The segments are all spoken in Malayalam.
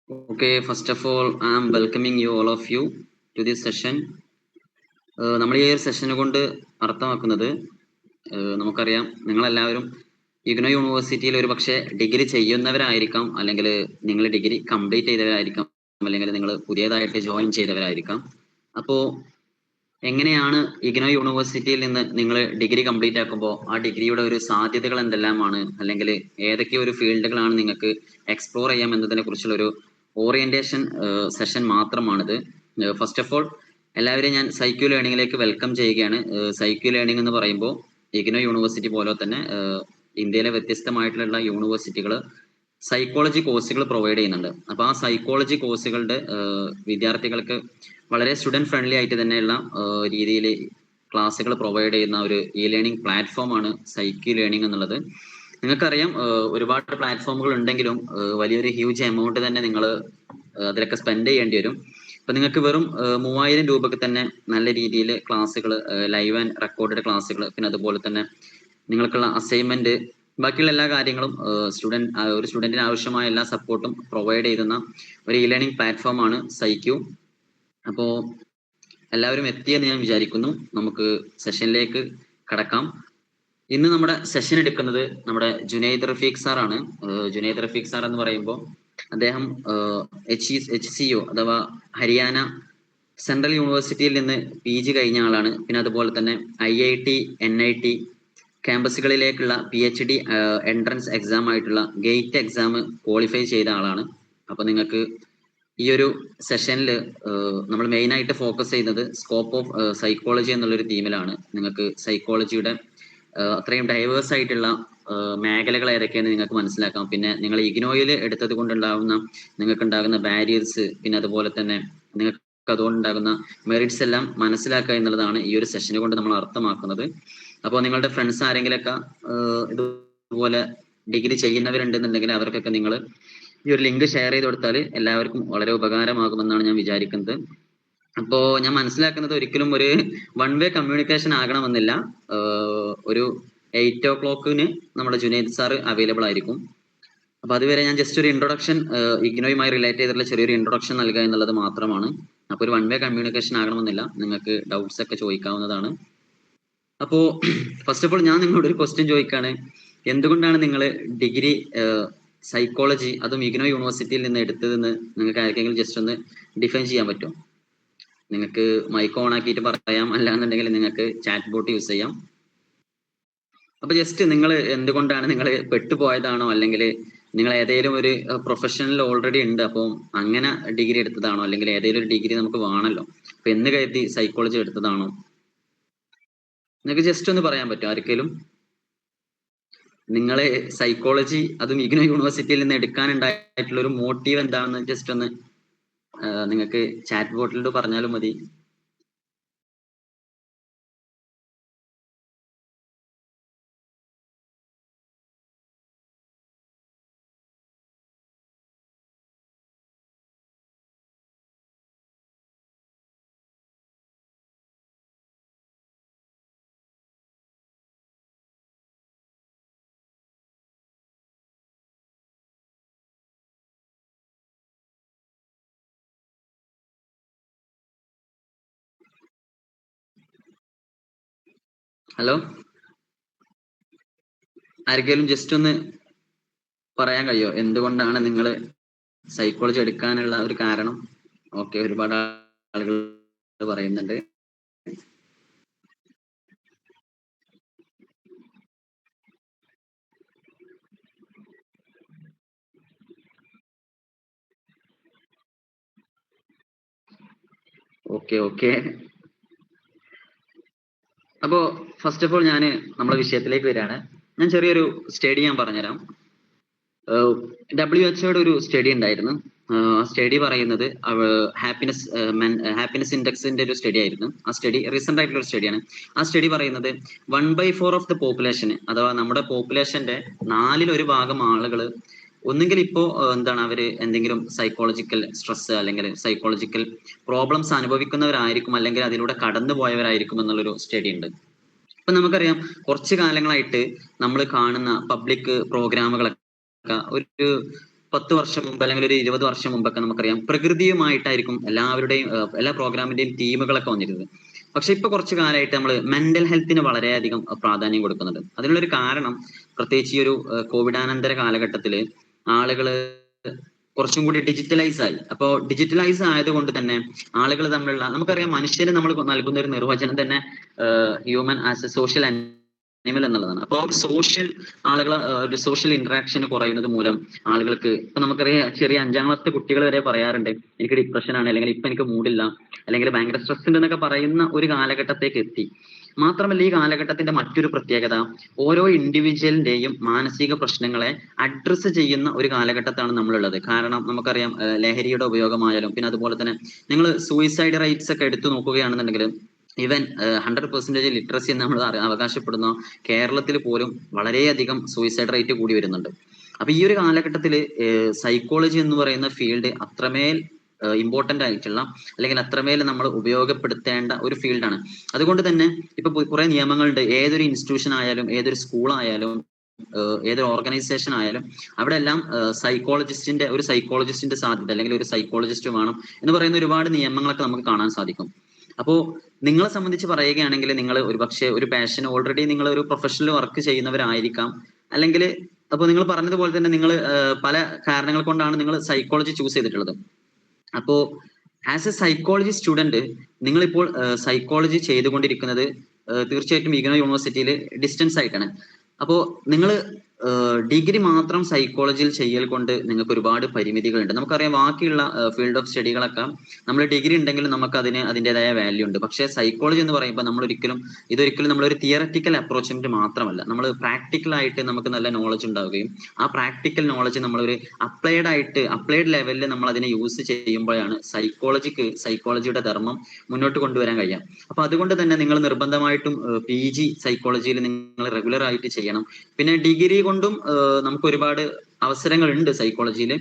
Okay, first of all, I am welcoming you all of you to this session. നമ്മൾ ഈ ഒരു സെഷനെ കൊണ്ട് അർത്ഥമാക്കുന്നത് നമുക്കറിയാം നിങ്ങളെല്ലാവരും ഇഗ്നോ യൂണിവേഴ്സിറ്റിയിൽ ഒരു പക്ഷേ ഡിഗ്രി ചെയ്യുന്നവരായിരിക്കാം, അല്ലെങ്കിൽ നിങ്ങൾ ഡിഗ്രി കംപ്ലീറ്റ് ചെയ്തവരായിരിക്കാം, അല്ലെങ്കിൽ നിങ്ങൾ പുതിയതായിട്ട് ജോയിൻ ചെയ്തവരായിരിക്കാം. അപ്പോൾ എങ്ങനെയാണ് ഇഗ്നോ യൂണിവേഴ്സിറ്റിയിൽ നിന്ന് നിങ്ങൾ ഡിഗ്രി കംപ്ലീറ്റ് ആക്കുമ്പോൾ ആ ഡിഗ്രിയുടെ ഒരു സാധ്യതകൾ എന്തെല്ലാമാണ്, അല്ലെങ്കിൽ ഏതൊക്കെ ഒരു ഫീൽഡുകളാണ് നിങ്ങൾക്ക് എക്സ്പ്ലോർ ചെയ്യാം എന്നതിനെ കുറിച്ചുള്ള ഒരു ഓറിയന്റേഷൻ സെഷൻ മാത്രമാണിത്. ഫസ്റ്റ് ഓഫ് ഓൾ എല്ലാവരെയും ഞാൻ സൈക്യു ലേണിംഗിലേക്ക് വെൽക്കം ചെയ്യുകയാണ്. സൈക്യു ലേണിംഗ് എന്ന് പറയുമ്പോൾ ഇഗ്നോ യൂണിവേഴ്സിറ്റി പോലെ തന്നെ ഇന്ത്യയിലെ വ്യത്യസ്തമായിട്ടുള്ള യൂണിവേഴ്സിറ്റികൾ സൈക്കോളജി കോഴ്സുകൾ പ്രൊവൈഡ് ചെയ്യുന്നുണ്ട്. അപ്പൊ ആ സൈക്കോളജി കോഴ്സുകളുടെ വിദ്യാർത്ഥികൾക്ക് വളരെ സ്റ്റുഡന്റ് ഫ്രണ്ട്ലി ആയിട്ട് തന്നെയുള്ള രീതിയിൽ ക്ലാസ്സുകൾ പ്രൊവൈഡ് ചെയ്യുന്ന ഒരു ഇ ലേണിംഗ് പ്ലാറ്റ്ഫോം ആണ് സൈക്യു ലേണിംഗ് എന്നുള്ളത്. നിങ്ങൾക്കറിയാം, ഒരുപാട് പ്ലാറ്റ്ഫോമുകൾ ഉണ്ടെങ്കിലും വലിയൊരു ഹ്യൂജ് എമൗണ്ട് തന്നെ നിങ്ങൾ അതിലൊക്കെ സ്പെൻഡ് ചെയ്യേണ്ടി വരും. അപ്പൊ നിങ്ങൾക്ക് വെറും 3000 രൂപക്ക് തന്നെ നല്ല രീതിയിൽ ക്ലാസ്സുകൾ, ലൈവ് ആൻഡ് റെക്കോർഡഡ് ക്ലാസ്സുകൾ, പിന്നെ അതുപോലെ തന്നെ നിങ്ങൾക്കുള്ള അസൈൻമെന്റ്, ബാക്കിയുള്ള എല്ലാ കാര്യങ്ങളും ഒരു സ്റ്റുഡന്റിന് ആവശ്യമായ എല്ലാ സപ്പോർട്ടും പ്രൊവൈഡ് ചെയ്യുന്ന ഒരു ഇ ലേണിംഗ് പ്ലാറ്റ്ഫോം ആണ് സൈക്യു. അപ്പോ എല്ലാവരും എത്തിയെന്ന് ഞാൻ വിചാരിക്കുന്നു. നമുക്ക് സെഷനിലേക്ക് കടക്കാം. ഇന്ന് നമ്മുടെ സെഷൻ എടുക്കുന്നത് നമ്മുടെ ജുനൈദ് റഫീഖ് സാർ ആണ്. ജുനൈദ് റഫീഖ് സാർ എന്ന് പറയുമ്പോൾ അദ്ദേഹം HCU അഥവാ ഹരിയാന സെൻട്രൽ യൂണിവേഴ്സിറ്റിയിൽ നിന്ന് PG കഴിഞ്ഞ ആളാണ്. പിന്നെ അതുപോലെ തന്നെ IIT NIT ക്യാമ്പസുകളിലേക്കുള്ള PhD entrance exam ആയിട്ടുള്ള ഗേറ്റ് എക്സാം ക്വാളിഫൈ ചെയ്ത ആളാണ്. അപ്പൊ നിങ്ങൾക്ക് ഈ ഒരു സെഷനിൽ നമ്മൾ മെയിൻ ആയിട്ട് ഫോക്കസ് ചെയ്യുന്നത് സ്കോപ്പ് ഓഫ് സൈക്കോളജി എന്നുള്ളൊരു തീമിലാണ്. നിങ്ങൾക്ക് സൈക്കോളജിയുടെ അത്രയും ഡൈവേഴ്സ് ആയിട്ടുള്ള മേഖലകൾ ഏതൊക്കെയാണ് നിങ്ങൾക്ക് മനസ്സിലാക്കാം. പിന്നെ നിങ്ങൾ ഇഗ്നോയിൽ എടുത്തത് കൊണ്ടുണ്ടാകുന്ന നിങ്ങൾക്ക് ഉണ്ടാകുന്ന ബാരിയേഴ്സ്, പിന്നെ അതുപോലെ തന്നെ നിങ്ങൾക്ക് അതുകൊണ്ടുണ്ടാകുന്ന മെറിറ്റ്സ് എല്ലാം മനസ്സിലാക്കുക എന്നുള്ളതാണ് ഈ ഒരു സെഷനെ കൊണ്ട് നമ്മൾ അർത്ഥമാക്കുന്നത്. അപ്പോൾ നിങ്ങളുടെ ഫ്രണ്ട്സ് ആരെങ്കിലൊക്കെ ഇതുപോലെ ഡിഗ്രി ചെയ്യുന്നവരുണ്ടെന്നുണ്ടെങ്കിൽ അവർക്കൊക്കെ നിങ്ങൾ ഈ ഒരു ലിങ്ക് ഷെയർ ചെയ്ത് കൊടുത്താൽ എല്ലാവർക്കും വളരെ ഉപകാരമാകുമെന്നാണ് ഞാൻ വിചാരിക്കുന്നത്. അപ്പോ ഞാൻ മനസ്സിലാക്കുന്നത് ഒരിക്കലും ഒരു വൺ വേ കമ്മ്യൂണിക്കേഷൻ ആകണമെന്നില്ല. ഒരു 8 o'clock നമ്മുടെ ജുനൈദ് സാർ അവൈലബിൾ ആയിരിക്കും. അപ്പൊ അതുവരെ ഞാൻ ജസ്റ്റ് ഒരു ഇൻട്രൊഡക്ഷൻ, ഇഗ്നോയുമായി റിലേറ്റ് ചെയ്തിട്ടുള്ള ചെറിയൊരു ഇൻട്രൊഡക്ഷൻ നൽകുക എന്നുള്ളത് മാത്രമാണ്. അപ്പൊ ഒരു വൺ വേ കമ്മ്യൂണിക്കേഷൻ ആകണമെന്നില്ല, നിങ്ങൾക്ക് ഡൗട്ട്സ് ഒക്കെ ചോദിക്കാവുന്നതാണ്. അപ്പോ ഫസ്റ്റ് ഓഫ് ഓൾ ഞാൻ നിങ്ങളോട് ഒരു ക്വസ്റ്റ്യൻ ചോദിക്കാണ്. എന്തുകൊണ്ടാണ് നിങ്ങൾ ഡിഗ്രി സൈക്കോളജി അതും ഇഗ്നോ യൂണിവേഴ്സിറ്റിയിൽ നിന്ന് എടുത്തതെന്ന് നിങ്ങൾക്ക് ആർക്കെങ്കിലും ജസ്റ്റ് ഒന്ന് ഡിഫൈൻ ചെയ്യാൻ പറ്റുമോ? നിങ്ങൾക്ക് മൈക്ക് ഓൺ ആക്കിയിട്ട് പറയാം, അല്ലാന്നുണ്ടെങ്കിൽ നിങ്ങൾക്ക് ചാറ്റ് ബോട്ട് യൂസ് ചെയ്യാം. അപ്പൊ ജസ്റ്റ് നിങ്ങൾ എന്തുകൊണ്ടാണ് നിങ്ങൾ പെട്ടുപോയതാണോ, അല്ലെങ്കിൽ നിങ്ങൾ ഏതെങ്കിലും ഒരു പ്രൊഫഷനിൽ ഓൾറെഡി ഉണ്ട് അപ്പം അങ്ങനെ ഡിഗ്രി എടുത്തതാണോ, അല്ലെങ്കിൽ ഏതെങ്കിലും ഒരു ഡിഗ്രി നമുക്ക് വേണമല്ലോ അപ്പൊ എന്ന് കരുതി സൈക്കോളജി എടുത്തതാണോ? നിങ്ങൾക്ക് ജസ്റ്റ് ഒന്ന് പറയാൻ പറ്റുമോ ആർക്കെങ്കിലും? നിങ്ങളെ സൈക്കോളജി അതും ഇഗ്നോ യൂണിവേഴ്സിറ്റിയിൽ നിന്ന് എടുക്കാനുണ്ടായിട്ടുള്ള ഒരു മോട്ടീവ് എന്താണെന്ന് ജസ്റ്റ് ഒന്ന് നിങ്ങൾക്ക് ചാറ്റ് ബോട്ടിലോട്ട് പറഞ്ഞാലും മതി. ഹലോ, ആർക്കെങ്കിലും ജസ്റ്റ് ഒന്ന് പറയാൻ കഴിയോ എന്തുകൊണ്ടാണ് നിങ്ങൾ സൈക്കോളജി എടുക്കാനുള്ള ഒരു കാരണം? ഓക്കെ, ഒരുപാട് ആളുകൾ പറയുന്നുണ്ട്. ഓക്കെ. അപ്പോ ഫസ്റ്റ് ഓഫ് ഓൾ ഞാൻ നമ്മുടെ വിഷയത്തിലേക്ക് വരികയാണ്. ഞാൻ ചെറിയൊരു സ്റ്റഡി ഞാൻ പറഞ്ഞുതരാം. WHO ഒരു സ്റ്റഡി ഉണ്ടായിരുന്നു. ആ സ്റ്റഡി പറയുന്നത് ഹാപ്പിനെസ് ഇൻഡെക്സിന്റെ ഒരു സ്റ്റഡി ആയിരുന്നു. ആ സ്റ്റഡി റീസെന്റ് ആയിട്ടുള്ള ഒരു സ്റ്റഡിയാണ്. ആ സ്റ്റഡി പറയുന്നത് 1/4 ഓഫ് ദ പോപ്പുലേഷൻ, അഥവാ നമ്മുടെ പോപ്പുലേഷന്റെ 1/4 ഭാഗം ആളുകൾ ഒന്നുകിൽ ഇപ്പോ എന്താണ് അവര് എന്തെങ്കിലും സൈക്കോളജിക്കൽ സ്ട്രെസ് അല്ലെങ്കിൽ സൈക്കോളജിക്കൽ പ്രോബ്ലംസ് അനുഭവിക്കുന്നവരായിരിക്കും, അല്ലെങ്കിൽ അതിലൂടെ കടന്നു പോയവരായിരിക്കും എന്നുള്ളൊരു സ്റ്റഡി ഉണ്ട്. ഇപ്പൊ നമുക്കറിയാം, കുറച്ചു കാലങ്ങളായിട്ട് നമ്മൾ കാണുന്ന പബ്ലിക് പ്രോഗ്രാമുകളൊക്കെ ഒരു 10 വർഷം മുമ്പ് അല്ലെങ്കിൽ ഒരു 20 വർഷം മുമ്പൊക്കെ നമുക്കറിയാം പ്രകൃതിയുമായിട്ടായിരിക്കും എല്ലാവരുടെയും എല്ലാ പ്രോഗ്രാമിന്റെയും തീമുകളൊക്കെ വന്നിരുന്നത്. പക്ഷെ ഇപ്പൊ കുറച്ചു കാലമായിട്ട് നമ്മൾ മെന്റൽ ഹെൽത്തിന് വളരെയധികം പ്രാധാന്യം കൊടുക്കുന്നുണ്ട്. അതിനുള്ളൊരു കാരണം പ്രത്യേകിച്ച് ഈ ഒരു കോവിഡാനന്തര കാലഘട്ടത്തില് ആളുകള് കുറച്ചും കൂടി ഡിജിറ്റലൈസ് ആയി. അപ്പോ ഡിജിറ്റലൈസ് ആയതുകൊണ്ട് തന്നെ ആളുകൾ തമ്മിലുള്ള നമുക്കറിയാം മനുഷ്യന് നമ്മൾ നൽകുന്ന ഒരു നിർവചനം തന്നെ human as A social animal എന്നുള്ളതാണ്. അപ്പോൾ സോഷ്യൽ ആളുകൾ ഒരു സോഷ്യൽ ഇന്ററാക്ഷൻ കുറയുന്നത് മൂലം ആളുകൾക്ക് ഇപ്പൊ നമുക്കറിയാം ചെറിയ 5ാം ക്ലാസ്സിലെ കുട്ടികൾ വരെ പറയാറുണ്ട് എനിക്ക് ഡിപ്രഷൻ ആണ്, അല്ലെങ്കിൽ ഇപ്പൊ എനിക്ക് മൂഡില്ല, അല്ലെങ്കിൽ ഭയങ്കര സ്ട്രെസ് ഉണ്ട് എന്നൊക്കെ പറയുന്ന ഒരു കാലഘട്ടത്തേക്ക് എത്തി. മാത്രമല്ല ഈ കാലഘട്ടത്തിന്റെ മറ്റൊരു പ്രത്യേകത ഓരോ ഇൻഡിവിജ്വലിന്റെയും മാനസിക പ്രശ്നങ്ങളെ അഡ്രസ്സ് ചെയ്യുന്ന ഒരു കാലഘട്ടത്താണ് നമ്മളുള്ളത്. കാരണം നമുക്കറിയാം ലഹരിയുടെ ഉപയോഗമായാലും പിന്നെ അതുപോലെ തന്നെ നിങ്ങൾ സൂയിസൈഡ് റേറ്റ്സ് ഒക്കെ എടുത്തു നോക്കുകയാണെന്നുണ്ടെങ്കിൽ ഈവൻ 100% ലിറ്ററസി എന്ന് നമ്മൾ അവകാശപ്പെടുന്ന കേരളത്തിൽ പോലും വളരെയധികം സൂയിസൈഡ് റേറ്റ് കൂടി വരുന്നുണ്ട്. അപ്പൊ ഈ ഒരു കാലഘട്ടത്തില് സൈക്കോളജി എന്ന് പറയുന്ന ഫീൽഡ് അത്രമേൽ ഇമ്പോർട്ടന്റ് ആയിട്ടുള്ള അല്ലെങ്കിൽ അത്രമേൽ നമ്മൾ ഉപയോഗപ്പെടുത്തേണ്ട ഒരു ഫീൽഡാണ്. അതുകൊണ്ട് തന്നെ ഇപ്പൊ കുറെ നിയമങ്ങളുണ്ട്. ഏതൊരു ഇൻസ്റ്റിറ്റ്യൂഷൻ ആയാലും ഏതൊരു സ്കൂൾ ആയാലും ഏതൊരു ഓർഗനൈസേഷൻ ആയാലും അവിടെ എല്ലാം സൈക്കോളജിസ്റ്റിന്റെ സാധ്യത അല്ലെങ്കിൽ ഒരു സൈക്കോളജിസ്റ്റ് വേണം എന്ന് പറയുന്ന ഒരുപാട് നിയമങ്ങളൊക്കെ നമുക്ക് കാണാൻ സാധിക്കും. അപ്പോ നിങ്ങളെ സംബന്ധിച്ച് പറയുകയാണെങ്കിൽ നിങ്ങൾ ഒരുപക്ഷെ ഒരു പാഷൻ ഓൾറെഡി നിങ്ങൾ ഒരു പ്രൊഫഷണൽ വർക്ക് ചെയ്യുന്നവരായിരിക്കാം, അല്ലെങ്കിൽ അപ്പൊ നിങ്ങൾ പറഞ്ഞതുപോലെ തന്നെ നിങ്ങൾ പല കാരണങ്ങൾ കൊണ്ടാണ് നിങ്ങൾ സൈക്കോളജി ചൂസ് ചെയ്തിട്ടുള്ളത്. അപ്പോ ആസ് എ സൈക്കോളജി സ്റ്റുഡന്റ് നിങ്ങളിപ്പോൾ സൈക്കോളജി ചെയ്തുകൊണ്ടിരിക്കുന്നത് തീർച്ചയായിട്ടും ഇഗ്നോ യൂണിവേഴ്സിറ്റിയിൽ ഡിസ്റ്റൻസ് ആയിട്ടാണ്. അപ്പോ നിങ്ങൾ ഡിഗ്രി മാത്രം സൈക്കോളജിയിൽ ചെയ്യൽ കൊണ്ട് നിങ്ങൾക്ക് ഒരുപാട് പരിമിതികളുണ്ട്. നമുക്കറിയാം ബാക്കിയുള്ള ഫീൽഡ് ഓഫ് സ്റ്റഡികളൊക്കെ നമ്മൾ ഡിഗ്രി ഉണ്ടെങ്കിലും നമുക്ക് അതിൻ്റെതായ വാല്യൂ ഉണ്ട്. പക്ഷേ സൈക്കോളജി എന്ന് പറയുമ്പോൾ ഇതൊരിക്കലും നമ്മളൊരു തിയററ്റിക്കൽ അപ്രോച്ചിന്റെ മാത്രമല്ല, നമ്മൾ പ്രാക്ടിക്കൽ ആയിട്ട് നമുക്ക് നല്ല നോളജ് ഉണ്ടാവുകയും ആ പ്രാക്ടിക്കൽ നോളജ് നമ്മളൊരു അപ്ലൈഡ് ലെവലിൽ നമ്മൾ അതിനെ യൂസ് ചെയ്യുമ്പോഴാണ് സൈക്കോളജിയുടെ ധർമ്മം മുന്നോട്ട് കൊണ്ടുവരാൻ കഴിയാം. അപ്പൊ അതുകൊണ്ട് തന്നെ നിങ്ങൾ നിർബന്ധമായിട്ടും PG സൈക്കോളജിയിൽ നിങ്ങൾ റെഗുലർ ആയിട്ട് ചെയ്യണം. പിന്നെ ഡിഗ്രി കൊണ്ടും നമുക്ക് ഒരുപാട് അവസരങ്ങൾ ഉണ്ട് സൈക്കോളജിയിൽ.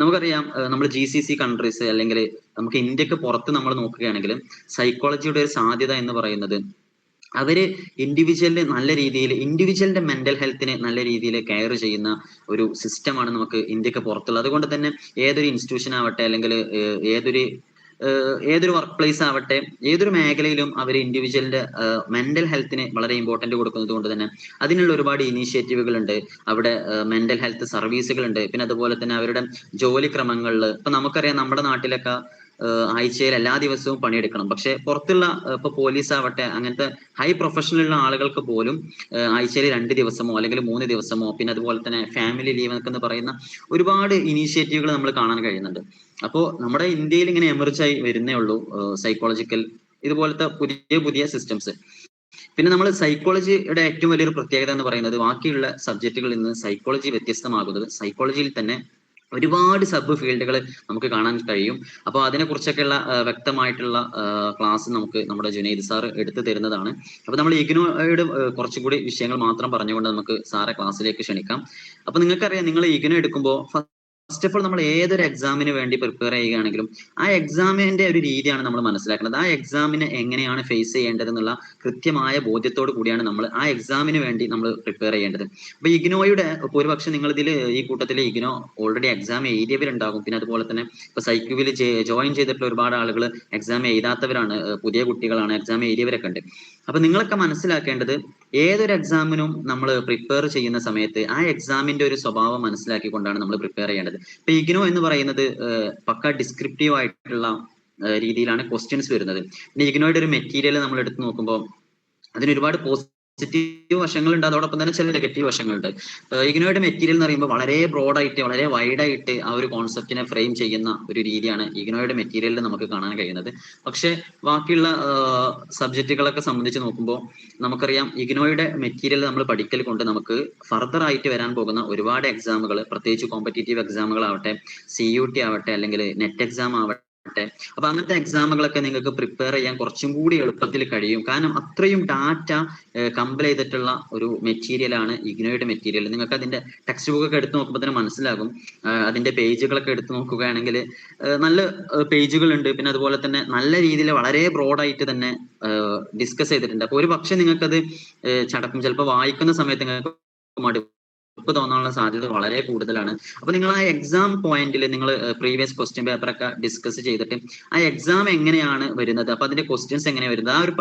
നമുക്കറിയാം നമ്മൾ GCC കൺട്രീസ് അല്ലെങ്കിൽ നമുക്ക് ഇന്ത്യക്ക് പുറത്ത് നമ്മൾ നോക്കുകയാണെങ്കിൽ സൈക്കോളജിയുടെ ഒരു സാധ്യത എന്ന് പറയുന്നത് അവര് ഇൻഡിവിജ്വലിന്റെ മെന്റൽ ഹെൽത്തിനെ നല്ല രീതിയിൽ കെയർ ചെയ്യുന്ന ഒരു സിസ്റ്റമാണ് നമുക്ക് ഇന്ത്യക്ക് പുറത്തുള്ളത്. അതുകൊണ്ട് തന്നെ ഏതൊരു ഇൻസ്റ്റിറ്റ്യൂഷൻ ആവട്ടെ അല്ലെങ്കിൽ ഏതൊരു വർക്ക് പ്ലേസ് ആവട്ടെ ഏതൊരു മേഖലയിലും അവർ ഇൻഡിവിജ്വലിന്റെ മെന്റൽ ഹെൽത്തിന് വളരെ ഇമ്പോർട്ടന്റ് കൊടുക്കുന്നത് കൊണ്ട് തന്നെ അതിനുള്ള ഒരുപാട് ഇനീഷ്യേറ്റീവുകൾ ഉണ്ട്. അവിടെ മെന്റൽ ഹെൽത്ത് സർവീസുകൾ ഉണ്ട്. പിന്നെ അതുപോലെ തന്നെ അവരുടെ ജോലി ക്രമങ്ങളിൽ ഇപ്പൊ നമുക്കറിയാം നമ്മുടെ നാട്ടിലൊക്കെ ആഴ്ചയിൽ എല്ലാ ദിവസവും പണിയെടുക്കണം. പക്ഷെ പുറത്തുള്ള ഇപ്പൊ പോലീസ് ആവട്ടെ അങ്ങനത്തെ ഹൈ പ്രൊഫഷണലുള്ള ആളുകൾക്ക് പോലും ആഴ്ചയിൽ 2 ദിവസമോ അല്ലെങ്കിൽ 3 ദിവസമോ പിന്നെ അതുപോലെ തന്നെ ഫാമിലി ലീവ് എന്നൊക്കെ പറയുന്ന ഒരുപാട് ഇനീഷ്യേറ്റീവുകൾ നമ്മൾ കാണാൻ കഴിയുന്നുണ്ട്. അപ്പോ നമ്മുടെ ഇന്ത്യയിൽ ഇങ്ങനെ എമർജ് ആയി വരുന്നേ ഉള്ളൂ സൈക്കോളജിക്കൽ ഇതുപോലത്തെ പുതിയ പുതിയ സിസ്റ്റംസ്. പിന്നെ നമ്മൾ സൈക്കോളജിയുടെ ഏറ്റവും വലിയൊരു പ്രത്യേകത എന്ന് പറയുന്നത് ബാക്കിയുള്ള സബ്ജക്റ്റുകളിൽ നിന്ന് സൈക്കോളജി വ്യത്യസ്തമാകുന്നത് സൈക്കോളജിയിൽ തന്നെ ഒരുപാട് സബ് ഫീൽഡുകൾ നമുക്ക് കാണാൻ കഴിയും. അപ്പോൾ അതിനെക്കുറിച്ചൊക്കെയുള്ള വ്യക്തമായിട്ടുള്ള ക്ലാസ് നമുക്ക് നമ്മുടെ ജുനൈദ് സാർ എടുത്തു തരുന്നതാണ്. അപ്പൊ നമ്മൾ ഇഗ്നോയുടെ കുറച്ചുകൂടി വിഷയങ്ങൾ മാത്രം പറഞ്ഞുകൊണ്ട് നമുക്ക് സാറെ ക്ലാസ്സിലേക്ക് ക്ഷണിക്കാം. അപ്പൊ നിങ്ങൾക്കറിയാം നിങ്ങൾ ഇഗ്നോ എടുക്കുമ്പോൾ ഫസ്റ്റ് ഓഫ് ഓൾ നമ്മൾ ഏതൊരു എക്സാമിന് വേണ്ടി പ്രിപ്പയർ ചെയ്യുകയാണെങ്കിലും ആ എക്സാമിന്റെ ഒരു രീതിയാണ് നമ്മൾ മനസ്സിലാക്കുന്നത്. ആ എക്സാമിനെ എങ്ങനെയാണ് ഫേസ് ചെയ്യേണ്ടതെന്നുള്ള കൃത്യമായ ബോധ്യത്തോടു കൂടിയാണ് നമ്മൾ ആ എക്സാമിന് വേണ്ടി നമ്മൾ പ്രിപ്പയർ ചെയ്യേണ്ടത്. അപ്പൊ ഇഗ്നോയുടെ ഒരുപക്ഷെ നിങ്ങൾ ഈ കൂട്ടത്തിൽ ഇഗ്നോ ഓൾറെഡി എക്സാം എഴുതിയവരുണ്ടാകും. പിന്നെ അതുപോലെ തന്നെ ഇപ്പൊ സൈക്യുവിൽ ജോയിൻ ചെയ്തിട്ടുള്ള ഒരുപാട് ആളുകൾ എക്സാം എഴുതാത്തവരാണ്, പുതിയ കുട്ടികളാണ്, എക്സാം എഴുതിയവരൊക്കെ ഉണ്ട്. അപ്പൊ നിങ്ങളൊക്കെ മനസ്സിലാക്കേണ്ടത് ഏതൊരു എക്സാമിനും നമ്മൾ പ്രിപ്പയർ ചെയ്യുന്ന സമയത്ത് ആ എക്സാമിന്റെ ഒരു സ്വഭാവം മനസ്സിലാക്കിക്കൊണ്ടാണ് നമ്മൾ പ്രിപ്പയർ ചെയ്യേണ്ടത്. ഇപ്പൊ ഇഗ്നോ എന്ന് പറയുന്നത് പക്ക ഡിസ്ക്രിപ്റ്റീവ് ആയിട്ടുള്ള രീതിയിലാണ് ക്വസ്റ്റ്യൻസ് വരുന്നത്. പിന്നെ ഇഗ്നോയുടെ ഒരു മെറ്റീരിയൽ നമ്മൾ എടുത്തു നോക്കുമ്പോൾ അതിന് ഒരുപാട് പോസിറ്റീവ് വശങ്ങളുണ്ട്, അതോടൊപ്പം തന്നെ ചില നെഗറ്റീവ് വശങ്ങളുണ്ട്. ഇഗ്നോയുടെ മെറ്റീരിയൽ എന്ന് പറയുമ്പോൾ വളരെ ബ്രോഡായിട്ട് വളരെ വൈഡായിട്ട് ആ ഒരു കോൺസെപ്റ്റിനെ ഫ്രെയിം ചെയ്യുന്ന ഒരു രീതിയാണ് ഇഗ്നോയുടെ മെറ്റീരിയലിൽ നമുക്ക് കാണാൻ കഴിയുന്നത്. പക്ഷെ ബാക്കിയുള്ള സബ്ജക്റ്റുകളൊക്കെ സംബന്ധിച്ച് നോക്കുമ്പോൾ നമുക്കറിയാം ഇഗ്നോയുടെ മെറ്റീരിയൽ നമ്മൾ പഠിക്കൽ കൊണ്ട് നമുക്ക് ഫർദർ ആയിട്ട് വരാൻ പോകുന്ന ഒരുപാട് എക്സാമുകൾ, പ്രത്യേകിച്ച് കോമ്പറ്റേറ്റീവ് എക്സാമുകളാവട്ടെ, CUT ആവട്ടെ അല്ലെങ്കിൽ നെറ്റ് എക്സാം ആവട്ടെ, അപ്പൊ അങ്ങനത്തെ എക്സാമുകളൊക്കെ നിങ്ങൾക്ക് പ്രിപ്പയർ ചെയ്യാൻ കുറച്ചും കൂടി എളുപ്പത്തിൽ കഴിയും. കാരണം അത്രയും ഡാറ്റ കമ്പൈൽ ചെയ്തിട്ടുള്ള ഒരു മെറ്റീരിയലാണ് ഇഗ്നോയുടെ മെറ്റീരിയൽ. നിങ്ങൾക്ക് അതിന്റെ ടെക്സ്റ്റ് ബുക്ക് ഒക്കെ എടുത്ത് നോക്കുമ്പോൾ തന്നെ മനസ്സിലാകും. അതിന്റെ പേജുകളൊക്കെ എടുത്ത് നോക്കുകയാണെങ്കിൽ നല്ല പേജുകൾ ഉണ്ട്. പിന്നെ അതുപോലെ തന്നെ നല്ല രീതിയിൽ വളരെ ബ്രോഡായിട്ട് തന്നെ ഡിസ്കസ് ചെയ്തിട്ടുണ്ട്. അപ്പൊ ഒരു പക്ഷെ നിങ്ങൾക്കത് ചടക്കും, ചിലപ്പോൾ വായിക്കുന്ന സമയത്ത് നിങ്ങൾക്ക് തോന്നാനുള്ള സാധ്യത വളരെ കൂടുതലാണ്. അപ്പൊ നിങ്ങൾ ആ എക്സാം പോയിന്റിൽ നിങ്ങൾ പ്രീവിയസ് ക്വസ്റ്റ്യൻ പേപ്പർ ഒക്കെ ഡിസ്കസ് ചെയ്തിട്ട് ആ എക്സാം എങ്ങനെയാണ് വരുന്നത്, അപ്പൊ അതിന്റെ ക്വസ്റ്റ്യൻസ് എങ്ങനെയാണ് വരുന്നത്, ആ ഒരു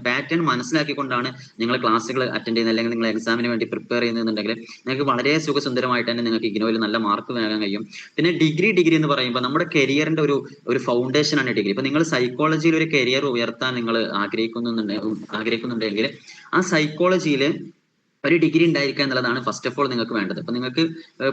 പാറ്റേൺ മനസ്സിലാക്കിക്കൊണ്ടാണ് നിങ്ങൾ ക്ലാസ്സുകൾ അറ്റൻഡ് ചെയ്യുന്നത് അല്ലെങ്കിൽ നിങ്ങൾ എക്സാമിന് വേണ്ടി പ്രിപ്പയർ ചെയ്യുന്നുണ്ടെങ്കിൽ നിങ്ങൾക്ക് വളരെ സുഖസുന്ദരമായിട്ട് തന്നെ നിങ്ങൾക്ക് ഇഗ്നോയിൽ നല്ല മാർക്ക് നേടാൻ കഴിയും. പിന്നെ ഡിഗ്രി എന്ന് പറയുമ്പോൾ നമ്മുടെ കരിയറിന്റെ ഒരു ഫൗണ്ടേഷൻ ആണ് ഡിഗ്രി. ഇപ്പൊ നിങ്ങൾ സൈക്കോളജിയിൽ ഒരു കരിയർ ഉയർത്താൻ നിങ്ങൾ ആഗ്രഹിക്കുന്നുണ്ടെങ്കിൽ ആ സൈക്കോളജിയിൽ ഒരു ഡിഗ്രി ഉണ്ടായിരിക്കുക എന്നുള്ളതാണ് ഫസ്റ്റ് ഓഫ് ഓൾ നിങ്ങൾക്ക് വേണ്ടത്. അപ്പൊ നിങ്ങൾക്ക്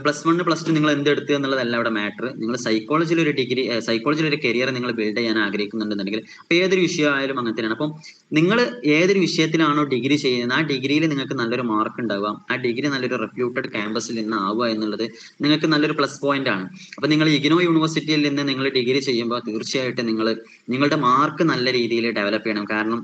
+1 +2 നിങ്ങൾ എന്തെടുത്ത് എന്നുള്ളതല്ല ഇവിടെ മാറ്റർ. നിങ്ങൾ സൈക്കോളജിയിൽ ഒരു ഡിഗ്രി, സൈക്കോളജിയിൽ ഒരു കരിയർ നിങ്ങൾ ബിൽഡ് ചെയ്യാൻ ആഗ്രഹിക്കുന്നുണ്ടെന്നുണ്ടെങ്കിൽ അപ്പൊ ഏതൊരു വിഷയമായാലും അങ്ങനെ തന്നെയാണ്. അപ്പം നിങ്ങൾ ഏതൊരു വിഷയത്തിലാണോ ഡിഗ്രി ചെയ്യുന്നത് ആ ഡിഗ്രിയിൽ നിങ്ങൾക്ക് നല്ലൊരു മാർക്ക് ഉണ്ടാവുക, ആ ഡിഗ്രി നല്ലൊരു റെപ്യൂട്ടഡ് ക്യാമ്പസിൽ നിന്ന് ആവുക എന്നുള്ളത് നിങ്ങൾക്ക് നല്ലൊരു പ്ലസ് പോയിന്റ് ആണ്. അപ്പൊ നിങ്ങൾ ഇഗ്നോ യൂണിവേഴ്സിറ്റിയിൽ നിന്ന് നിങ്ങൾ ഡിഗ്രി ചെയ്യുമ്പോൾ തീർച്ചയായിട്ടും നിങ്ങളുടെ മാർക്ക് നല്ല രീതിയിൽ ഡെവലപ്പ് ചെയ്യണം. കാരണം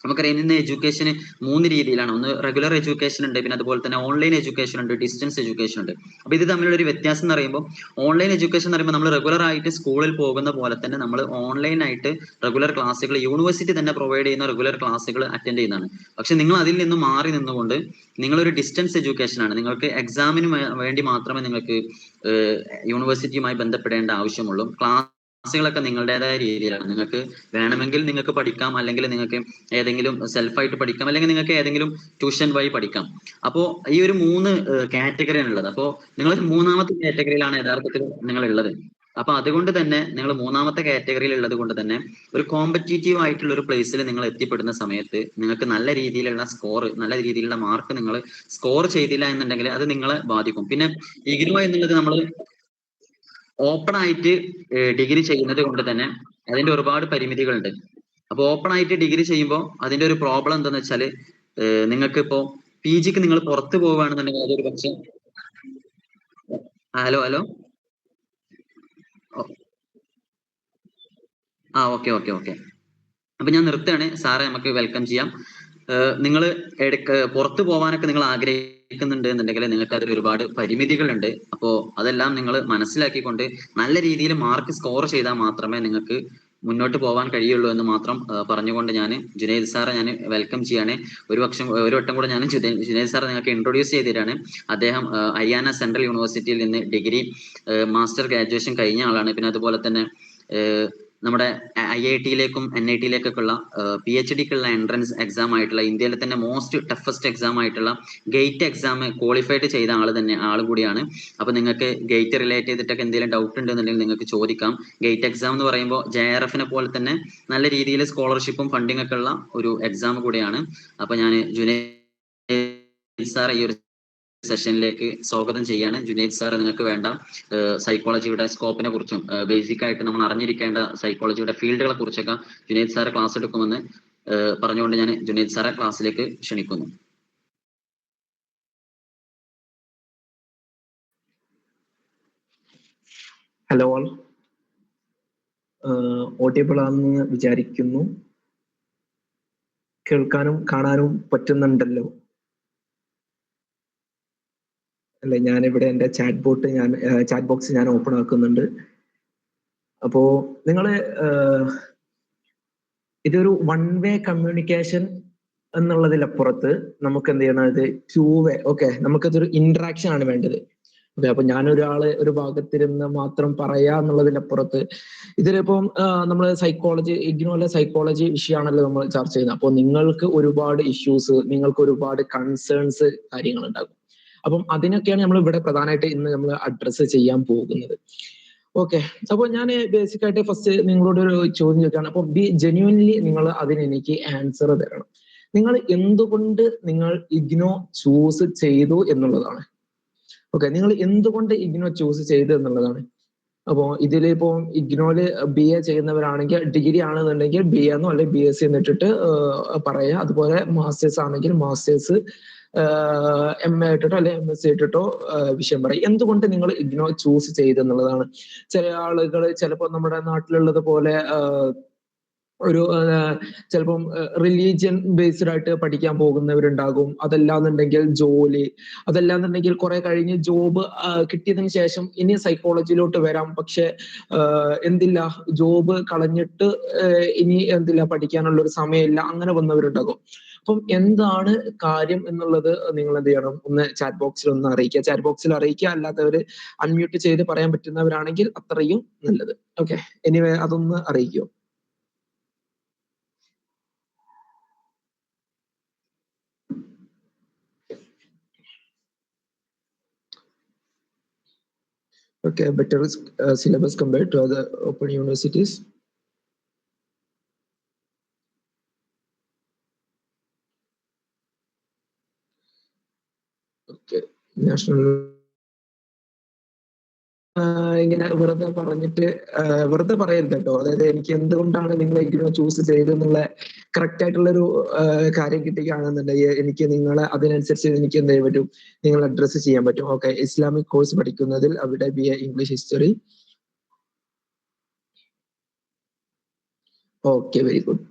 നമുക്കറിയാം ഇന്ന് എഡ്യൂക്കേഷൻ 3 രീതിയിലാണ്. ഒന്ന് റെഗുലർ എഡ്യൂക്കേഷൻ ഉണ്ട്, പിന്നെ അതുപോലെ തന്നെ ഓൺലൈൻ എഡ്യൂക്കേഷൻ ഉണ്ട്, ഡിസ്റ്റൻസ് എഡ്യൂക്കേഷൻ ഉണ്ട്. അപ്പൊ ഇത് തമ്മിലുള്ള ഒരു വ്യത്യാസം എന്ന് പറയുമ്പോൾ ഓൺലൈൻ എഡ്യൂക്കേഷൻ എന്ന് പറയുമ്പോൾ നമ്മൾ റെഗുലർ ആയിട്ട് സ്കൂളിൽ പോകുന്ന പോലെ തന്നെ നമ്മൾ ഓൺലൈൻ ആയിട്ട് റെഗുലർ ക്ലാസ്സുകൾ യൂണിവേഴ്സിറ്റി തന്നെ പ്രൊവൈഡ് ചെയ്യുന്ന റെഗുലർ ക്ലാസ്സുകൾ അറ്റൻഡ് ചെയ്യുന്നതാണ്. പക്ഷെ നിങ്ങൾ അതിൽ നിന്ന് മാറി നിന്നുകൊണ്ട് നിങ്ങളൊരു ഡിസ്റ്റൻസ് എഡ്യൂക്കേഷൻ ആണ്, നിങ്ങൾക്ക് എക്സാമിന് വേണ്ടി മാത്രമേ നിങ്ങൾക്ക് യൂണിവേഴ്സിറ്റിയുമായി ബന്ധപ്പെടേണ്ട ആവശ്യമുള്ളൂ. ക്ലാസ്സുകളൊക്കെ നിങ്ങളുടേതായ രീതിയിലാണ്. നിങ്ങൾക്ക് വേണമെങ്കിൽ നിങ്ങൾക്ക് പഠിക്കാം, അല്ലെങ്കിൽ നിങ്ങൾക്ക് ഏതെങ്കിലും സെൽഫായിട്ട് പഠിക്കാം, അല്ലെങ്കിൽ നിങ്ങൾക്ക് ഏതെങ്കിലും ട്യൂഷൻ വഴി പഠിക്കാം. അപ്പോ ഈ ഒരു 3 കാറ്റഗറിയാണ് ഉള്ളത്. അപ്പോ നിങ്ങൾ 3ാമത്തെ കാറ്റഗറിയിലാണ് യഥാർത്ഥത്തിൽ നിങ്ങൾ ഉള്ളത്. അപ്പൊ അതുകൊണ്ട് തന്നെ നിങ്ങൾ 3ാമത്തെ കാറ്റഗറിയിൽ ഉള്ളത് കൊണ്ട് തന്നെ ഒരു കോമ്പറ്റീറ്റീവ് ആയിട്ടുള്ള ഒരു പ്ലേസിൽ നിങ്ങൾ എത്തിപ്പെടുന്ന സമയത്ത് നിങ്ങൾക്ക് നല്ല രീതിയിലുള്ള സ്കോർ, നല്ല രീതിയിലുള്ള മാർക്ക് നിങ്ങൾ സ്കോർ ചെയ്തില്ല എന്നുണ്ടെങ്കിൽ അത് നിങ്ങളെ ബാധിക്കും. പിന്നെ ഇഗ്നോ എന്നുള്ളത് നമ്മൾ ഓപ്പൺ ആയിട്ട് ഡിഗ്രി ചെയ്യുന്നത് കൊണ്ട് തന്നെ അതിന്റെ ഒരുപാട് പരിമിതികളുണ്ട്. അപ്പൊ ഓപ്പൺ ആയിട്ട് ഡിഗ്രി ചെയ്യുമ്പോൾ അതിന്റെ ഒരു പ്രോബ്ലം എന്താന്ന് വെച്ചാൽ നിങ്ങൾക്ക് ഇപ്പോ PGക്ക് നിങ്ങൾ പുറത്ത് പോവുകയാണെന്നുണ്ടെങ്കിൽ അതൊരു പക്ഷെ ഹലോ ഹലോ ഓക്കെ. അപ്പൊ ഞാൻ നിർത്തുകയാണ് സാറേ, നമുക്ക് വെൽക്കം ചെയ്യാം. നിങ്ങൾ പുറത്തു പോകാനൊക്കെ നിങ്ങൾ ആഗ്രഹിക്കുന്നുണ്ട് എന്നുണ്ടെങ്കിൽ നിങ്ങൾക്ക് അതിൽ ഒരുപാട് പരിമിതികളുണ്ട്. അപ്പോ അതെല്ലാം നിങ്ങൾ മനസ്സിലാക്കിക്കൊണ്ട് നല്ല രീതിയിൽ മാർക്ക് സ്കോർ ചെയ്താൽ മാത്രമേ നിങ്ങൾക്ക് മുന്നോട്ട് പോകാൻ കഴിയുള്ളൂ എന്ന് മാത്രം പറഞ്ഞുകൊണ്ട് ഞാൻ ജുനൈദ് സാറെ ഞാൻ വെൽക്കം ചെയ്യാണ്. ഒരു വട്ടം കൂടെ ഞാൻ ജുനൈദ് സാറെ നിങ്ങൾക്ക് ഇൻട്രൊഡ്യൂസ് ചെയ്തിട്ടാണ്. അദ്ദേഹം ഹരിയാന സെൻട്രൽ യൂണിവേഴ്സിറ്റിയിൽ നിന്ന് ഡിഗ്രി മാസ്റ്റർ ഗ്രാജുവേഷൻ കഴിഞ്ഞ ആളാണ്. പിന്നെ അതുപോലെ തന്നെ നമ്മുടെ IIT-യിലേക്കും NIT-യിലേക്കൊക്കെ ഉള്ള PhD-ക്കുള്ള എൻട്രൻസ് എക്സാം ആയിട്ടുള്ള ഇന്ത്യയിലെ തന്നെ മോസ്റ്റ് ടഫസ്റ്റ് എക്സാം ആയിട്ടുള്ള ഗേറ്റ് എക്സാം ക്വാളിഫൈഡ് ചെയ്ത ആൾ കൂടിയാണ്. അപ്പൊ നിങ്ങൾക്ക് ഗേറ്റ് റിലേറ്റ് ചെയ്തിട്ടൊക്കെ എന്തെങ്കിലും ഡൗട്ട് ഉണ്ടെന്നുണ്ടെങ്കിൽ നിങ്ങൾക്ക് ചോദിക്കാം. ഗേറ്റ് എക്സാം എന്ന് പറയുമ്പോൾ JRF-നെ പോലെ തന്നെ നല്ല രീതിയിൽ സ്കോളർഷിപ്പും ഫണ്ടിങ് ഒക്കെ ഉള്ള ഒരു എക്സാം കൂടിയാണ്. അപ്പൊ ഞാൻ ജുനൈദ് സാർ ഈ ഒരു സെഷനിലേക്ക് സ്വാഗതം ചെയ്യാണ്. ജുനൈദ് സാർ നിങ്ങൾക്ക് വേണ്ട സൈക്കോളജിയുടെ സ്കോപ്പിനെ കുറിച്ചും ബേസിക് ആയിട്ട് നമ്മൾ അറിഞ്ഞിരിക്കേണ്ട സൈക്കോളജിയുടെ ഫീൽഡുകളെ കുറിച്ചൊക്കെ ജുനൈദ് സാറെ ക്ലാസ് എടുക്കുമെന്ന് പറഞ്ഞുകൊണ്ട് ഞാൻ ജുനൈദ് സാറെ ക്ലാസ്സിലേക്ക് ക്ഷണിക്കുന്നു. ഹലോ ഓൾ, ഓഡിയബിൾ ആണെന്ന് വിചാരിക്കുന്നു. കേൾക്കാനും കാണാനും പറ്റുന്നുണ്ടല്ലോ അല്ലെ? ഞാനിവിടെ എൻ്റെ ചാറ്റ് ബോക്സ് ഞാൻ ഓപ്പൺ ആക്കുന്നുണ്ട്. അപ്പോ നിങ്ങള് ഇതൊരു 1 വേ കമ്മ്യൂണിക്കേഷൻ എന്നുള്ളതിലപ്പുറത്ത് നമുക്ക് എന്ത് ചെയ്യണം, ഇത് 2 വേ. ഓക്കെ, നമുക്കിതൊരു ഇന്ററാക്ഷൻ ആണ് വേണ്ടത്. ഓക്കെ, അപ്പൊ ഞാനൊരാള് ഒരു ഭാഗത്തിരുന്ന് മാത്രം പറയാ എന്നുള്ളതിനപ്പുറത്ത് ഇതിലിപ്പം നമ്മൾ ഇഗ്നോയിലെ സൈക്കോളജി വിഷയമാണല്ലോ നമ്മൾ ചർച്ച ചെയ്യുന്നത്. അപ്പോൾ നിങ്ങൾക്ക് ഒരുപാട് ഇഷ്യൂസ്, നിങ്ങൾക്ക് ഒരുപാട് കൺസേൺസ് കാര്യങ്ങൾ ഉണ്ടാകും. അപ്പം അതിനൊക്കെയാണ് നമ്മൾ ഇവിടെ പ്രധാനമായിട്ട് ഇന്ന് നമ്മൾ അഡ്രസ്സ് ചെയ്യാൻ പോകുന്നത്. ഓക്കെ, അപ്പൊ ഞാൻ ബേസിക് ആയിട്ട് ഫസ്റ്റ് നിങ്ങളോട് ഒരു ചോദ്യം ചോദിക്കുകയാണ്. അപ്പൊ ജെന്യുവൻലി നിങ്ങൾ അതിന് എനിക്ക് ആൻസർ തരണം. നിങ്ങൾ എന്തുകൊണ്ട് നിങ്ങൾ ഇഗ്നോ ചൂസ് ചെയ്തു എന്നുള്ളതാണ്. ഓക്കെ, നിങ്ങൾ എന്തുകൊണ്ട് ഇഗ്നോ ചൂസ് ചെയ്തു എന്നുള്ളതാണ്. അപ്പോൾ ഇതിലിപ്പോ ഇഗ്നോയില് BA ചെയ്യുന്നവരാണെങ്കിൽ ഡിഗ്രി ആണെന്നുണ്ടെങ്കിൽ BA എന്നോ അല്ലെങ്കിൽ BSc എന്നിട്ടിട്ട് പറയാ. അതുപോലെ മാസ്റ്റേഴ്സ് ആണെങ്കിൽ മാസ്റ്റേഴ്സ് MA ഇട്ടിട്ടോ അല്ലെങ്കിൽ MSc ഇട്ടിട്ടോ വിഷയം പറയും. എന്തുകൊണ്ട് നിങ്ങൾ ഇഗ്നോ ചൂസ് ചെയ്തെന്നുള്ളതാണ്. ചില ആളുകൾ ചിലപ്പോൾ നമ്മുടെ നാട്ടിലുള്ളത് പോലെ ഒരു ചിലപ്പം റിലീജിയൻ ബേസ്ഡ് ആയിട്ട് പഠിക്കാൻ പോകുന്നവരുണ്ടാകും. അതല്ലാന്നുണ്ടെങ്കിൽ ജോലി, അതല്ലാന്നുണ്ടെങ്കിൽ കുറെ കഴിഞ്ഞ് ജോബ് കിട്ടിയതിന് ശേഷം ഇനി സൈക്കോളജിയിലോട്ട് വരാം. പക്ഷെ എന്തില്ല, ജോബ് കളഞ്ഞിട്ട് ഇനി എന്തില്ല പഠിക്കാനുള്ള ഒരു സമയമില്ല, അങ്ങനെ വന്നവരുണ്ടാകും. അപ്പം എന്താണ് കാര്യം എന്നുള്ളത് നിങ്ങൾ എന്ത് ചെയ്യണം, ഒന്ന് ചാറ്റ് ബോക്സിൽ ഒന്ന് അറിയിക്കുക. ചാറ്റ് ബോക്സിൽ അറിയിക്കുക, അല്ലാത്തവര് അൺമ്യൂട്ട് ചെയ്ത് പറയാൻ പറ്റുന്നവരാണെങ്കിൽ അത്രയും നല്ലത്. ഓക്കെ, എനിവേ അതൊന്ന് അറിയിക്കോ. Okay, better syllabus compared to other open universities. Okay, national. ഇങ്ങനെ വെറുതെ പറഞ്ഞിട്ട് വെറുതെ പറയരുത് കേട്ടോ. അതായത് എനിക്ക് എന്തുകൊണ്ടാണ് നിങ്ങൾ ഇഗ്നോ ചൂസ് ചെയ്തെന്നുള്ള കറക്റ്റ് ആയിട്ടുള്ളൊരു കാര്യം കിട്ടുകയാണെന്നുണ്ടെങ്കിൽ എനിക്ക് നിങ്ങളെ അതിനനുസരിച്ച് എനിക്ക് എന്ത് ചെയ്യാൻ പറ്റും, നിങ്ങൾ അഡ്രസ്സ് ചെയ്യാൻ പറ്റും. ഓക്കെ, ഇസ്ലാമിക് കോഴ്സ് പഠിക്കുന്നതിൽ അവിടെ BA English history. Okay, very good.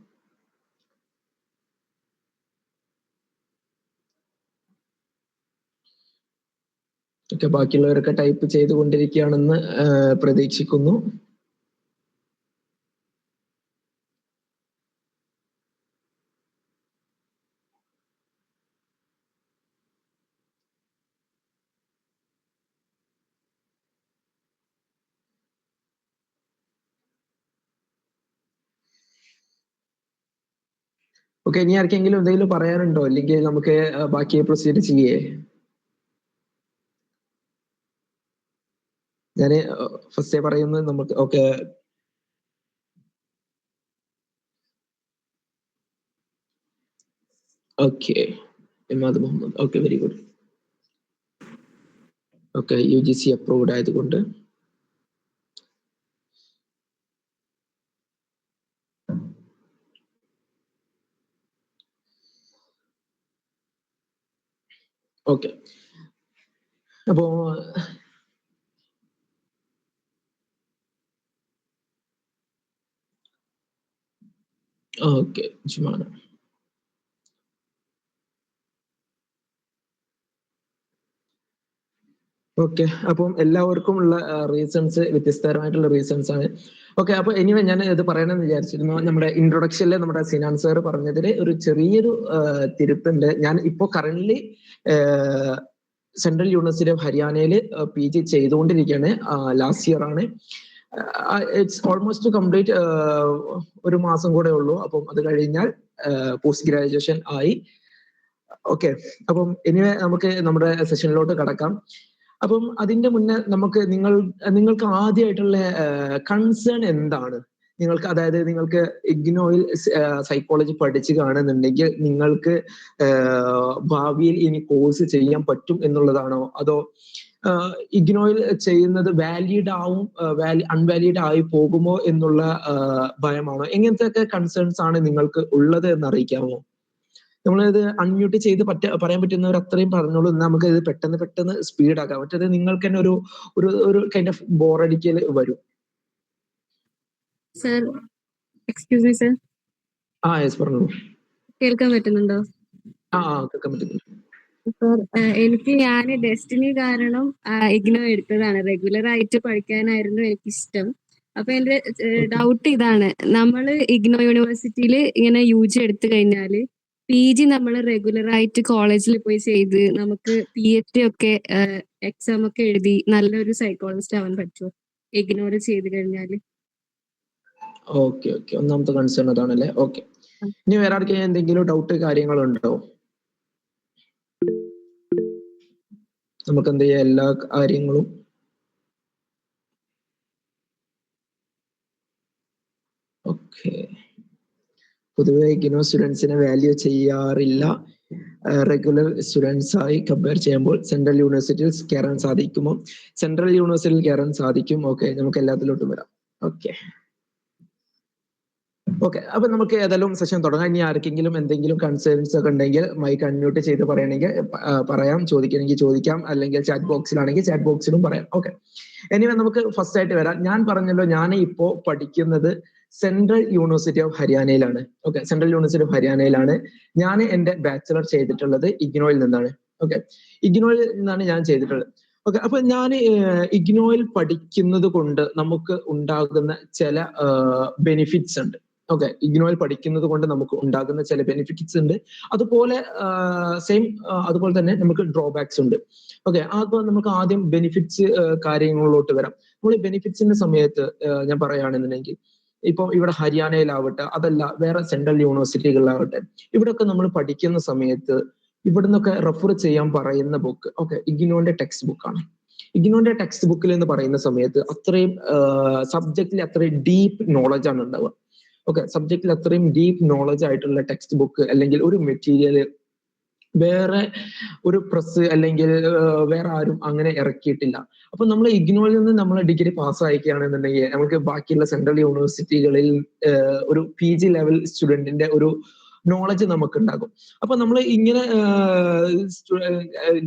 Okay, ബാക്കിയുള്ളവരൊക്കെ ടൈപ്പ് ചെയ്തുകൊണ്ടിരിക്കുകയാണെന്ന് പ്രതീക്ഷിക്കുന്നു. ഓക്കെ, ഇനി ആർക്കെങ്കിലും എന്തെങ്കിലും പറയാനുണ്ടോ? അല്ലെങ്കിൽ നമുക്ക് ബാക്കി പ്രൊസീഡ് ചെയ്യേ? ഞാൻ ഫസ്റ്റേ പറയുന്നത് നമുക്ക് okay. Okay, Imad Muhammad. Okay, very good. Okay, UGC approved ആയതുകൊണ്ട് ഓക്കെ. അപ്പോ ഓക്കെ, ജുമാന. ഓക്കെ, അപ്പം എല്ലാവർക്കും ഉള്ള റീസൺസ് വ്യത്യസ്തപരമായിട്ടുള്ള റീസൺസ് ആണ്. ഓക്കെ, അപ്പൊ എനിവേ ഞാൻ ഇത് പറയണമെന്ന് വിചാരിച്ചിരുന്നു. നമ്മുടെ ഇൻട്രൊഡക്ഷനിൽ നമ്മുടെ സിനാൻ സാർ പറഞ്ഞതിൽ ഒരു ചെറിയൊരു തിരുത്തുണ്ട്. ഞാൻ ഇപ്പോ കറന്റ്ലി സെൻട്രൽ യൂണിവേഴ്സിറ്റി ഓഫ് ഹരിയാനയിൽ PG ചെയ്തുകൊണ്ടിരിക്കുകയാണ്. ലാസ്റ്റ് ഇയർ ആണ്. It's almost complete. ഒരു മാസം കൂടെ ഉള്ളൂ. അപ്പം അത് കഴിഞ്ഞാൽ പോസ്റ്റ് ഗ്രാജുവേഷൻ ആയി. ഓക്കെ, അപ്പം എനിവേ നമുക്ക് നമ്മുടെ സെഷനിലോട്ട് കടക്കാം. അപ്പം അതിന്റെ മുന്നേ നിങ്ങൾക്ക് ആദ്യമായിട്ടുള്ള കൺസേൺ എന്താണ്? നിങ്ങൾക്ക്, അതായത് നിങ്ങൾക്ക് ഇഗ്നോയിൽ സൈക്കോളജി പഠിച്ചു കാണുന്നുണ്ടെങ്കിൽ നിങ്ങൾക്ക് ഭാവിയിൽ ഇനി കോഴ്സ് ചെയ്യാൻ പറ്റും എന്നുള്ളതാണോ, അതോ ഇഗ്നോയിൽ ചെയ്യുന്നത് വാലിഡ് ആവും, അൺവാലിഡ് ആയി പോകുമോ എന്നുള്ള ഭയമാണോ? എങ്ങനത്തെ കൺസേൺസ് ആണ് നിങ്ങൾക്ക് ഉള്ളത് എന്ന് അറിയിക്കാമോ? നമ്മളിത് അൺമ്യൂട്ട് ചെയ്ത് പറയാൻ പറ്റുന്നവർ അത്രയും പറഞ്ഞോളൂ. നമുക്ക് ഇത് പെട്ടെന്ന് സ്പീഡ് ആക്കാം. മറ്റേത് നിങ്ങൾക്ക് തന്നെ ഒരു കൈൻഡ് ഓഫ് ബോറടിക്കൽ വരും. Sir, excuse me sir. Yes, പറഞ്ഞോളൂ. കേൾക്കാൻ പറ്റുന്നുണ്ടോ? കേൾക്കാൻ പറ്റുന്നുണ്ട്. സർ, ഞാൻ ഡെസ്റ്റിനി കാരണം ഇഗ്നോ എടുത്തതാണ്. റെഗുലർ ആയിട്ട് പഠിക്കാനായിരുന്നു എനിക്കിഷ്ടം. അപ്പൊ എന്റെ ഡൗട്ട് ഇതാണ്, നമ്മൾ ഇഗ്നോ യൂണിവേഴ്സിറ്റിയിൽ ഇങ്ങനെ UG എടുത്തു കഴിഞ്ഞാൽ PG നമ്മൾ റെഗുലർ ആയിട്ട് കോളേജിൽ പോയി ചെയ്ത് നമുക്ക് PhD ഒക്കെ എക്സാം ഒക്കെ എഴുതി നല്ലൊരു സൈക്കോളജിസ്റ്റ് ആവാൻ പറ്റുമോ ഇഗ്നോർ ചെയ്ത് കഴിഞ്ഞാൽ? ഓക്കെ, ഒന്നാമത്തെ കൺസേൺ അതാണല്ലേ. ഓക്കെ, ഇനി വേറെ ആർക്കെങ്കിലും എന്തെങ്കിലും ഡൗട്ട് കാര്യങ്ങളുണ്ടോ? നമുക്ക് എന്ത് ചെയ്യാം, എല്ലാ കാര്യങ്ങളും ഓക്കെ. പൊതുവെ ഇഗ്നോ സ്റ്റുഡൻസിനെ വാല്യൂ ചെയ്യാറില്ല. റെഗുലർ സ്റ്റുഡൻസ് ആയി കമ്പയർ ചെയ്യുമ്പോൾ സെൻട്രൽ യൂണിവേഴ്സിറ്റിയിൽ കയറാൻ സാധിക്കുമോ? സെൻട്രൽ യൂണിവേഴ്സിറ്റിയിൽ കയറാൻ സാധിക്കും. ഓക്കെ, നമുക്ക് എല്ലാത്തിലോട്ടും വരാം. ഓക്കെ, അപ്പൊ നമുക്ക് ഏതായാലും സെഷൻ തുടങ്ങാം. ഇനി ആർക്കെങ്കിലും എന്തെങ്കിലും കൺസേൺസ് ഒക്കെ ഉണ്ടെങ്കിൽ മൈക്ക് അൺമ്യൂട്ട് ചെയ്ത് പറയണമെങ്കിൽ പറയാം, ചോദിക്കണമെങ്കിൽ ചോദിക്കാം, അല്ലെങ്കിൽ ചാറ്റ് ബോക്സിലാണെങ്കിൽ ചാറ്റ് ബോക്സിലും പറയാം. ഓക്കെ, എനിവേ നമുക്ക് ഫസ്റ്റ് ആയിട്ട് വരാം. ഞാൻ പറഞ്ഞല്ലോ, ഞാൻ ഇപ്പോ പഠിക്കുന്നത് സെൻട്രൽ യൂണിവേഴ്സിറ്റി ഓഫ് ഹരിയാനയിലാണ്. ഓക്കെ, സെൻട്രൽ യൂണിവേഴ്സിറ്റി ഓഫ് ഹരിയാനയിലാണ് ഞാൻ എന്റെ ബാച്ചിലർ ചെയ്തിട്ടുള്ളത്. ഇഗ്നോയിൽ നിന്നാണ്. ഓക്കെ, ഇഗ്നോയിൽ നിന്നാണ് ഞാൻ ചെയ്തിട്ടുള്ളത്. ഓക്കെ, അപ്പൊ ഞാൻ ഇഗ്നോയിൽ പഠിക്കുന്നത് കൊണ്ട് നമുക്ക് ഉണ്ടാകുന്ന ചില ബെനിഫിറ്റ്സ് ഉണ്ട്. ഓക്കെ, ഇഗ്നോയിൽ പഠിക്കുന്നത് കൊണ്ട് നമുക്ക് ഉണ്ടാകുന്ന ചില ബെനിഫിറ്റ്സ് ഉണ്ട്. അതുപോലെ അതുപോലെ തന്നെ നമുക്ക് ഡ്രോബാക്സ് ഉണ്ട്. ഓക്കെ, അപ്പൊ നമുക്ക് ആദ്യം ബെനിഫിറ്റ്സ് കാര്യങ്ങളിലോട്ട് വരാം. നമ്മൾ ബെനിഫിറ്റ്സിന്റെ സമയത്ത് ഞാൻ പറയുകയാണെന്നുണ്ടെങ്കിൽ, ഇപ്പൊ ഇവിടെ ഹരിയാനയിലാവട്ടെ, അതല്ല വേറെ സെൻട്രൽ യൂണിവേഴ്സിറ്റികളിലാവട്ടെ, ഇവിടെയൊക്കെ നമ്മൾ പഠിക്കുന്ന സമയത്ത് ഇവിടുന്നൊക്കെ റെഫർ ചെയ്യാൻ പറയുന്ന ബുക്ക് ഓക്കെ ഇഗ്നോന്റെ ടെക്സ്റ്റ് ബുക്കാണ്. ഇഗ്നോന്റെ ടെക്സ്റ്റ് ബുക്കിൽ എന്ന് പറയുന്ന സമയത്ത് അത്രയും സബ്ജക്റ്റിൽ അത്രയും ഡീപ്പ് നോളജ് ആണ് ഉണ്ടാവുക. ഓക്കെ, സബ്ജക്റ്റിൽ അത്രയും ഡീപ്പ് നോളജ് ആയിട്ടുള്ള ടെക്സ്റ്റ് ബുക്ക് അല്ലെങ്കിൽ ഒരു മെറ്റീരിയൽ വേറെ ഒരു പ്രസ് അല്ലെങ്കിൽ വേറെ ആരും അങ്ങനെ ഇറക്കിയിട്ടില്ല. അപ്പൊ നമ്മൾ ഇഗ്നോയിൽ നിന്ന് നമ്മൾ ഡിഗ്രി പാസ്സായിക്കുകയാണെന്നുണ്ടെങ്കിൽ നമുക്ക് ബാക്കിയുള്ള സെൻട്രൽ യൂണിവേഴ്സിറ്റികളിൽ ഒരു PG ലെവൽ സ്റ്റുഡന്റിന്റെ ഒരു നോളജ് നമുക്ക് ഉണ്ടാകും. അപ്പൊ നമ്മൾ ഇങ്ങനെ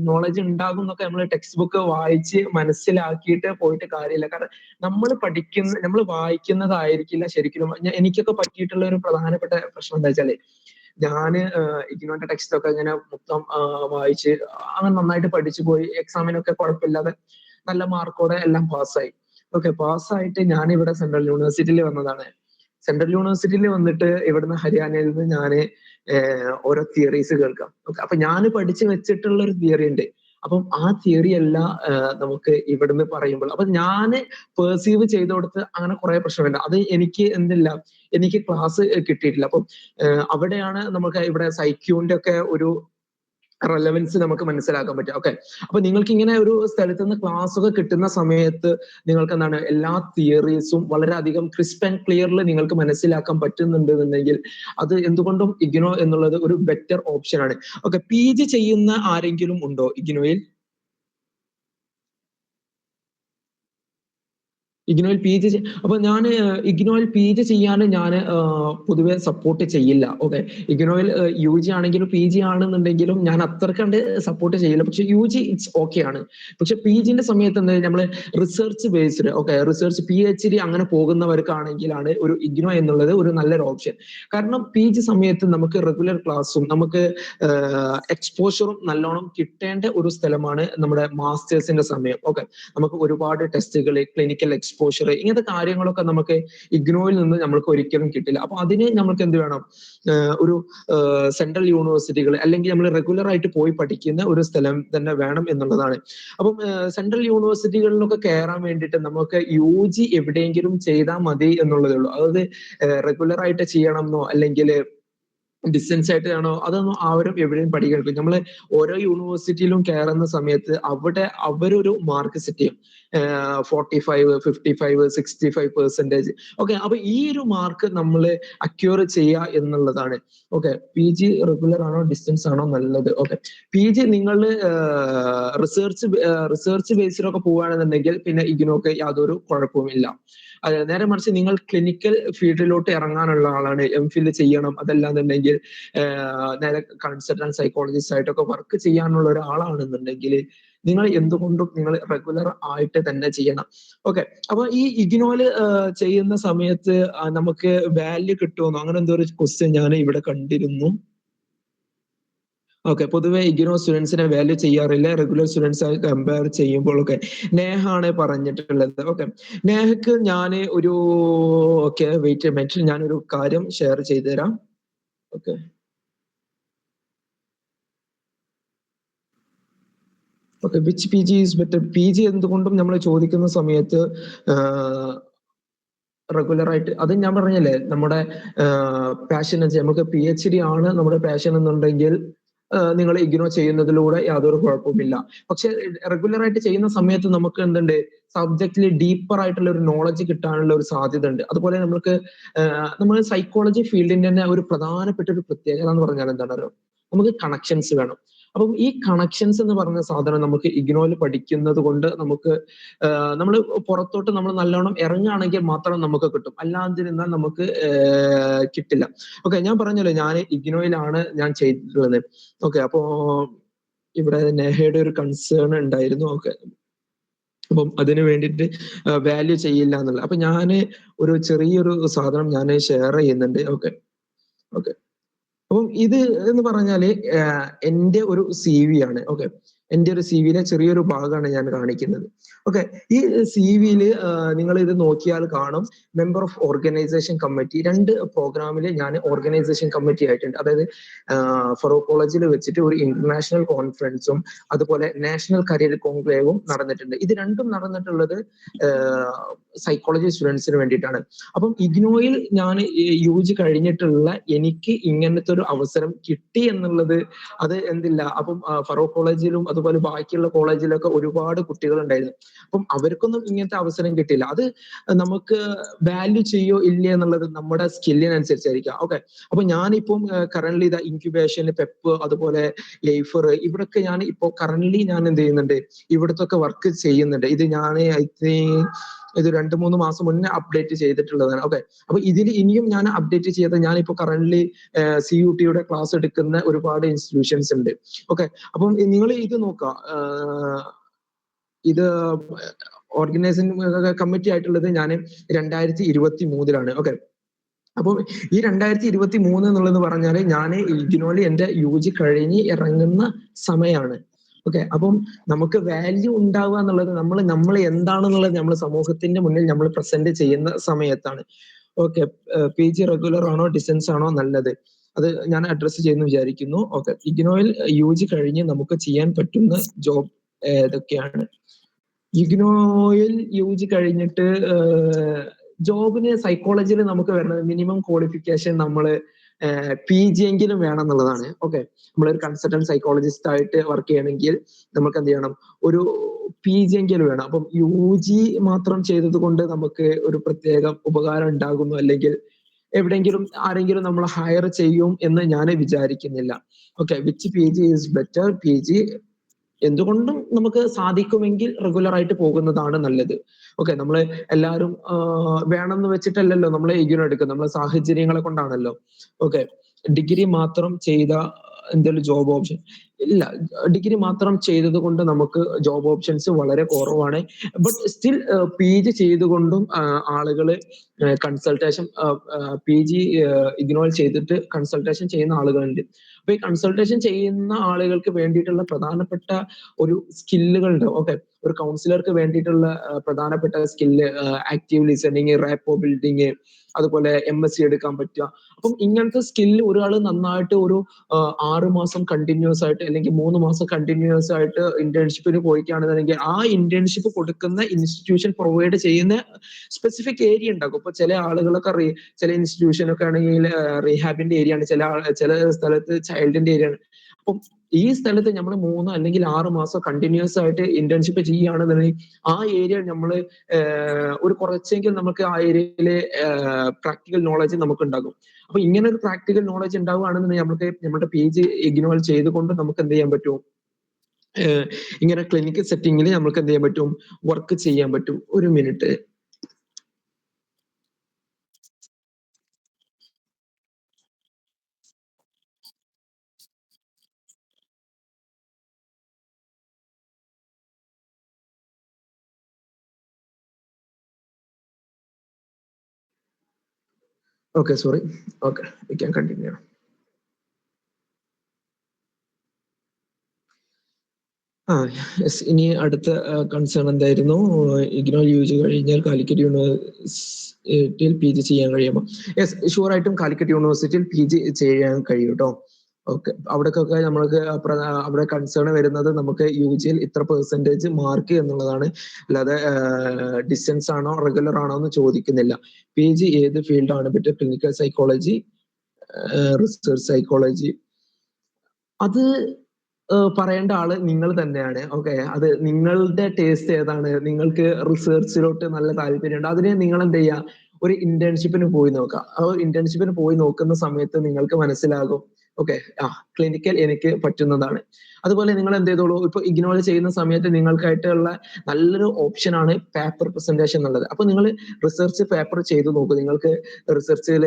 നോളജ് ഉണ്ടാകും എന്നൊക്കെ നമ്മൾ ടെക്സ്റ്റ് ബുക്ക് വായിച്ച് മനസ്സിലാക്കിയിട്ട് പോയിട്ട് കാര്യമില്ല. കാരണം നമ്മൾ വായിക്കുന്നതായിരിക്കില്ല ശരിക്കും. എനിക്കൊക്കെ പറ്റിയിട്ടുള്ള ഒരു പ്രധാനപ്പെട്ട പ്രശ്നം എന്താ വെച്ചാല്, ഞാന് ഇഗ്നോന്റെ ടെക്സ്റ്റ് ഒക്കെ ഇങ്ങനെ മൊത്തം വായിച്ച് അങ്ങനെ നന്നായിട്ട് പഠിച്ചു പോയി. എക്സാമിനൊക്കെ കുഴപ്പമില്ലാതെ നല്ല മാർക്കോടെ എല്ലാം പാസ്സായി. ഓക്കെ, പാസ്സായിട്ട് ഞാൻ ഇവിടെ സെൻട്രൽ യൂണിവേഴ്സിറ്റിയിൽ വന്നതാണ്. സെൻട്രൽ യൂണിവേഴ്സിറ്റിയിൽ വന്നിട്ട് ഇവിടുന്ന് ഹരിയാനയിൽ നിന്ന് ഞാന് ഓരോ തിയറീസ് കേൾക്കാം. ഓക്കെ, അപ്പൊ ഞാൻ പഠിച്ചു വെച്ചിട്ടുള്ള ഒരു തിയറി ഉണ്ട്. അപ്പം ആ തിയറി എല്ലാം നമുക്ക് ഇവിടുന്ന് പറയുമ്പോൾ അപ്പൊ ഞാൻ പെർസീവ് ചെയ്ത് കൊടുത്ത് അങ്ങനെ കുറെ പ്രശ്നമുണ്ട്. അത് എനിക്ക് എനിക്ക് ക്ലാസ് കിട്ടിയിട്ടില്ല. അപ്പം അവിടെയാണ് നമുക്ക് ഇവിടെ സൈക്യൂന്റെ ഒക്കെ ഒരു റെലവൻസ് നമുക്ക് മനസ്സിലാക്കാൻ പറ്റും. ഓക്കെ, അപ്പൊ നിങ്ങൾക്ക് ഇങ്ങനെ ഒരു സ്ഥലത്ത് നിന്ന് ക്ലാസ് ഒക്കെ കിട്ടുന്ന സമയത്ത് നിങ്ങൾക്ക് എന്താണ് എല്ലാ തിയറീസും വളരെയധികം ക്രിസ്പ് ആൻഡ് ക്ലിയറിൽ നിങ്ങൾക്ക് മനസ്സിലാക്കാൻ പറ്റുന്നുണ്ടെന്നുണ്ടെങ്കിൽ അത് എന്തുകൊണ്ടും ഇഗ്നോ എന്നുള്ളത് ഒരു ബെറ്റർ ഓപ്ഷൻ ആണ്. ഓക്കെ, PG ചെയ്യുന്ന ആരെങ്കിലും ഉണ്ടോ ഇഗ്നോയിൽ? ഇഗ്നോയിൽ PG അപ്പൊ ഞാൻ ഇഗ്നോയിൽ PG ചെയ്യാൻ ഞാൻ പൊതുവെ സപ്പോർട്ട് ചെയ്യില്ല. ഓക്കെ, ഇഗ്നോയിൽ UG ആണെങ്കിലും PG ആണെന്നുണ്ടെങ്കിലും ഞാൻ അത്ര കണ്ട് സപ്പോർട്ട് ചെയ്യില്ല. പക്ഷെ UG ഇറ്റ്സ് ഓക്കെ ആണ്. പക്ഷെ PGന്റെ സമയത്ത് എന്താ നമ്മൾ research based okay research PhD അങ്ങനെ പോകുന്നവർക്കാണെങ്കിലാണ് ഒരു ഇഗ്നോ എന്നുള്ളത് ഒരു നല്ലൊരു ഓപ്ഷൻ. കാരണം PG സമയത്ത് നമുക്ക് റെഗുലർ ക്ലാസ്സും നമുക്ക് എക്സ്പോഷറും നല്ലോണം കിട്ടേണ്ട ഒരു സ്ഥലമാണ് നമ്മുടെ മാസ്റ്റേഴ്സിന്റെ സമയം. ഓക്കെ, നമുക്ക് ഒരുപാട് ടെസ്റ്റുകൾ, ക്ലിനിക്കൽ എക്സ്പോഷർ, ഇങ്ങനത്തെ കാര്യങ്ങളൊക്കെ നമുക്ക് ഇഗ്നോയിൽ നിന്ന് നമ്മൾക്ക് ഒരിക്കലും കിട്ടില്ല. അപ്പൊ അതിന് നമുക്ക് എന്ത് വേണം, ഒരു സെൻട്രൽ യൂണിവേഴ്സിറ്റികൾ അല്ലെങ്കിൽ നമ്മൾ റെഗുലർ ആയിട്ട് പോയി പഠിക്കുന്ന ഒരു സ്ഥലം തന്നെ വേണം എന്നുള്ളതാണ്. അപ്പം സെൻട്രൽ യൂണിവേഴ്സിറ്റികളിലൊക്കെ കയറാൻ വേണ്ടിയിട്ട് നമുക്ക് UG എവിടെയെങ്കിലും ചെയ്താൽ മതി എന്നുള്ളതേ ഉള്ളൂ. അതായത് റെഗുലർ ആയിട്ട് ചെയ്യണം എന്നോ അല്ലെങ്കിൽ ഡിസ്റ്റൻസ് ആയിട്ട് ആണോ അതൊന്നും ആരും എവിടെയും പഠിക്കണം. നമ്മൾ ഓരോ യൂണിവേഴ്സിറ്റിയിലും കയറുന്ന സമയത്ത് അവിടെ അവരൊരു മാർക്ക് സെറ്റ് ചെയ്യും. 45, 55, 65%. ഓക്കെ, അപ്പൊ ഈ ഒരു മാർക്ക് നമ്മൾ അക്യൂർ ചെയ്യുക എന്നുള്ളതാണ്. ഓക്കെ, PG റെഗുലർ ആണോ ഡിസ്റ്റൻസ് ആണോ നല്ലത്? ഓക്കെ, PG നിങ്ങൾ റിസർച്ച് ബേസിലൊക്കെ പോവുകയാണെന്നുണ്ടെങ്കിൽ പിന്നെ ഇതിനൊക്കെ യാതൊരു കുഴപ്പവുമില്ല. നേരെ മറിച്ച് നിങ്ങൾ ക്ലിനിക്കൽ ഫീൽഡിലോട്ട് ഇറങ്ങാനുള്ള ആളാണ്, MPhil ചെയ്യണം, അതല്ലാന്നുണ്ടെങ്കിൽ നേരെ കൺസൾട്ടന്റ് സൈക്കോളജിസ്റ്റ് ആയിട്ടൊക്കെ വർക്ക് ചെയ്യാനുള്ള ഒരാളാണെന്നുണ്ടെങ്കിൽ നിങ്ങൾ എന്തുകൊണ്ടും നിങ്ങൾ റെഗുലർ ആയിട്ട് തന്നെ ചെയ്യണം. ഓക്കെ, അപ്പൊ ഈ ഇഗ്നോയില് ചെയ്യുന്ന സമയത്ത് നമുക്ക് വാല്യൂ കിട്ടുമെന്നോ അങ്ങനെ എന്തോ ഒരു ക്വസ്റ്റ്യൻ ഞാൻ ഇവിടെ കണ്ടിരുന്നു. ഓക്കെ, പൊതുവെ ഇഗ്നോ സ്റ്റുഡൻസിനെ വാല്യൂ ചെയ്യാറില്ല റെഗുലർ സ്റ്റുഡൻസ് ആയി കമ്പയർ ചെയ്യുമ്പോഴൊക്കെ. നേഹാണ് പറഞ്ഞിട്ടുള്ളത്. ഓക്കെ, നേഹക്ക് ഞാൻ ഒരു ഓക്കെ വെയിറ്റ് മിനിറ്റ് ഞാനൊരു കാര്യം ഷെയർ ചെയ്തു തരാം. Okay, okay, which PG is better? PG എന്തുകൊണ്ടും നമ്മൾ ചോദിക്കുന്ന സമയത്ത് റെഗുലർ ആയിട്ട്, അത് ഞാൻ പറഞ്ഞല്ലേ നമ്മുടെ പാഷൻ നമുക്ക് PhD ആണ് നമ്മുടെ പാഷൻ എന്നുണ്ടെങ്കിൽ നിങ്ങൾ ഇഗ്നോ ചെയ്യുന്നതിലൂടെ യാതൊരു കുഴപ്പമില്ല. പക്ഷെ റെഗുലർ ആയിട്ട് ചെയ്യുന്ന സമയത്ത് നമുക്ക് എന്തുണ്ട്, സബ്ജക്റ്റിൽ ഡീപ്പർ ആയിട്ടുള്ള ഒരു നോളജ് കിട്ടാനുള്ള ഒരു സാധ്യത ഉണ്ട്. അതുപോലെ നമുക്ക് നമ്മൾ സൈക്കോളജി ഫീൽഡിന്റെ തന്നെ ഒരു പ്രധാനപ്പെട്ട ഒരു പ്രത്യേകത എന്ന് പറഞ്ഞാൽ എന്താണല്ലോ, നമുക്ക് കണക്ഷൻസ് വേണം. അപ്പം ഈ കണക്ഷൻസ് എന്ന് പറഞ്ഞ സാധനം നമുക്ക് ഇഗ്നോയിൽ പഠിക്കുന്നത് കൊണ്ട് നമുക്ക് നമ്മൾ പുറത്തോട്ട് നമ്മൾ നല്ലോണം ഇറങ്ങുകയാണെങ്കിൽ മാത്രം നമുക്ക് കിട്ടും, അല്ലാതിരുന്നാൽ നമുക്ക് കിട്ടില്ല. ഓക്കെ, ഞാൻ പറഞ്ഞല്ലോ ഞാൻ ഇഗ്നോയിലാണ് ഞാൻ ചെയ്തിട്ടുള്ളത്. ഓക്കെ, അപ്പോ ഇവിടെ നേഹയുടെ ഒരു കൺസേൺ ഉണ്ടായിരുന്നു. ഓക്കെ, അപ്പം അതിന് വേണ്ടിയിട്ട് വാല്യൂ ചെയ്യില്ല എന്നുള്ളത്. അപ്പൊ ഞാന് ഒരു ചെറിയൊരു സാധനം ഞാൻ ഷെയർ ചെയ്യുന്നുണ്ട്. ഓക്കെ. അപ്പം ഇത് എന്ന് പറഞ്ഞാല് എന്റെ ഒരു CV ആണ്. ഓക്കെ, എന്റെ ഒരു CV-യിലെ ചെറിയൊരു ഭാഗമാണ് ഞാൻ കാണിക്കുന്നത്. ഓക്കെ, ഈ CV-യില് നിങ്ങൾ ഇത് നോക്കിയാൽ കാണും മെമ്പർ ഓഫ് ഓർഗനൈസേഷൻ കമ്മിറ്റി. 2 പ്രോഗ്രാമിൽ ഞാൻ ഓർഗനൈസേഷൻ കമ്മിറ്റി ആയിട്ടുണ്ട്. അതായത് ഫറൂഖ് കോളേജിൽ വെച്ചിട്ട് ഒരു ഇന്റർനാഷണൽ കോൺഫറൻസും അതുപോലെ നാഷണൽ കരിയർ കോൺക്ലേവും നടന്നിട്ടുണ്ട്. ഇത് രണ്ടും നടന്നിട്ടുള്ളത് സൈക്കോളജി സ്റ്റുഡൻസിന് വേണ്ടിയിട്ടാണ്. അപ്പം ഇഗ്നോയിൽ ഞാൻ UG കഴിഞ്ഞിട്ടുള്ള എനിക്ക് ഇങ്ങനത്തെ ഒരു അവസരം കിട്ടി എന്നുള്ളത് അത് എന്തില്ല. അപ്പം ഫറൂഖ് കോളേജിലും അതുപോലെ ബാക്കിയുള്ള കോളേജിലൊക്കെ ഒരുപാട് കുട്ടികൾ ഉണ്ടായിരുന്നു. അപ്പം അവർക്കൊന്നും ഇങ്ങനത്തെ അവസരം കിട്ടില്ല. അത് നമുക്ക് വാല്യൂ ചെയ്യോ ഇല്ല എന്നുള്ളത് നമ്മുടെ സ്കില്ലിനനുസരിച്ചായിരിക്കാം. ഓക്കെ, അപ്പൊ ഞാനിപ്പം കറന്റ്ലി ഇതാ ഇൻക്യുബേഷൻ, പെപ്പ്, അതുപോലെ ലൈഫർ, ഇവിടൊക്കെ ഞാൻ ഇപ്പൊ കറന്റ്ലി ഞാൻ എന്ത് ചെയ്യുന്നുണ്ട്, ഇവിടത്തൊക്കെ വർക്ക് ചെയ്യുന്നുണ്ട്. ഇത് ഞാൻ ഐ തിങ്ക് ഇത് 2-3 മാസം മുന്നേ അപ്ഡേറ്റ് ചെയ്തിട്ടുള്ളതാണ്. ഓക്കെ, അപ്പൊ ഇതിൽ ഇനിയും ഞാൻ അപ്ഡേറ്റ് ചെയ്ത ഞാനിപ്പോ കറന്റ്ലി CUT-യുടെ ക്ലാസ് എടുക്കുന്ന ഒരുപാട് ഇൻസ്റ്റിറ്റ്യൂഷൻസ് ഉണ്ട്. ഓക്കെ, അപ്പം നിങ്ങൾ ഇത് നോക്കാം, ഇത് ഓർഗനൈസിംഗ് കമ്മിറ്റി ആയിട്ടുള്ളത് ഞാൻ 2023-ലാണ്. ഓക്കെ, അപ്പം ഈ 2023 എന്നുള്ളത് പറഞ്ഞാല് ഞാൻ ഇഗ്നോയിൽ എന്റെ UG കഴിഞ്ഞ് ഇറങ്ങുന്ന സമയമാണ്. ഓക്കെ, അപ്പം നമുക്ക് വാല്യൂ ഉണ്ടാവുക എന്നുള്ളത് നമ്മൾ എന്താണെന്നുള്ളത് നമ്മൾ സമൂഹത്തിന്റെ മുന്നിൽ നമ്മൾ പ്രസന്റ് ചെയ്യുന്ന സമയത്താണ്. ഓക്കെ, PG റെഗുലർ ആണോ ഡിസ്റ്റൻസ് ആണോ നല്ലത്, അത് ഞാൻ അഡ്രസ്സ് ചെയ്യുന്നു വിചാരിക്കുന്നു. ഓക്കെ, ഇഗ്നോയിൽ UG കഴിഞ്ഞ് നമുക്ക് ചെയ്യാൻ പറ്റുന്ന ജോബ് ഏതൊക്കെയാണ്? ഇഗ്നോയിൽ UG കഴിഞ്ഞിട്ട് ജോബിന് സൈക്കോളജിയിൽ നമുക്ക് വരുന്നത് മിനിമം ക്വാളിഫിക്കേഷൻ നമ്മൾ PG എങ്കിലും വേണം എന്നുള്ളതാണ്. ഓക്കെ, നമ്മളൊരു കൺസൾട്ടന്റ് സൈക്കോളജിസ്റ്റ് ആയിട്ട് വർക്ക് ചെയ്യണമെങ്കിൽ നമുക്ക് എന്ത് ചെയ്യണം, ഒരു PG എങ്കിലും വേണം. അപ്പം UG മാത്രം ചെയ്തത് കൊണ്ട് നമുക്ക് ഒരു പ്രത്യേക ഉപകാരം ഉണ്ടാകുന്നു, അല്ലെങ്കിൽ എവിടെയെങ്കിലും ആരെങ്കിലും നമ്മൾ ഹയർ ചെയ്യും എന്ന് ഞാൻ വിചാരിക്കുന്നില്ല. Okay, which PG is better? PG എന്തുകൊണ്ടും നമുക്ക് സാധിക്കുമെങ്കിൽ റെഗുലർ ആയിട്ട് പോകുന്നതാണ് നല്ലത്. ഓക്കെ, നമ്മൾ എല്ലാവരും വേണമെന്ന് വെച്ചിട്ടല്ലല്ലോ നമ്മൾ ഇഗ്നോ എടുക്കുന്നത്, നമ്മളെ സാഹചര്യങ്ങളെ കൊണ്ടാണല്ലോ. ഓക്കെ, ഡിഗ്രി മാത്രം ചെയ്ത എന്തെങ്കിലും ജോബ് ഓപ്ഷൻ ഇല്ല. ഡിഗ്രി മാത്രം ചെയ്തത് കൊണ്ട് നമുക്ക് ജോബ് ഓപ്ഷൻസ് വളരെ കുറവാണ്. ബട്ട് സ്റ്റിൽ PG ചെയ്തുകൊണ്ടും ആളുകള് കൺസൾട്ടേഷൻ PG ഇഗ്നോയിൽ ചെയ്തിട്ട് കൺസൾട്ടേഷൻ ചെയ്യുന്ന ആളുകളുണ്ട്. അപ്പൊ ഈ കൺസൾട്ടേഷൻ ചെയ്യുന്ന ആളുകൾക്ക് വേണ്ടിയിട്ടുള്ള പ്രധാനപ്പെട്ട ഒരു സ്കില്ലുകൾ ഉണ്ടാവും. ഓക്കെ, ഒരു കൗൺസിലർക്ക് വേണ്ടിയിട്ടുള്ള പ്രധാനപ്പെട്ട skill active listening, rapport building, അതുപോലെ MSc എടുക്കാൻ പറ്റുക. അപ്പം ഇങ്ങനത്തെ സ്കില്ല് ഒരാൾ നന്നായിട്ട് ഒരു 6 മാസം കണ്ടിന്യൂസ് ആയിട്ട് അല്ലെങ്കിൽ 3 മാസം കണ്ടിന്യൂസ് ആയിട്ട് ഇന്റേൺഷിപ്പിന് പോയിക്കുകയാണെന്നുണ്ടെങ്കിൽ ആ ഇന്റേൺഷിപ്പ് കൊടുക്കുന്ന ഇൻസ്റ്റിറ്റ്യൂഷൻ പ്രൊവൈഡ് ചെയ്യുന്ന സ്പെസിഫിക് ഏരിയ ഉണ്ടാകും. ഇപ്പൊ ചില ആളുകളൊക്കെ ചില ഇൻസ്റ്റിറ്റ്യൂഷനൊക്കെ ആണെങ്കിൽ റീഹാബിന്റെ ഏരിയ ആണ്, ചില സ്ഥലത്ത് ചൈൽഡിന്റെ ഏരിയ ആണ്. അപ്പം ഈ സ്ഥലത്ത് നമ്മൾ 3 അല്ലെങ്കിൽ 6 മാസം കണ്ടിന്യൂസ് ആയിട്ട് ഇന്റേൺഷിപ്പ് ചെയ്യുകയാണെന്നുണ്ടെങ്കിൽ ആ ഏരിയ നമ്മൾ ഒരു കുറച്ചെങ്കിലും നമുക്ക് ആ ഏരിയയിലെ പ്രാക്ടിക്കൽ നോളജ് നമുക്ക് ഉണ്ടാകും. അപ്പൊ ഇങ്ങനെ ഒരു പ്രാക്ടിക്കൽ നോളജ് ഉണ്ടാവുകയാണെന്നുണ്ടെങ്കിൽ നമുക്ക് നമ്മുടെ PG ഇഗ്നോയിൽ ചെയ്തുകൊണ്ട് നമുക്ക് എന്ത് ചെയ്യാൻ പറ്റും, ഇങ്ങനെ ക്ലിനിക്കൽ സെറ്റിങ്ങിൽ നമുക്ക് എന്ത് ചെയ്യാൻ പറ്റും, വർക്ക് ചെയ്യാൻ പറ്റും. ഒരു minute. Okay, sorry. Okay, we can continue. Yes, ഇനി അടുത്ത കൺസേൺ എന്തായിരുന്നു? ഇഗ്നോ UG കഴിഞ്ഞാൽ കാലിക്കറ്റ് യൂണിവേഴ്സിറ്റിയിൽ PG ചെയ്യാൻ കഴിയുമോ? യെസ്, ഷുവർ ആയിട്ടും കാലിക്കറ്റ് യൂണിവേഴ്സിറ്റിയിൽ PG ചെയ്യാൻ കഴിയും കേട്ടോ. ഓക്കെ, അവിടേക്കൊക്കെ നമ്മൾക്ക് അവിടെ കൺസേൺ വരുന്നത് നമുക്ക് UGയിൽ ഇത്ര പെർസെന്റേജ് മാർക്ക് എന്നുള്ളതാണ്, അല്ലാതെ ഡിസ്റ്റൻസ് ആണോ റെഗുലർ ആണോ എന്ന് ചോദിക്കുന്നില്ല. PG ഏത് ഫീൽഡാണ് better? Clinical psychology, research psychology? അത് പറയേണ്ട ആള് നിങ്ങൾ തന്നെയാണ്. ഓക്കെ, അത് നിങ്ങളുടെ ടേസ്റ്റ് ഏതാണ്, നിങ്ങൾക്ക് റിസർച്ചിലോട്ട് നല്ല താല്പര്യമുണ്ട്, അതിനെ നിങ്ങൾ എന്ത് ചെയ്യുക, ഒരു ഇന്റേൺഷിപ്പിന് പോയി നോക്കാം. ആ ഇന്റേൺഷിപ്പിന് പോയി നോക്കുന്ന സമയത്ത് നിങ്ങൾക്ക് മനസ്സിലാകും, ഓക്കെ, ക്ലിനിക്കൽ എനിക്ക് പറ്റുന്നതാണ്. അതുപോലെ നിങ്ങൾ എന്ത് ചെയ്തോളൂ, ഇപ്പൊ ഇഗ്നോർ ചെയ്യുന്ന സമയത്ത് നിങ്ങൾക്കായിട്ടുള്ള നല്ലൊരു ഓപ്ഷൻ ആണ് പേപ്പർ പ്രസന്റേഷൻ എന്നുള്ളത്. അപ്പൊ നിങ്ങൾ റിസർച്ച് പേപ്പർ ചെയ്തു നോക്കൂ. നിങ്ങൾക്ക് റിസർച്ചിൽ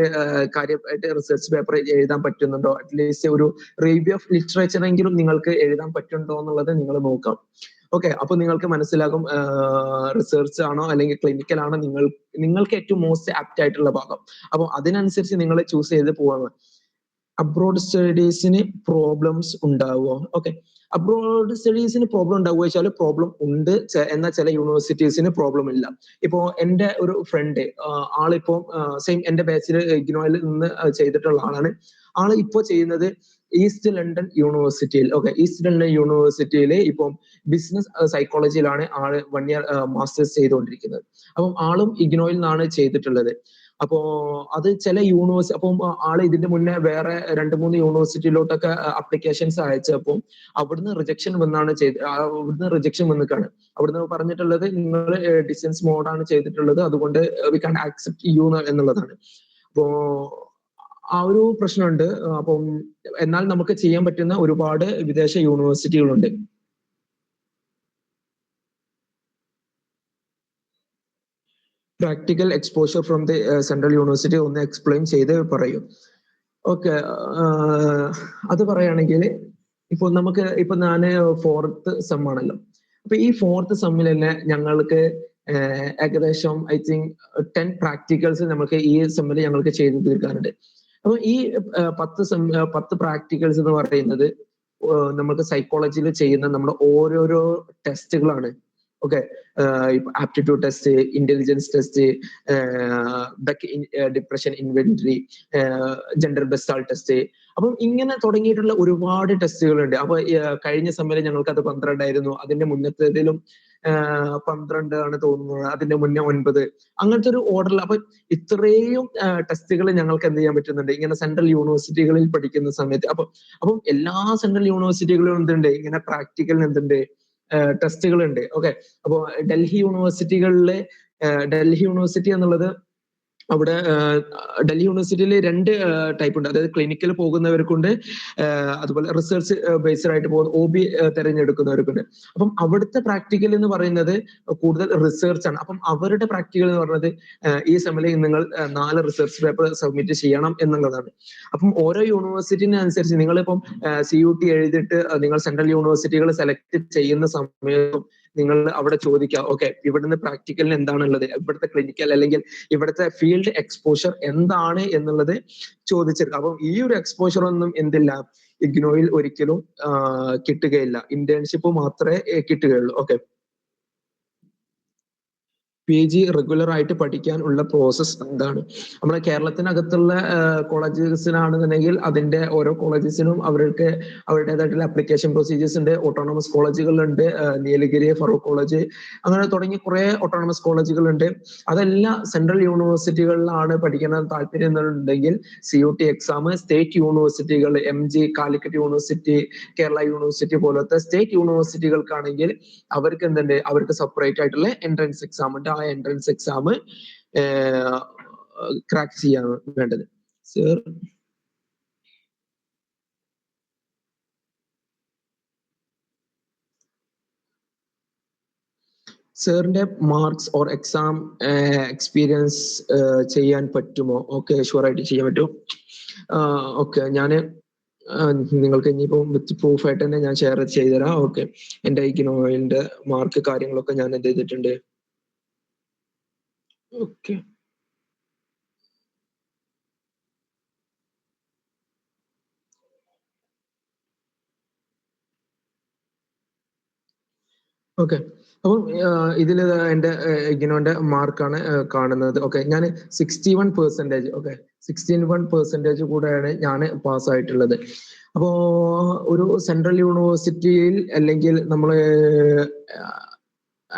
കാര്യമായിട്ട് റിസർച്ച് പേപ്പർ എഴുതാൻ പറ്റുന്നുണ്ടോ, അറ്റ്ലീസ്റ്റ് ഒരു റിവ്യൂ ഓഫ് ലിറ്ററേച്ചർ എങ്കിലും നിങ്ങൾക്ക് എഴുതാൻ പറ്റുന്നുണ്ടോ എന്നുള്ളത് നിങ്ങൾ നോക്കാം. ഓക്കെ, അപ്പൊ നിങ്ങൾക്ക് മനസ്സിലാകും റിസർച്ച് ആണോ അല്ലെങ്കിൽ ക്ലിനിക്കൽ ആണോ നിങ്ങൾക്ക് ഏറ്റവും മോസ്റ്റ് ആപ്റ്റ് ആയിട്ടുള്ള ഭാഗം. അപ്പൊ അതിനനുസരിച്ച് നിങ്ങൾ ചൂസ് ചെയ്ത് പോവാണ്. അബ്രോഡ് സ്റ്റഡീസിന് പ്രോബ്ലംസ് ഉണ്ടാവുമോ? ഓക്കെ, അബ്രോഡ് സ്റ്റഡീസിന് പ്രോബ്ലം ഉണ്ടാവുക വെച്ചാൽ പ്രോബ്ലം ഉണ്ട്, എന്നാൽ ചില യൂണിവേഴ്സിറ്റീസിന് പ്രോബ്ലം ഇല്ല. ഇപ്പോ എന്റെ ഒരു ഫ്രണ്ട് ആളിപ്പോ സെയിം എന്റെ ബാച്ചിൽ ഇഗ്നോയിൽ നിന്ന് ചെയ്തിട്ടുള്ള ആളാണ്. ആള് ഇപ്പോ ചെയ്യുന്നത് ഈസ്റ്റ് ലണ്ടൻ യൂണിവേഴ്സിറ്റിയിൽ, ഓക്കെ, ഈസ്റ്റ് ലണ്ടൻ യൂണിവേഴ്സിറ്റിയിൽ ഇപ്പം ബിസിനസ് സൈക്കോളജിയിലാണ് ആള് 1 ഇയർ മാസ്റ്റേഴ്സ് ചെയ്തുകൊണ്ടിരിക്കുന്നത്. അപ്പം ആളും ഇഗ്നോയിൽ നിന്നാണ് ചെയ്തിട്ടുള്ളത്. അപ്പോ അത് ചില അപ്പം ആള് ഇതിന്റെ മുന്നേ വേറെ 2-3 യൂണിവേഴ്സിറ്റിയിലോട്ടൊക്കെ അപ്ലിക്കേഷൻസ് അയച്ചപ്പോ അവിടുന്ന് റിജക്ഷൻ വന്നിക്കാണ്. അവിടുന്ന് പറഞ്ഞിട്ടുള്ളത് നിങ്ങൾ ഡിസ്റ്റൻസ് മോഡാണ് ചെയ്തിട്ടുള്ളത്, അതുകൊണ്ട് വി കാൻ ആക്സെപ്റ്റ് യു എന്നുള്ളതാണ്. അപ്പോ ആ ഒരു പ്രശ്നമുണ്ട്. അപ്പം എന്നാൽ നമുക്ക് ചെയ്യാൻ പറ്റുന്ന ഒരുപാട് വിദേശ യൂണിവേഴ്സിറ്റികളുണ്ട്. Practical exposure from the central university ഒന്ന് എക്സ്പ്ലെയിൻ ചെയ്ത് പറയൂ. ഓക്കെ, അത് പറയുകയാണെങ്കിൽ ഇപ്പൊ ഞാൻ 4th സെം ആണല്ലോ. അപ്പൊ ഈ 4th സെമ്മിൽ തന്നെ ഞങ്ങൾക്ക് ഏകദേശം ഐ തിങ്ക് 10 പ്രാക്ടിക്കൽസ് നമുക്ക് ഈ സെമ്മിൽ ഞങ്ങൾക്ക് ചെയ്തു തീർക്കാനുണ്ട്. അപ്പൊ ഈ 10 പ്രാക്ടിക്കൽസ് എന്ന് പറയുന്നത് നമുക്ക് സൈക്കോളജിയിൽ ചെയ്യുന്ന നമ്മുടെ ഓരോരോ ടെസ്റ്റുകളാണ്. Okay, aptitude test, intelligence test, depression inventory, gender ബെസ്റ്റാൾ ടെസ്റ്റ്. അപ്പം ഇങ്ങനെ തുടങ്ങിയിട്ടുള്ള ഒരുപാട് ടെസ്റ്റുകളുണ്ട്. അപ്പൊ കഴിഞ്ഞ സെമ്മിൽ ഞങ്ങൾക്ക് അത് 12 ആയിരുന്നു. അതിന്റെ മുന്നത്തേതിലും 12 ആണ് തോന്നുന്നത്. അതിന്റെ മുന്നേ 9. അങ്ങനത്തെ ഒരു ഓർഡറിൽ. അപ്പൊ ഇത്രയും ടെസ്റ്റുകൾ ഞങ്ങൾക്ക് എന്ത് ചെയ്യാൻ പറ്റുന്നുണ്ട് ഇങ്ങനെ സെൻട്രൽ യൂണിവേഴ്സിറ്റികളിൽ പഠിക്കുന്ന സമയത്ത്. അപ്പം എല്ലാ സെൻട്രൽ യൂണിവേഴ്സിറ്റികളിലും എന്തുണ്ട്, ഇങ്ങനെ പ്രാക്ടിക്കലിന് എന്തുണ്ട്, ടെസ്റ്റുകൾ ഉണ്ട്. ഓക്കെ, അപ്പോ ഡൽഹി യൂണിവേഴ്സിറ്റി എന്നുള്ളത് അവിടെ ഡൽഹി യൂണിവേഴ്സിറ്റിയിൽ 2 ടൈപ്പ് ഉണ്ട്. അതായത് ക്ലിനിക്കൽ പോകുന്നവർക്കുണ്ട്, അതുപോലെ റിസർച്ച് ബേസ്ഡ് ആയിട്ട് പോകുന്ന OB തിരഞ്ഞെടുക്കുന്നവർക്കുണ്ട്. അപ്പം അവിടുത്തെ പ്രാക്ടിക്കൽ എന്ന് പറയുന്നത് കൂടുതൽ റിസർച്ച് ആണ്. അപ്പം അവരുടെ പ്രാക്ടിക്കൽ എന്ന് പറയുന്നത് ഈ സെമ്മിൽ നിങ്ങൾ 4 റിസർച്ച് പേപ്പർ സബ്മിറ്റ് ചെയ്യണം എന്നുള്ളതാണ്. അപ്പം ഓരോ യൂണിവേഴ്സിറ്റിനനുസരിച്ച് നിങ്ങളിപ്പം CUT എഴുതിയിട്ട് നിങ്ങൾ സെൻട്രൽ യൂണിവേഴ്സിറ്റികൾ സെലക്ട് ചെയ്യുന്ന സമയത്തും നിങ്ങൾ അവിടെ ചോദിക്കുക, ഓക്കെ, ഇവിടുന്ന് പ്രാക്ടിക്കലിന് എന്താണുള്ളത്, ഇവിടുത്തെ ക്ലിനിക്കൽ അല്ലെങ്കിൽ ഇവിടുത്തെ ഫീൽഡ് എക്സ്പോഷർ എന്താണ് എന്നുള്ളത് ചോദിച്ചെടുക്കുക. അപ്പം ഈ ഒരു എക്സ്പോഷർ ഒന്നും എന്തില്ല, ഇഗ്നോയിൽ ഒരിക്കലും കിട്ടുകയില്ല. ഇന്റേൺഷിപ്പ് മാത്രമേ കിട്ടുകയുള്ളൂ. ഓക്കെ, PG റെഗുലർ ആയിട്ട് പഠിക്കാൻ ഉള്ള പ്രോസസ് എന്താണ്? നമ്മുടെ കേരളത്തിനകത്തുള്ള കോളേജസിനാണെന്നുണ്ടെങ്കിൽ അതിന്റെ ഓരോ കോളേജസിനും അവരുടേതായിട്ടുള്ള അപ്ലിക്കേഷൻ പ്രൊസീജിയേഴ്സ് ഉണ്ട്. ഓട്ടോണമസ് കോളേജുകളുണ്ട്, നീലഗിരി, ഫറൂഖ് കോളേജ്, അങ്ങനെ തുടങ്ങി കുറെ ഓട്ടോണമസ് കോളേജുകളുണ്ട്. അതെല്ലാം സെൻട്രൽ യൂണിവേഴ്സിറ്റികളിലാണ് പഠിക്കാൻ താല്പര്യം എന്നുണ്ടെങ്കിൽ CUT എക്സാം, സ്റ്റേറ്റ് യൂണിവേഴ്സിറ്റികൾ, MG, Calicut university, Kerala university പോലത്തെ സ്റ്റേറ്റ് യൂണിവേഴ്സിറ്റികൾക്കാണെങ്കിൽ അവർക്ക് എന്തുണ്ട്, അവർക്ക് സെപ്പറേറ്റ് ആയിട്ടുള്ള എൻട്രൻസ് എക്സാം ഉണ്ട്. ആ എൻട്രൻസ് എക്സാം ക്രാക്ക് ചെയ്യാണ് വേണ്ടത്. സർ, സാറിന്റെ മാർക്സ് ഓർ എക്സാം എക്സ്പീരിയൻസ് ചെയ്യാൻ പറ്റുമോ? ഓക്കെ, ഷുവർ ആയിട്ട് ചെയ്യാൻ പറ്റും. ഓക്കെ, നിങ്ങൾക്ക് ഇനിയിപ്പോ വിത്ത് പ്രൂഫ് ആയിട്ട് തന്നെ ഞാൻ ഷെയർ ചെയ്തുതരാം. ഓക്കെ, എന്റെ ഇഗ്നോയിന്റെ മാർക്ക് കാര്യങ്ങളൊക്കെ ഞാൻ എന്ത് ചെയ്തിട്ടുണ്ട്. ഓക്കെ, ഓക്കെ, അപ്പം ഇതിൽ എന്റെ ഇഗ്നോന്റെ മാർക്കാണ് കാണുന്നത്. ഓക്കെ, ഞാൻ 61%, ഓക്കെ, 61% കൂടെയാണ് ഞാൻ പാസ്സായിട്ടുള്ളത്. അപ്പോ ഒരു സെൻട്രൽ യൂണിവേഴ്സിറ്റിയിൽ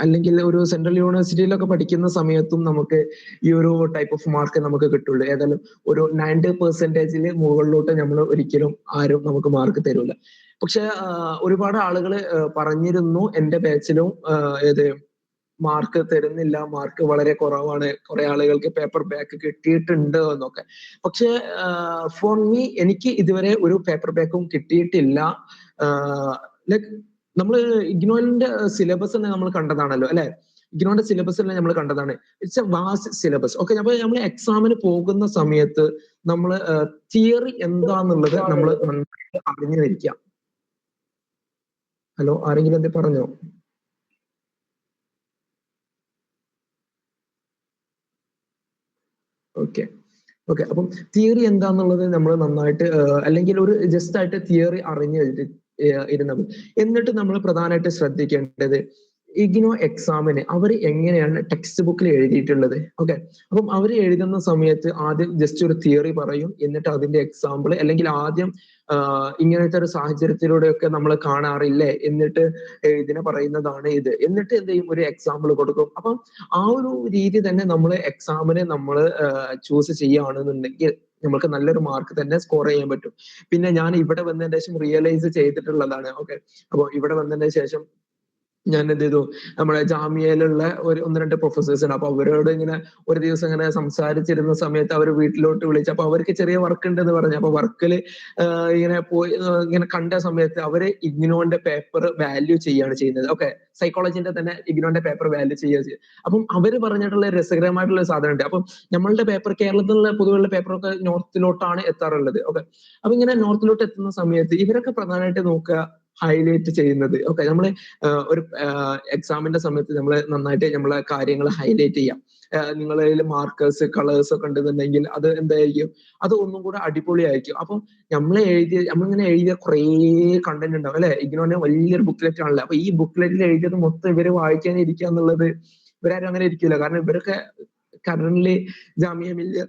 അല്ലെങ്കിൽ ഒരു സെൻട്രൽ യൂണിവേഴ്സിറ്റിയിലൊക്കെ പഠിക്കുന്ന സമയത്തും നമുക്ക് ഈ ഒരു ടൈപ്പ് ഓഫ് മാർക്ക് നമുക്ക് കിട്ടുള്ളൂ. ഏതായാലും ഒരു 90% മുകളിലോട്ട് നമ്മൾ ഒരിക്കലും ആരും നമുക്ക് മാർക്ക് തരൂല. പക്ഷെ ഒരുപാട് ആളുകൾ പറഞ്ഞിരുന്നു എന്റെ ബാച്ചിലും, ഏത് മാർക്ക് തരുന്നില്ല, മാർക്ക് വളരെ കുറവാണ്, കുറെ ആളുകൾക്ക് പേപ്പർ ബാക്ക് കിട്ടിയിട്ടുണ്ട് എന്നൊക്കെ. പക്ഷെ ഫോർ മീ, എനിക്ക് ഇതുവരെ ഒരു പേപ്പർ ബാക്കും കിട്ടിയിട്ടില്ല. ലൈക് നമ്മൾ ഇഗ്നോയിലിന്റെ സിലബസ് തന്നെ നമ്മൾ കണ്ടതാണല്ലോ, അല്ലെ? ഇഗ്നോയുടെ സിലബസ് തന്നെ നമ്മൾ കണ്ടതാണ്. It's a vast syllabus. Okay, അപ്പൊ നമ്മൾ എക്സാമിന് പോകുന്ന സമയത്ത് നമ്മൾ തിയറി എന്താന്നുള്ളത് നമ്മൾ നന്നായിട്ട് അറിഞ്ഞിരിക്കാം. ഹലോ, ആരെങ്കിലും എന്ത് പറഞ്ഞോ? Okay okay. അപ്പം തിയറി എന്താന്നുള്ളത് നമ്മൾ നന്നായിട്ട് അല്ലെങ്കിൽ ഒരു ജസ്റ്റ് ആയിട്ട് തിയറി അറിഞ്ഞു ഇരുന്നത്. എന്നിട്ട് നമ്മൾ പ്രധാനമായിട്ട് ശ്രദ്ധിക്കേണ്ടത് ഇഗ്നോ എക്സാമിന് അവർ എങ്ങനെയാണ് ടെക്സ്റ്റ് ബുക്കിൽ എഴുതിയിട്ടുള്ളത്. ഓക്കെ, അപ്പം അവർ എഴുതുന്ന സമയത്ത് ആദ്യം ജസ്റ്റ് ഒരു തിയറി പറയും, എന്നിട്ട് അതിന്റെ എക്സാമ്പിൾ, അല്ലെങ്കിൽ ആദ്യം ഇങ്ങനത്തെ ഒരു സാഹചര്യത്തിലൂടെയൊക്കെ നമ്മൾ കാണാറില്ലേ, എന്നിട്ട് ഇതിനെ പറയുന്നതാണ് ഇത്, എന്നിട്ട് എന്ത് ചെയ്യും, ഒരു എക്സാമ്പിൾ കൊടുക്കും. അപ്പം ആ ഒരു രീതി തന്നെ നമ്മൾ എക്സാമിന് നമ്മൾ ചൂസ് ചെയ്യുകയാണെന്നുണ്ടെങ്കിൽ നമുക്ക് നല്ലൊരു മാർക്ക് തന്നെ സ്കോർ ചെയ്യാൻ പറ്റും. പിന്നെ ഞാൻ ഇവിടെ വന്നതിന് ശേഷം റിയലൈസ് ചെയ്തിട്ടുള്ളതാണ്. ഓക്കെ, അപ്പൊ ഇവിടെ വന്നതിന് ശേഷം ഞാൻ എന്ത് ചെയ്തു, നമ്മുടെ ജാമ്യയിലുള്ള ഒന്ന് രണ്ട് പ്രൊഫസേഴ്സ് ഉണ്ട്. അപ്പൊ അവരോട് ഇങ്ങനെ ഒരു ദിവസം ഇങ്ങനെ സംസാരിച്ചിരുന്ന സമയത്ത് അവർ വീട്ടിലോട്ട് വിളിച്ചു. അപ്പൊ അവർക്ക് ചെറിയ വർക്ക് ഉണ്ടെന്ന് പറഞ്ഞു. അപ്പൊ വർക്കിൽ ഇങ്ങനെ പോയി ഇങ്ങനെ കണ്ട സമയത്ത് അവര് ഇഗ്നോന്റെ പേപ്പർ വാല്യൂ ചെയ്യാണ് ചെയ്യുന്നത്. ഓക്കെ, സൈക്കോളജിന്റെ തന്നെ ഇഗ്നോന്റെ പേപ്പർ വാല്യൂ ചെയ്യുക ചെയ്യും. അപ്പം അവര് പറഞ്ഞിട്ടുള്ള രസകരമായിട്ടുള്ള സാധനം ഉണ്ട്. അപ്പം നമ്മളുടെ പേപ്പർ, കേരളത്തിലുള്ള പൊതുവെയുള്ള പേപ്പറൊക്കെ നോർത്തിലോട്ടാണ് എത്താറുള്ളത്. ഓക്കെ, അപ്പൊ ഇങ്ങനെ നോർത്തിലോട്ട് എത്തുന്ന സമയത്ത് ഇവരൊക്കെ പ്രധാനമായിട്ട് നോക്കുക ഹൈലൈറ്റ് ചെയ്യുന്നത്. ഓക്കെ, നമ്മൾ ഒരു എക്സാമിന്റെ സമയത്ത് നമ്മൾ നന്നായിട്ട് നമ്മളെ കാര്യങ്ങൾ ഹൈലൈറ്റ് ചെയ്യാം. നിങ്ങളിൽ മാർക്കേഴ്സ്, കളേഴ്സ് ഒക്കെ ഉണ്ടെന്നുണ്ടെങ്കിൽ അത് എന്തായിരിക്കും, അത് ഒന്നും കൂടെ അടിപൊളിയായിരിക്കും. അപ്പം നമ്മളിങ്ങനെ എഴുതിയ കുറേ കണ്ടന്റ് ഉണ്ടാവും അല്ലെ. ഇഗ്നോന്റെ വലിയൊരു ബുക്ക്ലെറ്റ് ആണല്ലോ. അപ്പൊ ഈ ബുക്ക്ലെറ്റിൽ എഴുതിയത് മൊത്തം ഇവര് വായിക്കാനിരിക്കുക എന്നുള്ളത്, ഇവരാരും അങ്ങനെ ഇരിക്കില്ല. കാരണം ഇവരൊക്കെ കറന്റ്ലി ജാമിയ മില്ലിയ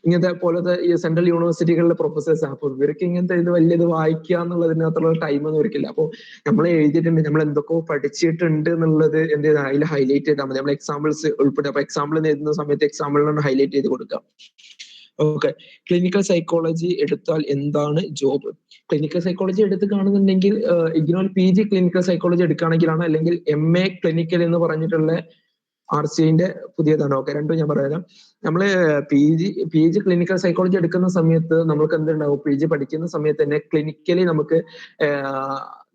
ഇങ്ങനത്തെ പോലത്തെ ഈ സെൻട്രൽ യൂണിവേഴ്സിറ്റികളിലെ പ്രൊഫസേഴ്സ് ആണ്. അപ്പൊ ഇവർക്ക് ഇങ്ങനത്തെ ഇത് വലിയത് വായിക്കുക എന്നുള്ളതിനകത്തുള്ള ടൈം ഒന്നും ഒരിക്കില്ല. അപ്പൊ നമ്മൾ എഴുതിയിട്ടുണ്ട്, നമ്മൾ എന്തൊക്കെയോ പഠിച്ചിട്ടുണ്ട് എന്നുള്ളത് എന്ത് ചെയ്താൽ അതിൽ ഹൈലൈറ്റ് ചെയ്താൽ മതി. നമ്മൾ എക്സാമ്പിൾസ് ഉൾപ്പെടെ, അപ്പൊ എക്സാമ്പിൾ എഴുതുന്ന സമയത്ത് എക്സാമ്പിളിലാണ് ഹൈലൈറ്റ് ചെയ്ത് കൊടുക്കുക. ഓക്കെ, ക്ലിനിക്കൽ സൈക്കോളജി എടുത്താൽ എന്താണ് ജോബ്? ക്ലിനിക്കൽ സൈക്കോളജി എടുത്ത് കാണുന്നുണ്ടെങ്കിൽ ഇഗ്നോയിൽ PG ക്ലിനിക്കൽ സൈക്കോളജി എടുക്കുകയാണെങ്കിലാണ്, അല്ലെങ്കിൽ MA ക്ലിനിക്കൽ എന്ന് പറഞ്ഞിട്ടുള്ള RCന്റെ പുതിയതാണ്. ഓക്കെ, രണ്ടും ഞാൻ പറയാം. നമ്മള് PG ക്ലിനിക്കൽ സൈക്കോളജി എടുക്കുന്ന സമയത്ത് നമ്മൾക്ക് എന്തുണ്ടാവും, PG പഠിക്കുന്ന സമയത്ത് തന്നെ ക്ലിനിക്കലി നമുക്ക്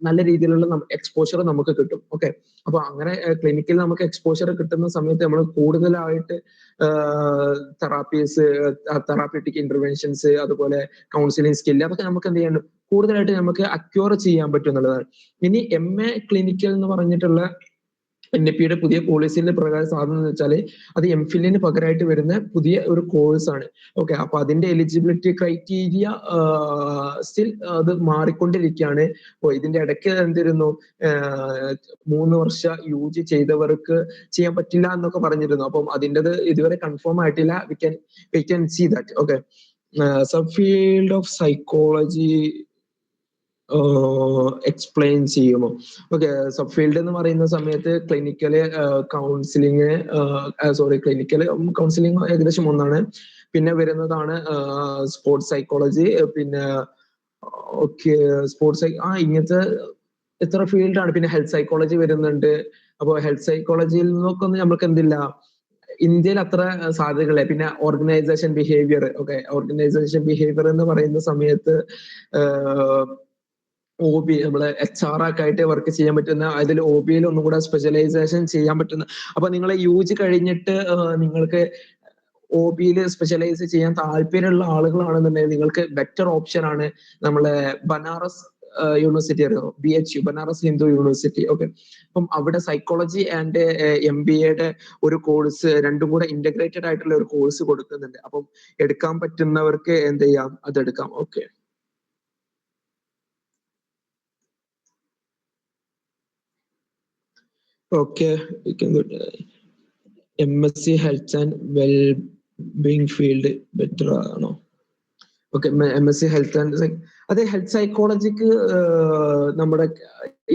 നല്ല രീതിയിലുള്ള എക്സ്പോഷർ നമുക്ക് കിട്ടും. ഓക്കെ, അപ്പൊ അങ്ങനെ ക്ലിനിക്കൽ നമുക്ക് എക്സ്പോഷർ കിട്ടുന്ന സമയത്ത് നമ്മൾ കൂടുതലായിട്ട് തെറാപ്യൂട്ടിക് ഇന്റർവെൻഷൻസ്, അതുപോലെ കൗൺസിലിംഗ് സ്കില്ല്, അതൊക്കെ നമുക്ക് എന്ത് ചെയ്യാൻ കൂടുതലായിട്ട് നമുക്ക് അക്യൂർ ചെയ്യാൻ പറ്റും എന്നുള്ളതാണ്. ഇനി MA ക്ലിനിക്കൽ എന്ന് പറഞ്ഞിട്ടുള്ള NAPയുടെ പുതിയ പോളിസിന്റെ പ്രകാരം സാധനം എന്ന് വെച്ചാൽ അത് MPhilന് പകരമായിട്ട് വരുന്ന പുതിയ ഒരു കോഴ്സ് ആണ്. ഓക്കെ, അപ്പൊ അതിന്റെ എലിജിബിലിറ്റി ക്രൈറ്റീരിയ സ്റ്റിൽ അത് മാറിക്കൊണ്ടിരിക്കുകയാണ്. അപ്പൊ ഇതിന്റെ ഇടയ്ക്ക് എന്തിരുന്നു, 3 വർഷ UG ചെയ്തവർക്ക് ചെയ്യാൻ പറ്റില്ല എന്നൊക്കെ പറഞ്ഞിരുന്നു. അപ്പം അതിൻ്റെത് ഇതുവരെ കൺഫേം ആയിട്ടില്ല. We can see that. Okay, sub field of psychology explain ചെയ്യുമോ? ഓക്കെ, സബ് ഫീൽഡ് എന്ന് പറയുന്ന സമയത്ത് ക്ലിനിക്കല്, കൗൺസിലിംഗ്, ക്ലിനിക്കല് കൗൺസിലിംഗ് ഏകദേശം ഒന്നാണ്. പിന്നെ വരുന്നതാണ് സ്പോർട്സ് സൈക്കോളജി. പിന്നെ ഓക്കെ, സ്പോർട്സ് ഇങ്ങനത്തെ എത്ര ഫീൽഡാണ്. പിന്നെ ഹെൽത്ത് സൈക്കോളജി വരുന്നുണ്ട്. അപ്പോൾ ഹെൽത്ത് സൈക്കോളജിയിൽ നിന്നൊക്കെ ഒന്നും നമുക്ക് എന്തില്ല, ഇന്ത്യയിൽ അത്ര സാധ്യതകളെ. പിന്നെ organisation behaviour. Okay, organisation behaviour എന്ന് പറയുന്ന സമയത്ത് OB, നമ്മള് HR ഒക്കെ ആയിട്ട് വർക്ക് ചെയ്യാൻ പറ്റുന്ന, അതിൽ OBയിൽ ഒന്നും കൂടെ സ്പെഷ്യലൈസേഷൻ ചെയ്യാൻ പറ്റുന്ന. അപ്പൊ നിങ്ങൾ UG കഴിഞ്ഞിട്ട് നിങ്ങൾക്ക് OBയിൽ സ്പെഷ്യലൈസ് ചെയ്യാൻ താല്പര്യമുള്ള ആളുകളാണെന്നുണ്ടെങ്കിൽ നിങ്ങൾക്ക് ബെറ്റർ ഓപ്ഷൻ ആണ് നമ്മളെ ബനാറസ് യൂണിവേഴ്സിറ്റി അറിയോ, BHU, Banaras Hindu university. Okay, അപ്പം അവിടെ സൈക്കോളജി ആൻഡ് MBAയുടെ ഒരു കോഴ്സ്, രണ്ടും കൂടെ ഇന്റഗ്രേറ്റഡ് ആയിട്ടുള്ള ഒരു കോഴ്സ് കൊടുക്കുന്നുണ്ട്. അപ്പം എടുക്കാൻ പറ്റുന്നവർക്ക് എന്ത് ചെയ്യാം, അതെടുക്കാം. Okay, okay, MSc health and wellbeing field better ആണോ? ഓക്കെ, MSc ഹെൽത്ത് ആൻഡ് അതെ, ഹെൽത്ത് സൈക്കോളജിക്ക് നമ്മുടെ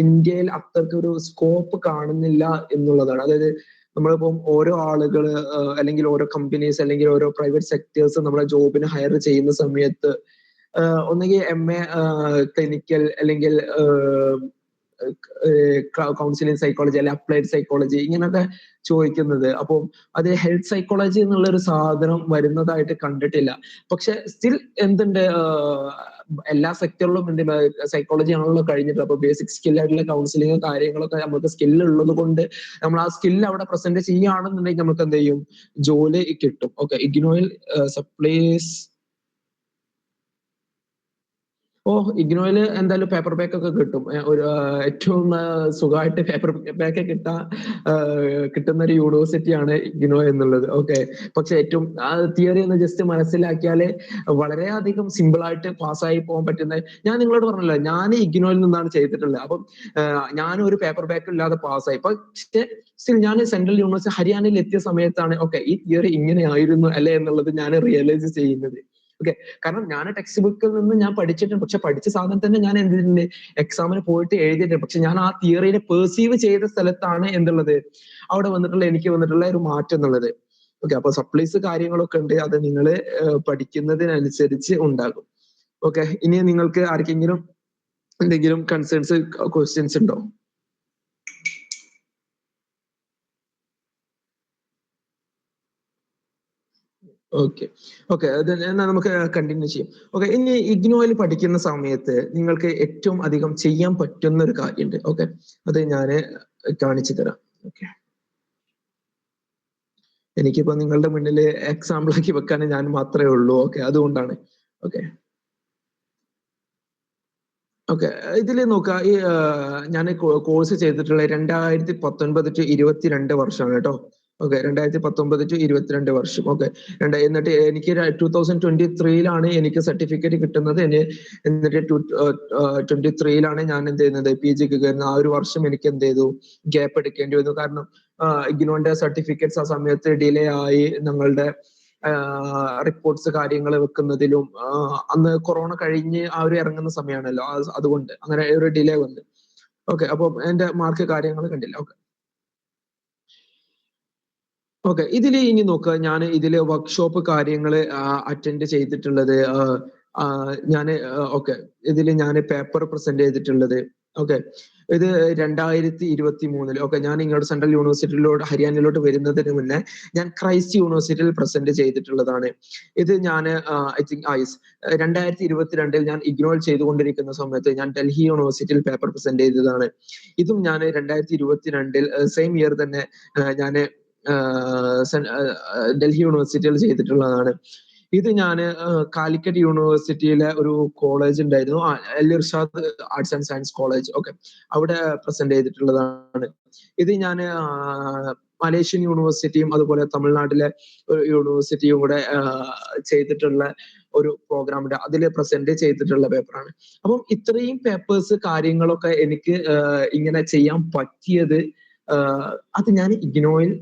ഇന്ത്യയിൽ അത്രയ്ക്ക് ഒരു സ്കോപ്പ് കാണുന്നില്ല എന്നുള്ളതാണ്. അതായത് നമ്മളിപ്പം ഓരോ ആളുകൾ അല്ലെങ്കിൽ ഓരോ കമ്പനീസ് അല്ലെങ്കിൽ ഓരോ പ്രൈവറ്റ് സെക്ടേഴ്സ് നമ്മളെ ജോബിന് ഹയർ ചെയ്യുന്ന സമയത്ത് ഒന്നുകിൽ MA ക്ലിനിക്കൽ, അല്ലെങ്കിൽ കൗൺസിലിംഗ് സൈക്കോളജി, അല്ലെ അപ്ലൈഡ് സൈക്കോളജി, ഇങ്ങനൊക്കെ ചോദിക്കുന്നത്. അപ്പം അത് ഹെൽത്ത് സൈക്കോളജി എന്നുള്ള ഒരു സാധനം വരുന്നതായിട്ട് കണ്ടിട്ടില്ല. പക്ഷെ സ്റ്റിൽ എന്തുണ്ട്, എല്ലാ സെക്ടറിലും എന്തിനാ സൈക്കോളജി ആണല്ലോ കഴിഞ്ഞിട്ട്. അപ്പൊ ബേസിക് സ്കിൽ ആയിട്ടുള്ള കൗൺസിലിംഗ് കാര്യങ്ങളൊക്കെ നമുക്ക് സ്കില്ല് ഉള്ളത് കൊണ്ട് നമ്മൾ ആ സ്കില്ല് അവിടെ പ്രസന്റ് ചെയ്യുകയാണെന്നുണ്ടെങ്കിൽ നമുക്ക് എന്ത് ചെയ്യും, ജോലി കിട്ടും. ഓക്കെ, ഇഗ്നോയിൽ സപ്ലൈസ് ഇഗ്നോയില് എന്തായാലും പേപ്പർ ബാക്ക് ഒക്കെ കിട്ടും. ഒരു ഏറ്റവും സുഖമായിട്ട് പേപ്പർ ബാക്ക് കിട്ടുന്ന ഒരു യൂണിവേഴ്സിറ്റിയാണ് ഇഗ്നോ എന്നുള്ളത്. ഓക്കെ, പക്ഷെ ഏറ്റവും തിയറി ഒന്ന് ജസ്റ്റ് മനസ്സിലാക്കിയാല് വളരെയധികം സിമ്പിൾ ആയിട്ട് പാസ്സായി പോകാൻ പറ്റുന്ന, ഞാൻ നിങ്ങളോട് പറഞ്ഞല്ലോ ഞാൻ ഇഗ്നോയിൽ നിന്നാണ് ചെയ്തിട്ടുള്ളത്. അപ്പം ഞാൻ ഒരു പേപ്പർ ബാക്ക് ഇല്ലാതെ പാസ്സായി. പക്ഷെ സ്റ്റിൽ ഞാൻ സെൻട്രൽ യൂണിവേഴ്സിറ്റി ഹരിയാനയിൽ എത്തിയ സമയത്താണ് ഓക്കെ ഈ തിയറി ഇങ്ങനെ ആയിരുന്നു അല്ലെ എന്നുള്ളത് ഞാൻ റിയലൈസ് ചെയ്യുന്നത്. ഓക്കെ, കാരണം ഞാൻ ടെക്സ്റ്റ് ബുക്കിൽ നിന്ന് ഞാൻ പഠിച്ചിട്ടുണ്ട്, പക്ഷെ പഠിച്ച സാധനം തന്നെ ഞാൻ എന്തിട്ടുണ്ട് എക്സാമിന് പോയിട്ട് എഴുതിയിട്ടുണ്ട്. പക്ഷെ ഞാൻ ആ തിയറിനെ പെർസീവ് ചെയ്ത സ്ഥലത്താണ് എന്തുള്ളത് അവിടെ എനിക്ക് വന്നിട്ടുള്ള ഒരു മാറ്റം എന്നുള്ളത്. ഓക്കെ, അപ്പൊ സപ്ലീസ് കാര്യങ്ങളൊക്കെ ഉണ്ട്, അത് നിങ്ങൾ പഠിക്കുന്നതിനനുസരിച്ച് ഉണ്ടാകും. ഓക്കെ, ഇനി നിങ്ങൾക്ക് ആർക്കെങ്കിലും എന്തെങ്കിലും കൺസേൺസ് ക്വസ്റ്റ്യൻസ് ഉണ്ടോ? ഓക്കെ എന്നാൽ നമുക്ക് കണ്ടിന്യൂ ചെയ്യാം. ഓക്കെ, ഇനി ഇഗ്നോയിൽ പഠിക്കുന്ന സമയത്ത് നിങ്ങൾക്ക് ഏറ്റവും അധികം ചെയ്യാൻ പറ്റുന്ന ഒരു കാര്യമുണ്ട്. ഓക്കെ, അത് ഞാൻ കാണിച്ചു തരാം. ഓക്കെ, എനിക്കിപ്പോ നിങ്ങളുടെ മുന്നിൽ എക്സാമ്പിൾ ആക്കി വെക്കാൻ ഞാൻ മാത്രമേ ഉള്ളൂ. ഓക്കെ, അതുകൊണ്ടാണ്. ഓക്കെ ഇതില് നോക്കുക, ഈ ഞാൻ കോഴ്സ് ചെയ്തിട്ടുള്ള 2019 to 22 വർഷമാണ് കേട്ടോ. ഓക്കെ, 2019 to 22 വർഷം. ഓക്കെ, എന്നിട്ട് എനിക്ക് 2023 എനിക്ക് സർട്ടിഫിക്കറ്റ് കിട്ടുന്നത്. എന്നിട്ട് 23 ഞാൻ എന്ത് ചെയ്യുന്നത് PG ക്ക് കയറുന്നത്. ആ ഒരു വർഷം എനിക്ക് എന്ത് ചെയ്തു ഗ്യാപ്പ് എടുക്കേണ്ടി വന്നു. കാരണം ഇഗ്നോന്റെ സർട്ടിഫിക്കറ്റ്സ് ആ സമയത്ത് ഡിലേ ആയി. ഞങ്ങളുടെ റിപ്പോർട്ട്സ് കാര്യങ്ങൾ വെക്കുന്നതിലും അന്ന് കൊറോണ കഴിഞ്ഞ് ആ ഒരു ഇറങ്ങുന്ന സമയമാണല്ലോ, അതുകൊണ്ട് അങ്ങനെ ഒരു ഡിലേ വന്നു. ഓക്കെ, അപ്പൊ എന്റെ മാർക്ക് കാര്യങ്ങൾ കണ്ടില്ല. ഓക്കെ, ഇതിൽ ഇനി നോക്കുക, ഞാൻ ഇതില് വർക്ക്ഷോപ്പ് കാര്യങ്ങൾ അറ്റൻഡ് ചെയ്തിട്ടുള്ളത്. ഇതിൽ ഞാൻ പേപ്പർ പ്രസന്റ് ചെയ്തിട്ടുള്ളത്. ഓക്കെ, ഇത് 2023. ഓക്കെ, ഞാൻ ഇങ്ങോട്ട് സെൻട്രൽ യൂണിവേഴ്സിറ്റിയിലോട്ട് ഹരിയാനയിലോട്ട് വരുന്നതിന് മുന്നേ ഞാൻ ക്രൈസ്റ്റ് യൂണിവേഴ്സിറ്റിയിൽ പ്രസന്റ് ചെയ്തിട്ടുള്ളതാണ്. ഇത് ഞാൻ ഐ തിങ്ക് 2022 ഞാൻ ഇഗ്നോർ ചെയ്തുകൊണ്ടിരിക്കുന്ന സമയത്ത് ഞാൻ ഡൽഹി യൂണിവേഴ്സിറ്റിയിൽ പേപ്പർ പ്രസന്റ് ചെയ്തതാണ്. ഇതും ഞാൻ 2022 സെയിം ഇയർ തന്നെ ഞാൻ ഡൽഹി യൂണിവേഴ്സിറ്റിയിൽ ചെയ്തിട്ടുള്ളതാണ്. ഇത് ഞാൻ കാലിക്കറ്റ് യൂണിവേഴ്സിറ്റിയിലെ ഒരു കോളേജ് ഉണ്ടായിരുന്നു, Al Irshad arts and science college. Okay, അവിടെ പ്രസന്റ് ചെയ്തിട്ടുള്ളതാണ്. ഇത് ഞാൻ മലേഷ്യൻ യൂണിവേഴ്സിറ്റിയും അതുപോലെ തമിഴ്നാട്ടിലെ ഒരു യൂണിവേഴ്സിറ്റിയും കൂടെ ചെയ്തിട്ടുള്ള ഒരു പ്രോഗ്രാം ഉണ്ട്, അതിൽ പ്രസന്റ് ചെയ്തിട്ടുള്ള പേപ്പറാണ്. അപ്പം ഇത്രയും പേപ്പേഴ്സ് കാര്യങ്ങളൊക്കെ എനിക്ക് ഇങ്ങനെ ചെയ്യാൻ പറ്റിയത് അത് ഞാൻ ഇഗ്നോയിൽ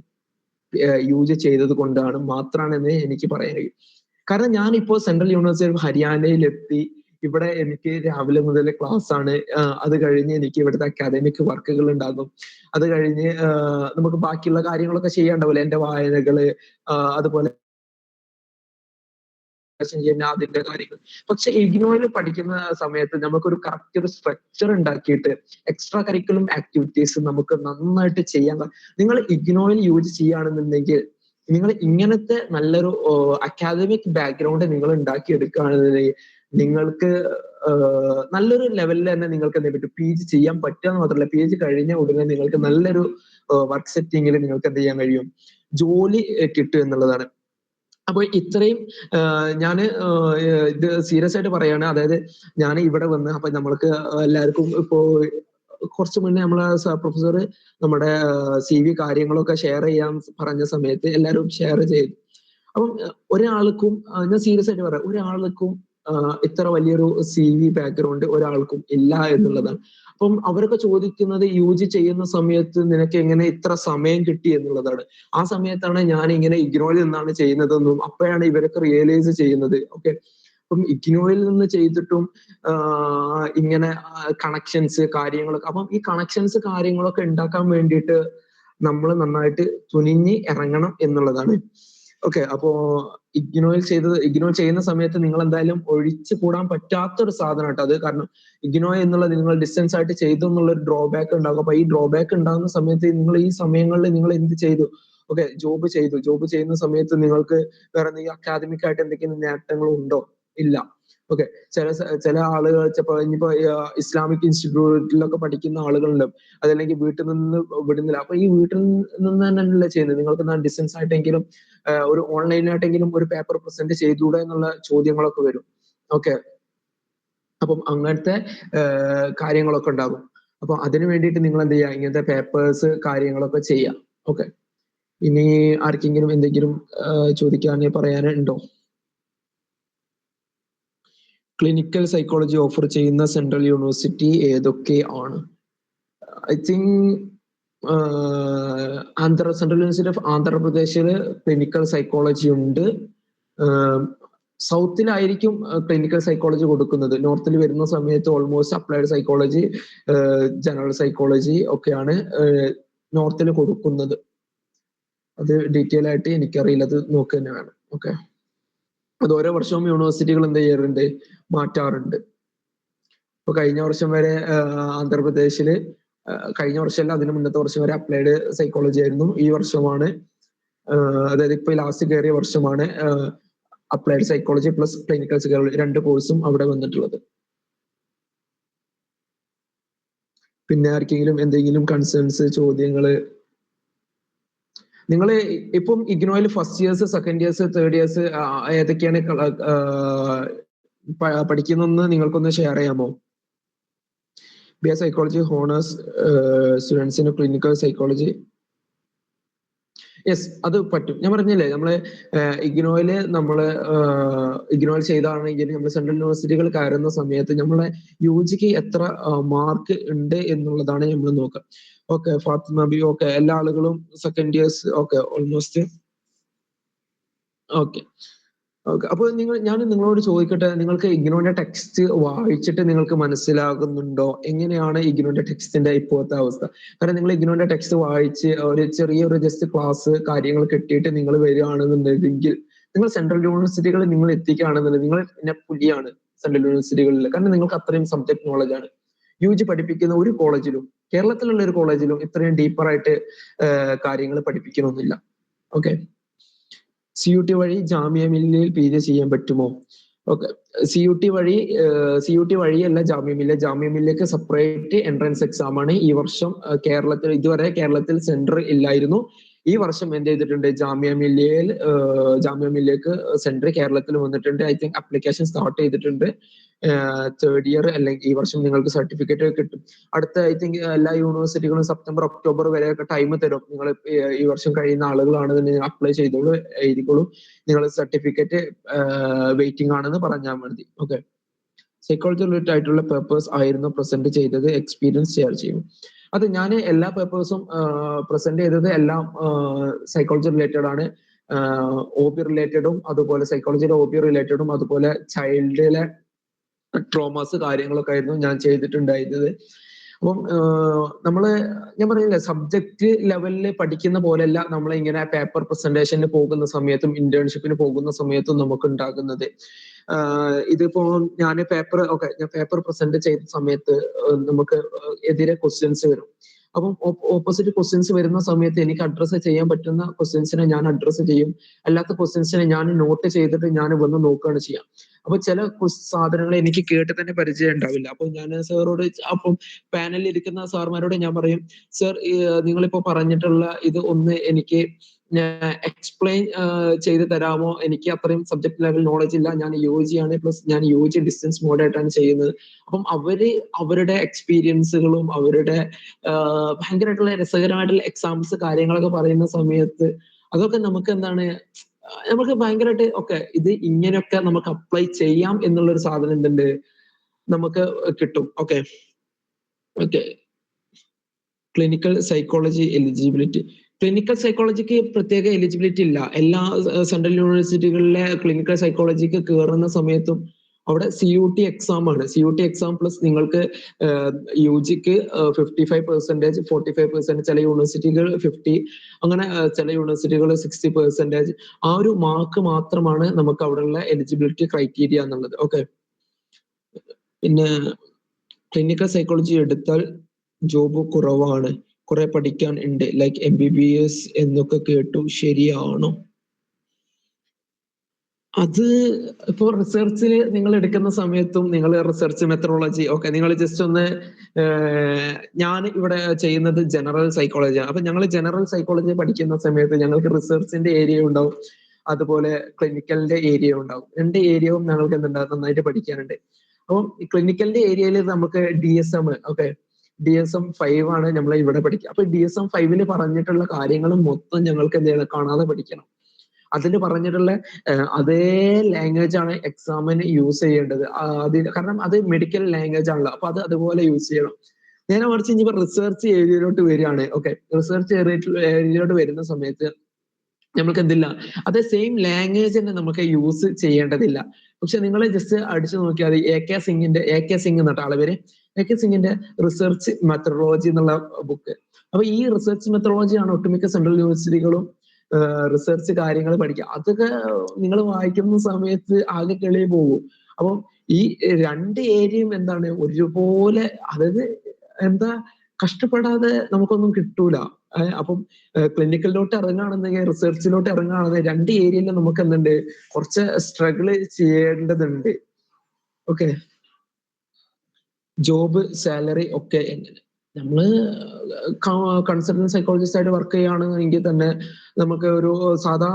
യൂസ് ചെയ്തത് കൊണ്ടാണ് മാത്രമാണെന്ന് എനിക്ക് പറയാൻ കഴിയും. കാരണം ഞാനിപ്പോ സെൻട്രൽ യൂണിവേഴ്സിറ്റി ഓഫ് ഹരിയാനയിൽ എത്തി. ഇവിടെ എനിക്ക് രാവിലെ മുതൽ ക്ലാസ് ആണ്. അത് കഴിഞ്ഞ് എനിക്ക് ഇവിടുത്തെ അക്കാദമിക് വർക്കുകൾ ഉണ്ടാകും. അത് കഴിഞ്ഞ് നമുക്ക് ബാക്കിയുള്ള കാര്യങ്ങളൊക്കെ ചെയ്യാണ്ടാവില്ല, എന്റെ വായനകള്, അതുപോലെ അതിന്റെ കാര്യങ്ങൾ. പക്ഷെ ഇഗ്നോയിൽ പഠിക്കുന്ന സമയത്ത് നമുക്കൊരു കറക്റ്റ് ഒരു സ്ട്രക്ചർ ഉണ്ടാക്കിയിട്ട് എക്സ്ട്രാ കരിക്കുലം ആക്ടിവിറ്റീസ് നമുക്ക് നന്നായിട്ട് ചെയ്യാൻ. നിങ്ങൾ ഇഗ്നോയിൽ യൂസ് ചെയ്യുകയാണെന്നുണ്ടെങ്കിൽ നിങ്ങൾ ഇങ്ങനത്തെ നല്ലൊരു അക്കാദമിക് ബാക്ക്ഗ്രൗണ്ട് നിങ്ങൾ ഉണ്ടാക്കിയെടുക്കുകയാണെന്നുണ്ടെങ്കിൽ നിങ്ങൾക്ക് നല്ലൊരു ലെവലിൽ തന്നെ നിങ്ങൾക്ക് എന്ത് പറ്റും PG ചെയ്യാൻ പറ്റുക മാത്രമല്ല, PG കഴിഞ്ഞ ഉടനെ നിങ്ങൾക്ക് നല്ലൊരു വർക്ക് സെറ്റിങ്ങിൽ നിങ്ങൾക്ക് എന്ത് ചെയ്യാൻ കഴിയും, ജോലി കിട്ടും എന്നുള്ളതാണ്. അപ്പൊ ഇത്രയും ഞാൻ ഇത് സീരിയസ് ആയിട്ട് പറയാണ്. അതായത് ഞാൻ ഇവിടെ വന്ന് അപ്പൊ നമ്മൾക്ക് എല്ലാവർക്കും ഇപ്പോ കുറച്ച് മുന്നേ നമ്മളെ പ്രൊഫസർ നമ്മുടെ CV കാര്യങ്ങളൊക്കെ ഷെയർ ചെയ്യാൻ പറഞ്ഞ സമയത്ത് എല്ലാവരും ഷെയർ ചെയ്തു. അപ്പം ഒരാൾക്കും, ഞാൻ സീരിയസ് ആയിട്ട് പറയാം, ഒരാൾക്കും ഇത്ര വലിയൊരു CV ബാക്ക്ഗ്രൗണ്ട് ഒരാൾക്കും ഇല്ല എന്നുള്ളതാണ്. അപ്പം അവരൊക്കെ ചോദിക്കുന്നത് UG ചെയ്യുന്ന സമയത്ത് നിനക്ക് എങ്ങനെ ഇത്ര സമയം കിട്ടി എന്നുള്ളതാണ്. ആ സമയത്താണ് ഞാൻ ഇങ്ങനെ ഇഗ്നോയിൽ നിന്നാണ് ചെയ്യുന്നതെന്നും അപ്പോഴാണ് ഇവരൊക്കെ റിയലൈസ് ചെയ്യുന്നത്. ഓക്കെ, അപ്പം ഇഗ്നോയിൽ നിന്ന് ചെയ്തിട്ടും ഇങ്ങനെ കണക്ഷൻസ് കാര്യങ്ങളൊക്കെ, അപ്പം ഈ കണക്ഷൻസ് കാര്യങ്ങളൊക്കെ ഉണ്ടാക്കാൻ വേണ്ടിയിട്ട് നമ്മൾ നന്നായിട്ട് തുനിഞ്ഞ് ഇറങ്ങണം എന്നുള്ളതാണ്. ഓക്കെ, അപ്പോ ഇഗ്നോ ചെയ്യുന്ന സമയത്ത് നിങ്ങൾ എന്തായാലും ഒഴിച്ചു കൂടാൻ പറ്റാത്തൊരു സാധനം കേട്ടോ അത്. കാരണം ഇഗ്നോ എന്നുള്ളത് നിങ്ങൾ ഡിസ്റ്റൻസ് ആയിട്ട് ചെയ്തു എന്നുള്ള ഒരു ഡ്രോബാക്ക് ഉണ്ടാകും. അപ്പൊ ഈ ഡ്രോബാക്ക് ഉണ്ടാകുന്ന സമയത്ത് നിങ്ങൾ ഈ സമയങ്ങളിൽ നിങ്ങൾ എന്ത് ചെയ്തു? ഓക്കെ, ജോബ് ചെയ്യുന്ന സമയത്ത് നിങ്ങൾക്ക് വേറെ എന്തെങ്കിലും അക്കാദമിക് ആയിട്ട് എന്തെങ്കിലും നേട്ടങ്ങളും ഉണ്ടോ? ഇല്ല. ഓക്കെ, ചില ആളുകൾ ഇനിയിപ്പോ ഇസ്ലാമിക് ഇൻസ്റ്റിറ്റ്യൂട്ടിലൊക്കെ പഠിക്കുന്ന ആളുകളുണ്ട്, അതല്ലെങ്കിൽ വീട്ടിൽ നിന്ന് വിടുന്നില്ല. അപ്പൊ ഈ വീട്ടിൽ നിന്ന് തന്നെയല്ലേ ചെയ്യുന്നത്, നിങ്ങൾക്ക് ഡിസ്റ്റൻസ് ആയിട്ടെങ്കിലും ഒരു ഓൺലൈനായിട്ടെങ്കിലും ഒരു പേപ്പർ പ്രസന്റ് ചെയ്തുകൂടെ എന്നുള്ള ചോദ്യങ്ങളൊക്കെ വരും. ഓക്കെ, അപ്പം അങ്ങനത്തെ കാര്യങ്ങളൊക്കെ ഉണ്ടാകും. അപ്പൊ അതിനു വേണ്ടിയിട്ട് നിങ്ങൾ എന്ത് ചെയ്യുക, ഇങ്ങനത്തെ പേപ്പേഴ്സ് കാര്യങ്ങളൊക്കെ ചെയ്യാം. ഓക്കെ, ഇനി ആർക്കെങ്കിലും എന്തെങ്കിലും ചോദിക്കാൻ പറയാനുണ്ടോ? ക്ലിനിക്കൽ സൈക്കോളജി ഓഫർ ചെയ്യുന്ന സെൻട്രൽ യൂണിവേഴ്സിറ്റി ഏതൊക്കെ ആണ്? I think central university of ആന്ധ്രാപ്രദേശില് ക്ലിനിക്കൽ സൈക്കോളജി ഉണ്ട്. സൗത്തിലായിരിക്കും ക്ലിനിക്കൽ സൈക്കോളജി കൊടുക്കുന്നത്. നോർത്തിൽ വരുന്ന സമയത്ത് almost applied psychology, general psychology ഒക്കെയാണ് നോർത്തിൽ കൊടുക്കുന്നത്. അത് ഡീറ്റെയിൽ ആയിട്ട് എനിക്കറിയില്ല, അത് നോക്കുക തന്നെ വേണം. ഓക്കെ, അത് ഓരോ വർഷവും യൂണിവേഴ്സിറ്റികൾ എന്ത് ചെയ്യാറുണ്ട്, മാറ്റാറുണ്ട്. ഇപ്പൊ കഴിഞ്ഞ വർഷം വരെ ആന്ധ്രാപ്രദേശില്, കഴിഞ്ഞ വർഷമല്ല അതിന് മുന്നത്തെ വർഷം വരെ അപ്ലൈഡ് സൈക്കോളജി ആയിരുന്നു. ഈ വർഷമാണ്, അതായത് ഇപ്പൊ ലാസ്റ്റ് കയറിയ വർഷമാണ് applied psychology plus clinical psychology 2 കോഴ്സും അവിടെ വന്നിട്ടുള്ളത്. പിന്നെ ആർക്കെങ്കിലും എന്തെങ്കിലും കൺസേൺസ്, ചോദ്യങ്ങള്? നിങ്ങൾ ഇപ്പം ഇഗ്നോയിൽ first years, second years, third years ഏതൊക്കെയാണ് പഠിക്കുന്നതെന്ന് നിങ്ങൾക്കൊന്ന് ഷെയർ ചെയ്യാമോ? ബി എ സൈക്കോളജി ഹോണേഴ്സ് സ്റ്റുഡൻസിന് ക്ലിനിക്കൽ സൈക്കോളജി. യെസ്, അത് പറ്റും. ഞാൻ പറഞ്ഞില്ലേ, നമ്മള് ഇഗ്നോയില് ഇഗ്നോയിൽ ചെയ്താണെങ്കിൽ നമ്മൾ സെൻട്രൽ യൂണിവേഴ്സിറ്റികൾ കയറുന്ന സമയത്ത് നമ്മളെ യുജിക്ക് എത്ര മാർക്ക് ഉണ്ട് എന്നുള്ളതാണ് നമ്മൾ നോക്കുക. ഓക്കെ, ഫാത്തിമ ബി, ഓക്കെ, എല്ലാ ആളുകളും second years, okay, almost okay. Okay, അപ്പൊ ഞാൻ നിങ്ങളോട് ചോദിക്കട്ടെ, നിങ്ങൾക്ക് ഇഗ്നോന്റെ ടെക്സ്റ്റ് വായിച്ചിട്ട് നിങ്ങൾക്ക് മനസ്സിലാകുന്നുണ്ടോ എങ്ങനെയാണ് ഇഗ്നോന്റെ ടെക്സ്റ്റിന്റെ ഇപ്പോഴത്തെ അവസ്ഥ? കാരണം നിങ്ങൾ ഇഗ്നോന്റെ ടെക്സ്റ്റ് വായിച്ച് ഒരു ചെറിയൊരു ജസ്റ്റ് ക്ലാസ് കാര്യങ്ങൾ കിട്ടിയിട്ട് നിങ്ങൾ വരികയാണെന്നുണ്ടെങ്കിൽ, നിങ്ങൾ സെൻട്രൽ യൂണിവേഴ്സിറ്റികളിൽ നിങ്ങൾ എത്തിക്കുകയാണെന്നുണ്ടെങ്കിൽ നിങ്ങൾ പിന്നെ പുലിയാണ് സെൻട്രൽ യൂണിവേഴ്സിറ്റികളിൽ. കാരണം നിങ്ങൾക്ക് അത്രയും സബ്ജക്ട് നോളജ് ആണ്. യുജി പഠിപ്പിക്കുന്ന ഒരു കോളേജിലും, കേരളത്തിലുള്ള ഒരു കോളേജിലും ഇത്രയും ഡീപ്പറായിട്ട് കാര്യങ്ങൾ പഠിപ്പിക്കണമെന്നില്ല. ഓക്കെ, CUT വഴി ജാമിയ മില്ലിയയിൽ PG ചെയ്യാൻ പറ്റുമോ? ഓക്കെ, CUT വഴിയല്ല ജാമിയ മില്ലിലേക്ക് സെപ്പറേറ്റ് എൻട്രൻസ് എക്സാം ആണ് ഈ വർഷം കേരളത്തിൽ. ഇതുവരെ കേരളത്തിൽ സെന്റർ ഇല്ലായിരുന്നു. ഈ വർഷം എന്ത് ചെയ്തിട്ടുണ്ട്, ജാമിയ മില്ലിയക്ക് സെന്റർ കേരളത്തിൽ വന്നിട്ടുണ്ട്. ഐ തിങ്ക് ആപ്ലിക്കേഷൻ സ്റ്റാർട്ട് ചെയ്തിട്ടുണ്ട്. തേർഡ് ഇയർ അല്ലെങ്കിൽ ഈ വർഷം നിങ്ങൾക്ക് സർട്ടിഫിക്കറ്റ് കിട്ടും. അടുത്ത ഐ തിങ്ക് എല്ലാ യൂണിവേഴ്സിറ്റികളും സെപ്റ്റംബർ, ഒക്ടോബർ വരെയൊക്കെ ടൈം തരും. നിങ്ങൾ ഈ വർഷം കഴിയുന്ന ആളുകളാണെന്നുണ്ടെങ്കിൽ അപ്ലൈ ചെയ്തോളൂ, എഴുതിക്കോളൂ. നിങ്ങൾ സർട്ടിഫിക്കറ്റ് വെയിറ്റിംഗ് ആണെന്ന് പറഞ്ഞാൽ മതി. ഓക്കെ, സൈക്കോളജി റിലേറ്റഡ് ആയിട്ടുള്ള പേപ്പേഴ്സ് ആയിരുന്നു പ്രസന്റ് ചെയ്തത്, എക്സ്പീരിയൻസ് ഷെയർ ചെയ്യും. അത് ഞാൻ എല്ലാ പേപ്പേഴ്സും പ്രസന്റ് ചെയ്തത് എല്ലാം സൈക്കോളജി റിലേറ്റഡ് ആണ്. OB റിലേറ്റഡും അതുപോലെ സൈക്കോളജിയുടെ OB റിലേറ്റഡും അതുപോലെ ചൈൽഡിലെ ട്രോമാസ് കാര്യങ്ങളൊക്കെ ആയിരുന്നു ഞാൻ ചെയ്തിട്ടുണ്ടായിരുന്നത്. അപ്പം ഞാൻ പറഞ്ഞില്ലേ, സബ്ജക്ട് ലെവലിൽ പഠിക്കുന്ന പോലെയല്ല നമ്മൾ ഇങ്ങനെ പേപ്പർ പ്രസന്റേഷന് പോകുന്ന സമയത്തും ഇന്റേൺഷിപ്പിന് പോകുന്ന സമയത്തും നമുക്ക് ഉണ്ടാകുന്നത്. ഇതിപ്പോ ഞാൻ പേപ്പർ പ്രസന്റ് ചെയ്ത സമയത്ത് നമുക്ക് എതിരെ ക്വസ്റ്റ്യൻസ് വരും. അപ്പം ഓപ്പോസിറ്റ് ക്വസ്റ്റ്യൻസ് വരുന്ന സമയത്ത് എനിക്ക് അഡ്രസ്സ് ചെയ്യാൻ പറ്റുന്ന ക്വസ്റ്റ്യൻസിനെ ഞാൻ അഡ്രസ്സ് ചെയ്യും, അല്ലാത്ത ക്വസ്റ്റ്യൻസിനെ ഞാൻ നോട്ട് ചെയ്തിട്ട് ഞാൻ വന്ന് നോക്കുകയാണ് ചെയ്യാം. അപ്പൊ ചില സാധനങ്ങൾ എനിക്ക് കേട്ട് തന്നെ പരിചയം ഉണ്ടാവില്ല. അപ്പൊ ഞാൻ സാറോട്, അപ്പം പാനലിൽ ഇരിക്കുന്ന സാർമാരോട് ഞാൻ പറയും, സർ നിങ്ങളിപ്പോ പറഞ്ഞിട്ടുള്ള ഇത് ഒന്ന് എനിക്ക് എക്സ്പ്ലെയിൻ ചെയ്ത് തരാമോ? എനിക്ക് അത്രയും സബ്ജക്ട് ലെവൽ നോളജ് ഇല്ല. ഞാൻ UG ആണ്, പ്ലസ് ഞാൻ UG ഡിസ്റ്റൻസ് മോഡായിട്ടാണ് ചെയ്യുന്നത്. അപ്പം അവരുടെ എക്സ്പീരിയൻസുകളും അവരുടെ ഭയങ്കരമായിട്ടുള്ള രസകരമായിട്ടുള്ള എക്സാമ്പിൾസ് കാര്യങ്ങളൊക്കെ പറയുന്ന സമയത്ത് അതൊക്കെ നമുക്ക് എന്താണ്, നമുക്ക് ഭയങ്കരമായിട്ട് ഓക്കെ ഇത് ഇങ്ങനെയൊക്കെ നമുക്ക് അപ്ലൈ ചെയ്യാം എന്നുള്ളൊരു സാധനം എന്തുണ്ട് നമുക്ക് കിട്ടും. Okay, clinical psychology eligibility. Clinical psychologic പ്രത്യേക എലിജിബിലിറ്റി ഇല്ല. എല്ലാ സെൻട്രൽ യൂണിവേഴ്സിറ്റികളിലെ ക്ലിനിക്കൽ സൈക്കോളജിക്ക് കയറുന്ന സമയത്തും അവിടെ CUT എക്സാം ആണ്. CUT എക്സാം പ്ലസ് നിങ്ങൾക്ക് UGക്ക് 55%, 45%, ചില യൂണിവേഴ്സിറ്റികൾ 50, അങ്ങനെ ചില യൂണിവേഴ്സിറ്റികൾ 60%. ആ ഒരു മാർക്ക് മാത്രമാണ് നമുക്ക് അവിടെയുള്ള എലിജിബിലിറ്റി ക്രൈറ്റീരിയ എന്നുള്ളത്. ഓക്കെ, പിന്നെ ക്ലിനിക്കൽ സൈക്കോളജി എടുത്താൽ ജോബ് കുറവാണ്, കുറെ പഠിക്കാൻ ഉണ്ട്, ലൈക്ക് MBBS എന്നൊക്കെ കേട്ടു, ശരിയാണോ? അത് ഇപ്പോ റിസർച്ചിൽ നിങ്ങൾ എടുക്കുന്ന സമയത്തും നിങ്ങൾ റിസർച്ച് മെത്തഡോളജി നിങ്ങൾ ജസ്റ്റ് ഒന്ന്, ഞാൻ ഇവിടെ ചെയ്യുന്നത് ജനറൽ സൈക്കോളജിയാണ്. അപ്പൊ ഞങ്ങൾ ജനറൽ സൈക്കോളജി പഠിക്കുന്ന സമയത്ത് ഞങ്ങൾക്ക് റിസർച്ചിന്റെ ഏരിയ ഉണ്ടാവും, അതുപോലെ ക്ലിനിക്കലിന്റെ ഏരിയ ഉണ്ടാവും. 2 ഏരിയയും ഞങ്ങൾക്ക് എന്തുണ്ടാകും, നന്നായിട്ട് പഠിക്കാനുണ്ട്. അപ്പം ക്ലിനിക്കലിന്റെ ഏരിയയിൽ നമുക്ക് DSM, ഓക്കെ, DSM 5 ആണ് നമ്മൾ ഇവിടെ പഠിക്കുക. അപ്പൊ DSM 5 പറഞ്ഞിട്ടുള്ള കാര്യങ്ങളും മൊത്തം ഞങ്ങൾക്ക് എന്ത് ചെയ്യണം, കാണാതെ പഠിക്കണം. അതിൽ പറഞ്ഞിട്ടുള്ള അതേ ലാംഗ്വേജ് ആണ് എക്സാമിന് യൂസ് ചെയ്യേണ്ടത്. കാരണം അത് മെഡിക്കൽ ലാംഗ്വേജ് ആണല്ലോ, അപ്പൊ അത് അതുപോലെ യൂസ് ചെയ്യണം. നേരെ മറിച്ച് ഇനിയിപ്പോ റിസർച്ച് ഏരിയയിലോട്ട് വരികയാണ്, ഓക്കെ, റിസർച്ച് ഏരിയയിലോട്ട് വരുന്ന സമയത്ത് നമുക്ക് എന്തില്ല, അതേ സെയിം ലാംഗ്വേജ് തന്നെ നമുക്ക് യൂസ് ചെയ്യേണ്ടതില്ല. പക്ഷെ നിങ്ങൾ ജസ്റ്റ് അടിച്ചു നോക്കിയാൽ AK സിംഗ് എന്നിട്ട് ആളെ പേര്, AK സിംഗിന്റെ റിസർച്ച് മെത്തഡോളജി എന്നുള്ള ബുക്ക്. അപ്പൊ ഈ റിസർച്ച് മെത്തഡോളജി ആണ് ഒട്ടുമിക്ക സെൻട്രൽ യൂണിവേഴ്സിറ്റികളും റിസർച്ച് കാര്യങ്ങൾ പഠിക്കുക. അതൊക്കെ നിങ്ങൾ വായിക്കുന്ന സമയത്ത് ആകെ കിളി പോകും. അപ്പം ഈ രണ്ട് ഏരിയയും എന്താണ് ഒരുപോലെ, അതായത് എന്താ കഷ്ടപ്പെടാതെ നമുക്കൊന്നും കിട്ടൂല. അപ്പം ക്ലിനിക്കലിലോട്ട് ഇറങ്ങുകയാണെന്നെങ്കിൽ റിസർച്ചിലോട്ട് ഇറങ്ങുകയാണെന്നെങ്കിൽ രണ്ട് ഏരിയയിലും നമുക്ക് എന്തുണ്ട്, കുറച്ച് സ്ട്രഗിള് ചെയ്യേണ്ടതുണ്ട്. ഓക്കെ, ജോബ്, സാലറി ഒക്കെ എങ്ങനെ, നമ്മള് കൺസൾട്ടന്റ് സൈക്കോളജിസ്റ്റ് ആയിട്ട് വർക്ക് ചെയ്യുകയാണെങ്കിൽ തന്നെ നമുക്ക് ഒരു സാധാ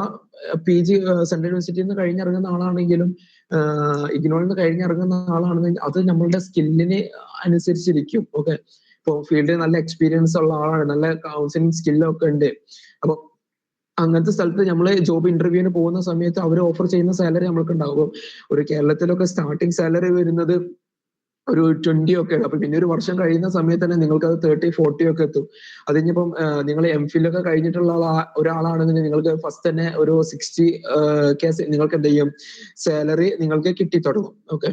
PG സെൻട്രൽ യൂണിവേഴ്സിറ്റിയിൽ നിന്ന് കഴിഞ്ഞിറങ്ങുന്ന ആളാണെങ്കിലും ഇഗ്നോയിൽ നിന്ന് കഴിഞ്ഞിറങ്ങുന്ന ആളാണെന്നെങ്കിൽ അത് നമ്മളുടെ സ്കില്ലിന് അനുസരിച്ചിരിക്കും. ഓക്കെ, ഇപ്പൊ ഫീൽഡിൽ നല്ല എക്സ്പീരിയൻസ് ഉള്ള ആളാണ്, നല്ല കൗൺസിലിംഗ് സ്കില്ലൊക്കെ ഉണ്ട്. അപ്പൊ അങ്ങനത്തെ സ്ഥലത്ത് നമ്മൾ ജോബ് ഇന്റർവ്യൂവിന് പോകുന്ന സമയത്ത് അവർ ഓഫർ ചെയ്യുന്ന സാലറി നമ്മൾക്ക് ഉണ്ടാകും. ഒരു കേരളത്തിലൊക്കെ സ്റ്റാർട്ടിംഗ് സാലറി വരുന്നത് ഒരു 20 ഒക്കെ. അപ്പൊ പിന്നെ ഒരു വർഷം കഴിയുന്ന സമയത്ത് തന്നെ നിങ്ങൾക്ക് അത് 30-40 ഒക്കെ എത്തും. അത് ഇനിയിപ്പം നിങ്ങൾ MPhil ഒക്കെ കഴിഞ്ഞിട്ടുള്ള ഒരാളാണെങ്കിൽ നിങ്ങൾക്ക് ഫസ്റ്റ് തന്നെ ഒരു 60K നിങ്ങൾക്ക് എന്ത് ചെയ്യും, സാലറി നിങ്ങൾക്ക് കിട്ടി തുടങ്ങും. ഓക്കെ,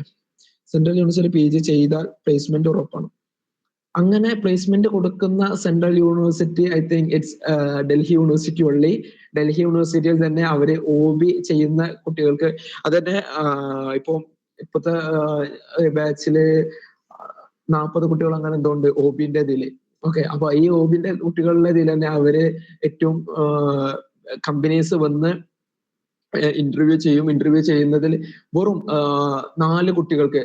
സെൻട്രൽ യൂണിവേഴ്സിറ്റി PG ചെയ്താൽ പ്ലേസ്മെന്റ് ഉറപ്പാണ്. അങ്ങനെ പ്ലേസ്മെന്റ് കൊടുക്കുന്ന central university I think it's Delhi university ഉള്ളി. ഡൽഹി യൂണിവേഴ്സിറ്റിയിൽ തന്നെ അവര് OB ചെയ്യുന്ന കുട്ടികൾക്ക് അത് തന്നെ ഇപ്പോഴത്തെ ബാച്ചില് 40 കുട്ടികൾ അങ്ങനെ എന്തുകൊണ്ട് OBന്റെ ഇതില്. ഓക്കെ, അപ്പൊ ഈ OBന്റെ കുട്ടികളുടെ ഇതിൽ തന്നെ അവര് ഏറ്റവും കമ്പനീസ് വന്ന് ഇന്റർവ്യൂ ചെയ്യും. ഇന്റർവ്യൂ ചെയ്യുന്നതിൽ വെറും 4 കുട്ടികൾക്ക്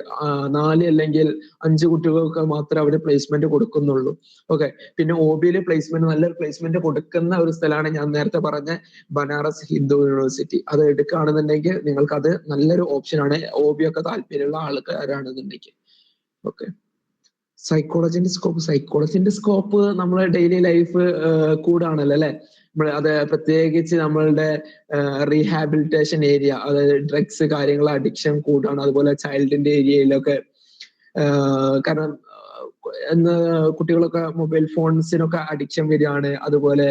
4 അല്ലെങ്കിൽ 5 കുട്ടികൾക്ക് മാത്രമേ അവര് പ്ലേസ്മെന്റ് കൊടുക്കുന്നുള്ളൂ. ഓക്കെ, പിന്നെ OBയിൽ പ്ലേസ്മെന്റ്, നല്ലൊരു പ്ലേസ്മെന്റ് കൊടുക്കുന്ന ഒരു സ്ഥലമാണ് ഞാൻ നേരത്തെ പറഞ്ഞ ബനാറസ് ഹിന്ദു യൂണിവേഴ്സിറ്റി. അത് എടുക്കുകയാണെന്നുണ്ടെങ്കിൽ നിങ്ങൾക്ക് അത് നല്ലൊരു ഓപ്ഷനാണ്, OB ഒക്കെ താല്പര്യമുള്ള ആൾക്കാരാണെന്നുണ്ടെങ്കിൽ. ഓക്കെ, സൈക്കോളജിന്റെ സ്കോപ്പ് നമ്മളെ ഡെയിലി ലൈഫ് കൂടാണല്ലോ അല്ലെ. അത് പ്രത്യേകിച്ച് നമ്മളുടെ റീഹാബിലിറ്റേഷൻ ഏരിയ, അതായത് ഡ്രഗ്സ് കാര്യങ്ങൾ, അഡിക്ഷൻ കൂടാണ്. അതുപോലെ ചൈൽഡിന്റെ ഏരിയയിലൊക്കെ കാരണം കുട്ടികളൊക്കെ മൊബൈൽ ഫോൺസിനൊക്കെ അഡിക്ഷൻ വരികയാണ്, അതുപോലെ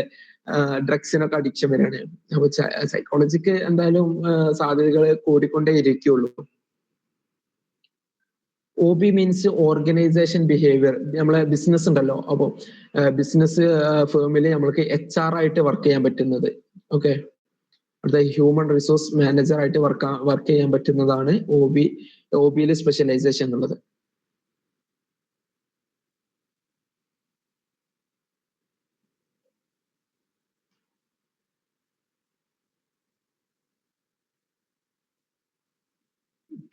ഡ്രഗ്സിനൊക്കെ അഡിക്ഷൻ വരികയാണ്. അപ്പൊ സൈക്കോളജിക്ക് എന്തായാലും സാധ്യതകൾ കൂടിക്കൊണ്ടേ ഇരിക്കുള്ളൂ. OB means organisation behaviour. നമ്മളെ ബിസിനസ് ഉണ്ടല്ലോ, അപ്പൊ ബിസിനസ് ഫേമിൽ നമ്മൾക്ക് HR ആയിട്ട് വർക്ക് ചെയ്യാൻ പറ്റുന്നത്. ഓക്കെ, അടുത്ത ഹ്യൂമൻ റിസോഴ്സ് മാനേജർ ആയിട്ട് വർക്ക് ചെയ്യാൻ പറ്റുന്നതാണ് OBയിൽ സ്പെഷ്യലൈസേഷൻ എന്നുള്ളത്.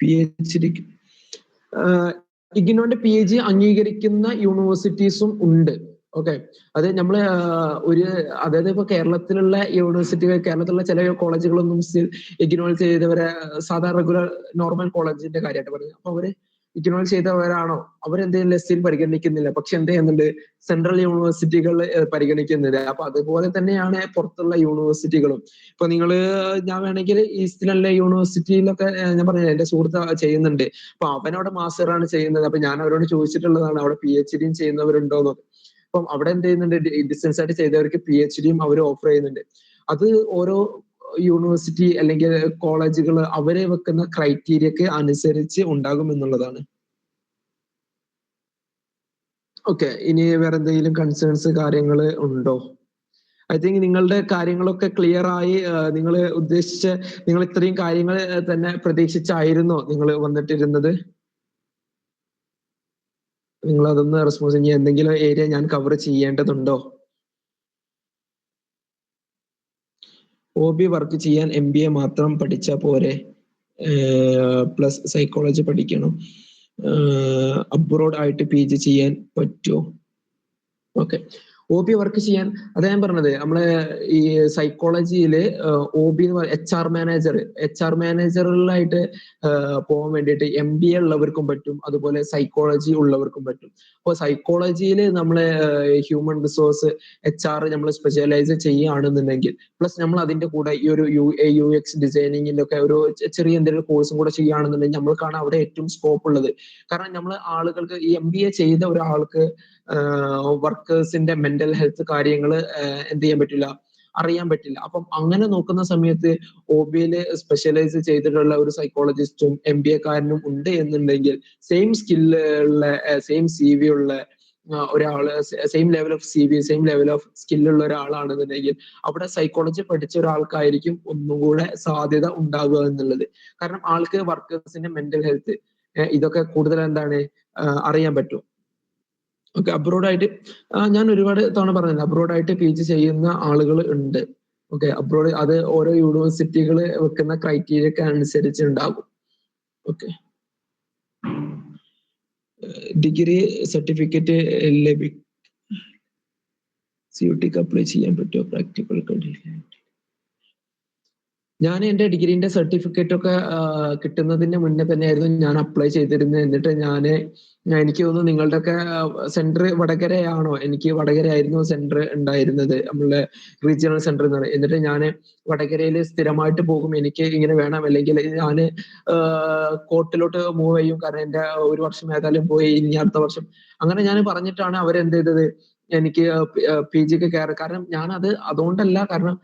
PhD ഇഗ്നോന്റെ PG അംഗീകരിക്കുന്ന യൂണിവേഴ്സിറ്റീസും ഉണ്ട്. ഓക്കെ, അത് നമ്മള് അതായത് ഇപ്പൊ കേരളത്തിലുള്ള യൂണിവേഴ്സിറ്റികൾ, കേരളത്തിലുള്ള ചില കോളേജുകളൊന്നും ഇഗ്നോയിൽ ചെയ്തവരെ സാധാ റെഗുലർ നോർമൽ കോളേജിന്റെ കാര്യമായിട്ട് പറയുന്നത്. അപ്പൊ അവര് ഇഗ്നോയിൽ ചെയ്തവരാണോ, അവരെന്തെങ്കിലും ലെസ്സിൽ പരിഗണിക്കുന്നില്ല. പക്ഷെ എന്ത് ചെയ്യുന്നുണ്ട്, സെൻട്രൽ യൂണിവേഴ്സിറ്റികൾ പരിഗണിക്കുന്നില്ല. അപ്പൊ അതുപോലെ തന്നെയാണ് പുറത്തുള്ള യൂണിവേഴ്സിറ്റികളും. ഇപ്പൊ ഞാൻ വേണമെങ്കിൽ ഈസ്റ്റിലുള്ള യൂണിവേഴ്സിറ്റിയിലൊക്കെ ഞാൻ പറഞ്ഞത് എന്റെ സുഹൃത്ത് ചെയ്യുന്നുണ്ട്. അപ്പൊ അവനവിടെ മാസ്റ്ററാണ് ചെയ്യുന്നത്. അപ്പൊ ഞാൻ അവരോട് ചോദിച്ചിട്ടുള്ളതാണ് അവിടെ PhD ചെയ്യുന്നവരുണ്ടോന്ന്. അപ്പം അവിടെ എന്ത് ചെയ്യുന്നുണ്ട്, ഡിസ്റ്റൻസ് ആയിട്ട് ചെയ്തവർക്ക് PhD അവർ ഓഫർ ചെയ്യുന്നുണ്ട്. അത് ഓരോ യൂണിവേഴ്സിറ്റി അല്ലെങ്കിൽ കോളേജുകൾ അവരെ വെക്കുന്ന ക്രൈറ്റീരിയക്ക് അനുസരിച്ച് ഉണ്ടാകും എന്നുള്ളതാണ്. ഓക്കെ, ഇനി വേറെ എന്തെങ്കിലും കൺസേൺസ് കാര്യങ്ങൾ ഉണ്ടോ? ഐ തിങ്ക് നിങ്ങളുടെ കാര്യങ്ങളൊക്കെ ക്ലിയർ ആയി. നിങ്ങൾ ഇത്രയും കാര്യങ്ങൾ തന്നെ പ്രതീക്ഷിച്ചായിരുന്നോ നിങ്ങൾ വന്നിട്ടിരുന്നത്? നിങ്ങൾ അതൊന്ന് റെസ്പോൺസ്, ഇനി എന്തെങ്കിലും ഏരിയ ഞാൻ കവർ ചെയ്യേണ്ടതുണ്ടോ? OB വർക്ക് ചെയ്യാൻ MBA മാത്രം പഠിച്ചാൽ പോരെ, പ്ലസ് സൈക്കോളജി പഠിക്കണം, അബ്രോഡ് ആയിട്ട് PG ചെയ്യാൻ പറ്റുമോ? ഓക്കെ, OB വർക്ക് ചെയ്യാൻ അതാ ഞാൻ പറഞ്ഞത്, നമ്മളെ ഈ സൈക്കോളജിയില് OB എന്ന് പറയുന്നത് HR മാനേജറിലായിട്ട് പോകാൻ വേണ്ടിയിട്ട് MBA ഉള്ളവർക്കും പറ്റും, അതുപോലെ സൈക്കോളജി ഉള്ളവർക്കും പറ്റും. അപ്പോൾ സൈക്കോളജിയിൽ നമ്മളെ ഹ്യൂമൻ റിസോഴ്സ് HR നമ്മൾ സ്പെഷ്യലൈസ് ചെയ്യുകയാണെന്നുണ്ടെങ്കിൽ, പ്ലസ് നമ്മൾ അതിന്റെ കൂടെ ഈ ഒരു UX ഡിസൈനിങ്ങിന്റെ ഒക്കെ ഒരു ചെറിയ എന്തെങ്കിലും കോഴ്സും കൂടെ ചെയ്യുകയാണെന്നുണ്ടെങ്കിൽ നമ്മൾക്കാണ് അവിടെ ഏറ്റവും സ്കോപ്പ് ഉള്ളത്. കാരണം നമ്മൾ ആളുകൾക്ക് ഈ MBA ചെയ്ത ഒരാൾക്ക് വർക്കേഴ്സിന്റെ മെന്റൽ ഹെൽത്ത് കാര്യങ്ങൾ എന്ത് ചെയ്യാൻ പറ്റില്ല, അറിയാൻ പറ്റില്ല. അപ്പം അങ്ങനെ നോക്കുന്ന സമയത്ത് OBയിൽ സ്പെഷ്യലൈസ് ചെയ്തിട്ടുള്ള ഒരു സൈക്കോളജിസ്റ്റും MBA കാരനും ഉണ്ട് എന്നുണ്ടെങ്കിൽ സെയിം സ്കില്ലുള്ള സെയിം CV ഉള്ള ഒരാള്, same level of CV same level of സ്കില്ലുള്ള ഒരാളാണെന്നുണ്ടെങ്കിൽ അവിടെ സൈക്കോളജി പഠിച്ച ഒരാൾക്കായിരിക്കും ഒന്നും കൂടെ സാധ്യത ഉണ്ടാവുക എന്നുള്ളത്. കാരണം ആൾക്ക് വർക്കേഴ്സിന്റെ മെന്റൽ ഹെൽത്ത് ഇതൊക്കെ കൂടുതൽ എന്താണ് അറിയാൻ പറ്റും. ഓക്കെ, അബ്രോഡായിട്ട് ഞാൻ ഒരുപാട് തവണ പറഞ്ഞില്ല, അബ്രോഡായിട്ട് PG ചെയ്യുന്ന ആളുകൾ ഉണ്ട്. ഓക്കെ, അബ്രോഡ് അത് ഓരോ യൂണിവേഴ്സിറ്റികൾ വെക്കുന്ന ക്രൈറ്റീരിയക്ക് അനുസരിച്ച് ഉണ്ടാകും. ഓക്കെ, ഡിഗ്രി സർട്ടിഫിക്കറ്റ് CUTക്ക് അപ്ലൈ ചെയ്യാൻ പറ്റുമോ? Practical condition. ഞാൻ എന്റെ ഡിഗ്രീന്റെ സർട്ടിഫിക്കറ്റ് ഒക്കെ കിട്ടുന്നതിന് മുന്നേ തന്നെയായിരുന്നു ഞാൻ അപ്ലൈ ചെയ്തിരുന്നത്. എന്നിട്ട് എനിക്ക് തോന്നുന്നു നിങ്ങളുടെ ഒക്കെ സെന്റർ വടകരയാണോ? എനിക്ക് വടകര ആയിരുന്നു സെന്റർ ഉണ്ടായിരുന്നത്, നമ്മളുടെ റീജിയണൽ സെന്റർ എന്ന് പറയുന്നത്. എന്നിട്ട് ഞാൻ വടകരയിൽ സ്ഥിരമായിട്ട് പോകും, എനിക്ക് ഇങ്ങനെ വേണം, അല്ലെങ്കിൽ ഞാൻ കോർട്ടിലോട്ട് മൂവ് ചെയ്യും. കാരണം എന്റെ ഒരു വർഷം ഏതായാലും പോയി, ഇനി അടുത്ത വർഷം അങ്ങനെ ഞാൻ പറഞ്ഞിട്ടാണ് അവരെന്ത് ചെയ്തത്, എനിക്ക് PGക്ക് കയറി. കാരണം ഞാനത് അതുകൊണ്ടല്ല, കാരണം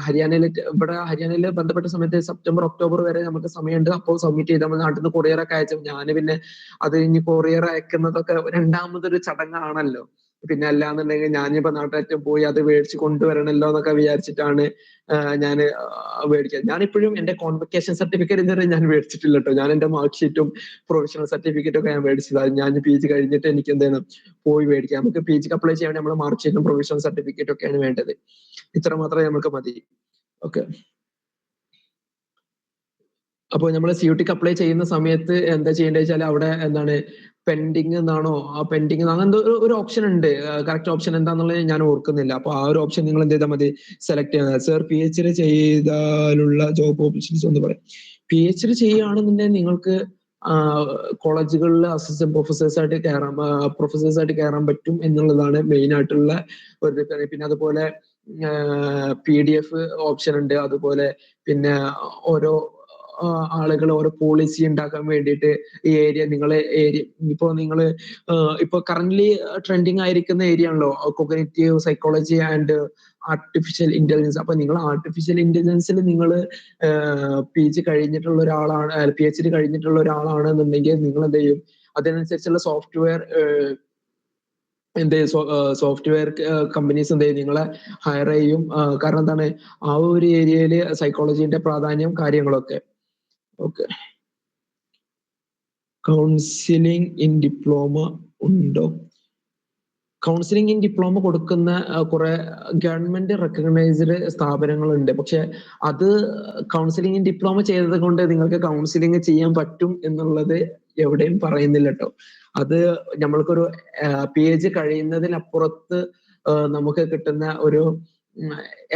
ഹരിയാനയിൽ ബന്ധപ്പെട്ട സമയത്ത് സെപ്റ്റംബർ ഒക്ടോബർ വരെ നമുക്ക് സമയമുണ്ട്, അപ്പോൾ സബ്മിറ്റ് ചെയ്താൽ മതി. നാട്ടിൽ നിന്ന് കൊറിയറൊക്കെ അയച്ചു. ഞാൻ പിന്നെ അത് ഇനി കൊറിയർ അയക്കുന്നതൊക്കെ രണ്ടാമതൊരു ചടങ്ങാണല്ലോ. പിന്നെ അല്ലാന്നുണ്ടെങ്കിൽ ഞാനിപ്പോ നാട്ടിലേറ്റം പോയി അത് മേടിച്ച് കൊണ്ടുവരണല്ലോ എന്നൊക്കെ വിചാരിച്ചിട്ടാണ് ഞാൻ മേടിക്കുക. ഞാനിപ്പോഴും എന്റെ കോൺവെക്കേഷൻ സർട്ടിഫിക്കറ്റ് ഇതുവരെ ഞാൻ മേടിച്ചിട്ടില്ല കേട്ടോ. ഞാൻ എന്റെ മാർക്ക് ഷീറ്റും പ്രൊഫഷണൽ സർട്ടിഫിക്കറ്റും ഒക്കെ ഞാൻ മേടിച്ചത് ഞാൻ PG കഴിഞ്ഞിട്ട് എനിക്ക് എന്താണ് പോയി മേടിക്കാം. നമുക്ക് PGക്ക് അപ്ലൈ ചെയ്യാൻ നമ്മുടെ മാർക്ക് ഷീറ്റും പ്രൊഫഷണൽ സർട്ടിഫിക്കറ്റും ഒക്കെയാണ് വേണ്ടത്. ഇത്ര മാത്രമേ നമുക്ക് മതി. ഓക്കെ, അപ്പോൾ നമ്മൾ CUTക്ക് അപ്ലൈ ചെയ്യുന്ന സമയത്ത് എന്താ ചെയ്യേണ്ടത് വെച്ചാൽ അവിടെ എന്താണ് പെൻഡിങ് എന്നാണോ, ആ പെൻഡിങ് അങ്ങനത്തെ ഒരു ഓപ്ഷൻ ഉണ്ട്. കറക്റ്റ് ഓപ്ഷൻ എന്താണെന്നുള്ളത് ഞാൻ ഓർക്കുന്നില്ല. അപ്പൊ ആ ഒരു ഓപ്ഷൻ നിങ്ങൾ എന്ത് ചെയ്താൽ മതി, സെലക്ട് ചെയ്യണം. സർ PhD ചെയ്താലുള്ള ജോബ് ഓപ്പർച്യൂണിറ്റീസ് എന്ന് പറയും. PhD ചെയ്യുകയാണെന്നുണ്ടെങ്കിൽ നിങ്ങൾക്ക് കോളേജുകളിൽ അസിസ്റ്റന്റ് പ്രൊഫസേഴ്സ് ആയിട്ട് കയറാൻ പറ്റും എന്നുള്ളതാണ് മെയിൻ ആയിട്ടുള്ള ഒരു. പിന്നെ അതുപോലെ PDF ഓപ്ഷൻ ഉണ്ട്. അതുപോലെ പിന്നെ ഓരോ ആളുകൾ ഓരോ പോളിസി ഉണ്ടാക്കാൻ വേണ്ടിയിട്ട് ഈ ഇപ്പൊ കറന്റ്ലി ട്രെൻഡിങ് ആയിരിക്കുന്ന ഏരിയ ആണല്ലോ cognitive psychology and artificial intelligence. അപ്പൊ നിങ്ങൾ ആർട്ടിഫിഷ്യൽ ഇന്റലിജൻസിൽ നിങ്ങൾ PhD കഴിഞ്ഞിട്ടുള്ള ഒരാളാണെന്നുണ്ടെങ്കിൽ നിങ്ങൾ എന്ത് ചെയ്യും, അതിനനുസരിച്ചുള്ള സോഫ്റ്റ്വെയർ കമ്പനീസ് എന്ത് ചെയ്യും, നിങ്ങളെ ഹയർ ചെയ്യും. കാരണം എന്താണ്, ആ ഒരു ഏരിയയിൽ സൈക്കോളജിന്റെ പ്രാധാന്യം കാര്യങ്ങളൊക്കെ. ഓക്കെ, കൗൺസിലിംഗ് ഇൻ ഡിപ്ലോമ ഉണ്ടോ? കൗൺസിലിംഗ് ഇൻ ഡിപ്ലോമ കൊടുക്കുന്ന കുറെ ഗവൺമെന്റ് റെക്കഗ്നൈസ്ഡ് സ്ഥാപനങ്ങളുണ്ട്. പക്ഷെ അത് കൗൺസിലിംഗ് ഇൻ ഡിപ്ലോമ ചെയ്തത് കൊണ്ട് നിങ്ങൾക്ക് കൗൺസിലിംഗ് ചെയ്യാൻ പറ്റും എന്നുള്ളത് എവിടെയും പറയുന്നില്ല കേട്ടോ. അത് നമ്മൾക്കൊരു PhD കഴിയുന്നതിനപ്പുറത്ത് നമുക്ക് കിട്ടുന്ന ഒരു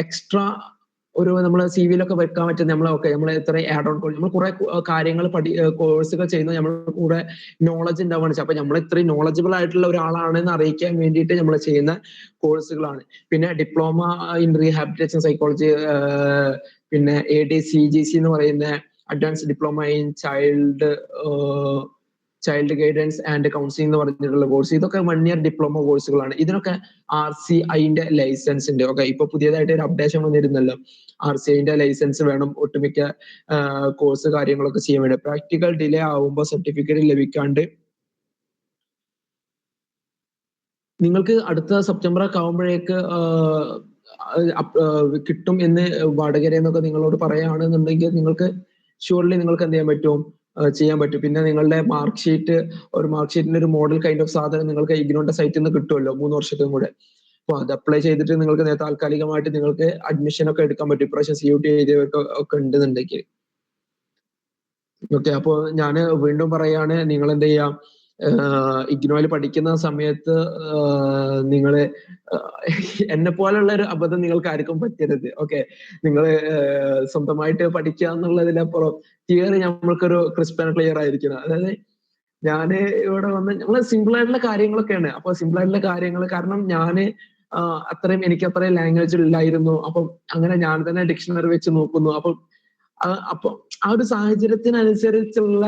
എക്സ്ട്രാ ഒരു നമ്മളെ CV-യിലൊക്കെ വെക്കാൻ പറ്റുന്ന നമ്മൾ ഇത്ര ആഡ് ഓൺ നമ്മൾ കുറെ കാര്യങ്ങൾ കോഴ്സുകൾ ചെയ്യുന്നത് നമ്മൾ കൂടെ നോളജ് ഉണ്ടാവുകയാണ്. അപ്പൊ നമ്മൾ ഇത്രയും നോളജബിൾ ആയിട്ടുള്ള ഒരാളാണെന്ന് അറിയിക്കാൻ വേണ്ടിയിട്ട് നമ്മൾ ചെയ്യുന്ന കോഴ്സുകളാണ്. പിന്നെ ഡിപ്ലോമ ഇൻ റീഹാബിലിറ്റേഷൻ സൈക്കോളജി, പിന്നെ ADCGC എന്ന് പറയുന്ന advance diploma in child guidance and counselling എന്ന് പറഞ്ഞിട്ടുള്ള കോഴ്സ്. ഇതൊക്കെ 1 year ഡിപ്ലോമ കോഴ്സുകളാണ്. ഇതിനൊക്കെ RCIന്റെ ലൈസൻസ് ഉണ്ട്. ഓക്കെ, ഇപ്പൊ പുതിയതായിട്ട് ഒരു അപ്ഡേഷൻ വന്നിരുന്നല്ലോ, RCIന്റെ ലൈസൻസ് വേണം ഒട്ടുമിക്ക കോഴ്സ് കാര്യങ്ങളൊക്കെ ചെയ്യാൻ വേണ്ടി. പ്രാക്ടിക്കൽ ഡിലേ ആവുമ്പോൾ സർട്ടിഫിക്കറ്റ് ലഭിക്കാണ്ട് നിങ്ങൾക്ക് അടുത്ത സെപ്റ്റംബർ ഒക്കെ ആവുമ്പോഴേക്ക് കിട്ടും എന്ന് വടകര എന്നൊക്കെ നിങ്ങളോട് പറയുകയാണെന്നുണ്ടെങ്കിൽ നിങ്ങൾക്ക് ഷുവർലി നിങ്ങൾക്ക് എന്ത് ചെയ്യാൻ പറ്റും. പിന്നെ നിങ്ങളുടെ മാർക്ക് ഷീറ്റിന്റെ ഒരു മോഡൽ കൈൻഡ് ഓഫ് സാധനം നിങ്ങൾക്ക് ഇഗ്നോന്റെ സൈറ്റിൽ നിന്ന് കിട്ടുമല്ലോ 3 വർഷത്തും കൂടെ. അപ്പൊ അത് അപ്ലൈ ചെയ്തിട്ട് നിങ്ങൾക്ക് താൽക്കാലികമായിട്ട് നിങ്ങൾക്ക് അഡ്മിഷൻ ഒക്കെ എടുക്കാൻ പറ്റും. ഇപ്രാവശ്യം CUT എഴുതിയവർക്ക് ഒക്കെ ഉണ്ടെന്നുണ്ടെങ്കിൽ. ഓക്കെ, അപ്പൊ ഞാൻ വീണ്ടും പറയാണ്, നിങ്ങൾ എന്ത് ചെയ്യാം, ഇഗ്നോയിൽ പഠിക്കുന്ന സമയത്ത് നിങ്ങള് എന്നെ പോലുള്ള ഒരു അബദ്ധം നിങ്ങൾക്ക് ആർക്കും പറ്റരുത്. ഓക്കെ, നിങ്ങൾ സ്വന്തമായിട്ട് പഠിക്കുക എന്നുള്ളതിനപ്പുറം തിയറി നമ്മൾക്കൊരു ക്രിസ്പ് ആൻഡ് ക്ലിയർ ആയിരിക്കണം. അതായത് ഞാന് ഇവിടെ വന്ന് നമ്മള് സിമ്പിൾ ആയിട്ടുള്ള കാര്യങ്ങളൊക്കെയാണ്. അപ്പൊ സിമ്പിൾ ആയിട്ടുള്ള കാര്യങ്ങൾ കാരണം ഞാന് എനിക്ക് അത്രയും ലാംഗ്വേജ് ഇല്ലായിരുന്നു. അപ്പം അങ്ങനെ ഞാൻ തന്നെ ഡിക്ഷണറി വെച്ച് നോക്കുന്നു. അപ്പൊ ആ ഒരു സാഹചര്യത്തിനനുസരിച്ചുള്ള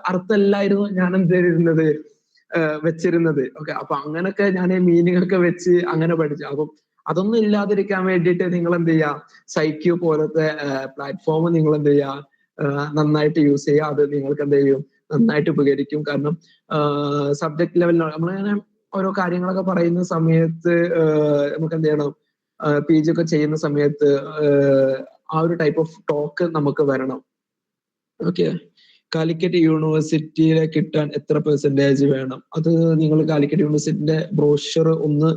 അർത്ഥമല്ലായിരുന്നു ഞാൻ എന്ത് ചെയ്തിരുന്നത്, വെച്ചിരുന്നത്. ഓക്കെ, അപ്പൊ അങ്ങനൊക്കെ ഞാൻ മീനിങ് ഒക്കെ വെച്ച് അങ്ങനെ പഠിച്ചു. അപ്പം അതൊന്നും ഇല്ലാതിരിക്കാൻ വേണ്ടിയിട്ട് നിങ്ങൾ എന്ത് ചെയ്യുക, സൈക്യൂ പോലത്തെ പ്ലാറ്റ്ഫോം നിങ്ങൾ എന്ത് ചെയ്യുക, നന്നായിട്ട് യൂസ് ചെയ്യുക. അത് നിങ്ങൾക്ക് എന്ത് ചെയ്യും, നന്നായിട്ട് ഉപകരിക്കും. കാരണം സബ്ജക്ട് ലെവലിലാണ് നമ്മളിങ്ങനെ ഓരോ കാര്യങ്ങളൊക്കെ പറയുന്ന സമയത്ത് നമുക്ക് എന്ത് ചെയ്യണം, പി ജി ഒക്കെ ചെയ്യുന്ന സമയത്ത് ആ ഒരു ടൈപ്പ് ഓഫ് ടോക്ക് നമുക്ക് വരണം. ഓക്കെ, കാലിക്കറ്റ് യൂണിവേഴ്സിറ്റിയിലെ കിട്ടാൻ എത്ര പെർസെന്റേജ് വേണം? അത് നിങ്ങൾ കാലിക്കറ്റ് യൂണിവേഴ്സിറ്റിന്റെ ബ്രോഷർ ഒന്ന്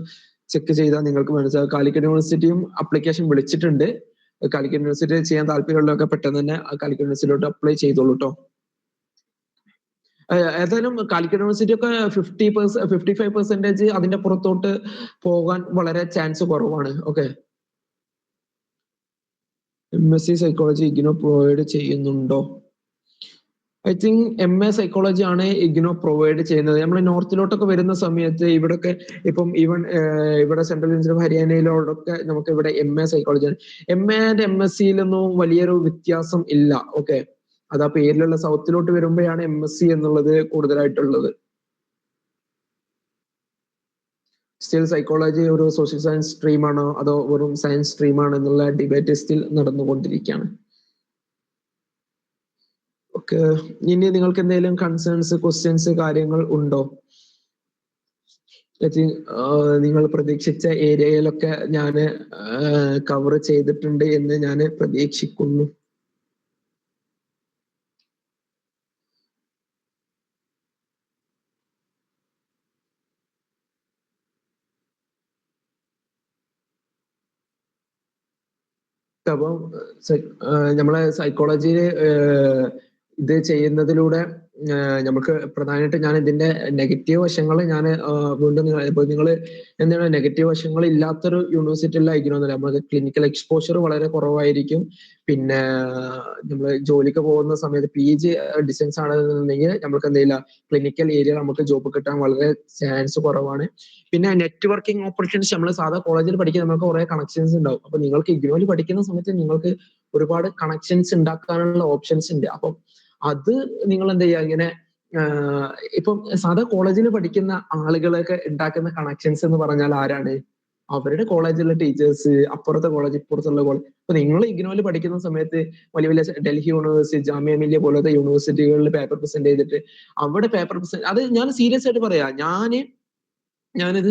ചെക്ക് ചെയ്താൽ നിങ്ങൾക്ക് മനസ്സിലാവും. കാലിക്കറ്റ് യൂണിവേഴ്സിറ്റിയും അപ്ലിക്കേഷൻ വിളിച്ചിട്ടുണ്ട്. കാലിക്കറ്റ് യൂണിവേഴ്സിറ്റി ചെയ്യാൻ താല്പര്യമുള്ളതൊക്കെ പെട്ടെന്ന് തന്നെ കാലിക്കറ്റ് യൂണിവേഴ്സിറ്റിയിലോട്ട് അപ്ലൈ ചെയ്തോളൂ കേട്ടോ. ഏതായാലും കാലിക്കറ്റ് യൂണിവേഴ്സിറ്റി ഒക്കെ 55% അതിന്റെ പുറത്തോട്ട് പോകാൻ വളരെ ചാൻസ് കുറവാണ്. Okay, MSc psychology IGNOU provide ചെയ്യുന്നുണ്ടോ? ഐ തിങ്ക് MA സൈക്കോളജി ആണ് ഇഗ്നോ പ്രൊവൈഡ് ചെയ്യുന്നത്. നമ്മൾ നോർത്തിലോട്ടൊക്കെ വരുന്ന സമയത്ത് ഇവിടൊക്കെ ഇപ്പം ഈവൻ ഇവിടെ സെൻട്രൽ യൂണിവേഴ്സിറ്റി ഓഫ് ഹരിയാനയിലോടൊക്കെ നമുക്ക് ഇവിടെ MA സൈക്കോളജി ആണ്. MA ആൻഡ് MScയിലൊന്നും വലിയൊരു വ്യത്യാസം ഇല്ല. ഓക്കെ, അത് ആ പേരിലുള്ള സൗത്തിലോട്ട് വരുമ്പോഴാണ് MSc എന്നുള്ളത് കൂടുതലായിട്ടുള്ളത്. സ്റ്റിൽ സൈക്കോളജി ഒരു സോഷ്യൽ സയൻസ് സ്ട്രീം ആണോ അതോ വെറും സയൻസ് സ്ട്രീം ആണോ എന്നുള്ള ഡിബേറ്റ് സ്റ്റിൽ നടന്നുകൊണ്ടിരിക്കുകയാണ്. ഓക്കെ, ഇനി നിങ്ങൾക്ക് എന്തെങ്കിലും കൺസേൺസ്, ക്വസ്റ്റ്യൻസ്, കാര്യങ്ങൾ ഉണ്ടോ? നിങ്ങൾ പ്രതീക്ഷിച്ച ഏരിയയിലൊക്കെ ഞാൻ കവർ ചെയ്തിട്ടുണ്ട് എന്ന് ഞാൻ പ്രതീക്ഷിക്കുന്നു. അപ്പം നമ്മളെ സൈക്കോളജിയില് ഇത് ചെയ്യുന്നതിലൂടെ നമുക്ക് പ്രധാനമായിട്ട് ഞാൻ ഇതിന്റെ നെഗറ്റീവ് വശങ്ങൾ ഞാൻ വീണ്ടും ഇപ്പൊ നിങ്ങൾ എന്താണ് നെഗറ്റീവ് വശങ്ങൾ ഇല്ലാത്തൊരു യൂണിവേഴ്സിറ്റി അല്ല ഇഗ്നോ എന്നല്ല. നമുക്ക് ക്ലിനിക്കൽ എക്സ്പോഷർ വളരെ കുറവായിരിക്കും. പിന്നെ നമ്മൾ ജോലിക്ക് പോകുന്ന സമയത്ത് PG ഡിസ്റ്റൻസ് ആണെന്നുണ്ടെങ്കിൽ നമുക്ക് എന്തെയില്ല, ക്ലിനിക്കൽ ഏരിയ നമുക്ക് ജോബ് കിട്ടാൻ വളരെ ചാൻസ് കുറവാണ്. പിന്നെ നെറ്റ്വർക്കിംഗ് ഓപ്പർച്യൂണിറ്റീസ് നമ്മൾ സാധാ കോളേജിൽ പഠിക്കുന്ന നമുക്ക് കുറെ കണക്ഷൻസ് ഉണ്ടാവും. അപ്പൊ നിങ്ങൾക്ക് ഇഗ്നോയിൽ പഠിക്കുന്ന സമയത്ത് നിങ്ങൾക്ക് ഒരുപാട് കണക്ഷൻസ് ഉണ്ടാക്കാനുള്ള ഓപ്ഷൻസ് ഉണ്ട്. അപ്പം അത് നിങ്ങൾ എന്ത് ചെയ്യുക, ഇങ്ങനെ ഇപ്പം സാധാ കോളേജിൽ പഠിക്കുന്ന ആളുകളൊക്കെ ഉണ്ടാക്കുന്ന കണക്ഷൻസ് എന്ന് പറഞ്ഞാൽ ആരാണ്? അവരുടെ കോളേജിലെ ടീച്ചേഴ്സ്, അപ്പുറത്തെ കോളേജ്, ഇപ്പുറത്തുള്ള കോളേജ്. അപ്പൊ നിങ്ങൾ ഇഗ്നോയിൽ പഠിക്കുന്ന സമയത്ത് വലിയ വലിയ ഡൽഹി യൂണിവേഴ്സിറ്റി, ജാമിയ മില്ലിയ പോലത്തെ യൂണിവേഴ്സിറ്റികളിൽ പേപ്പർ പ്രസന്റ് ചെയ്തിട്ട് അവിടെ പേപ്പർ പ്രസന്റ്, അത് ഞാൻ സീരിയസ് ആയിട്ട് പറയാം, ഞാനിത്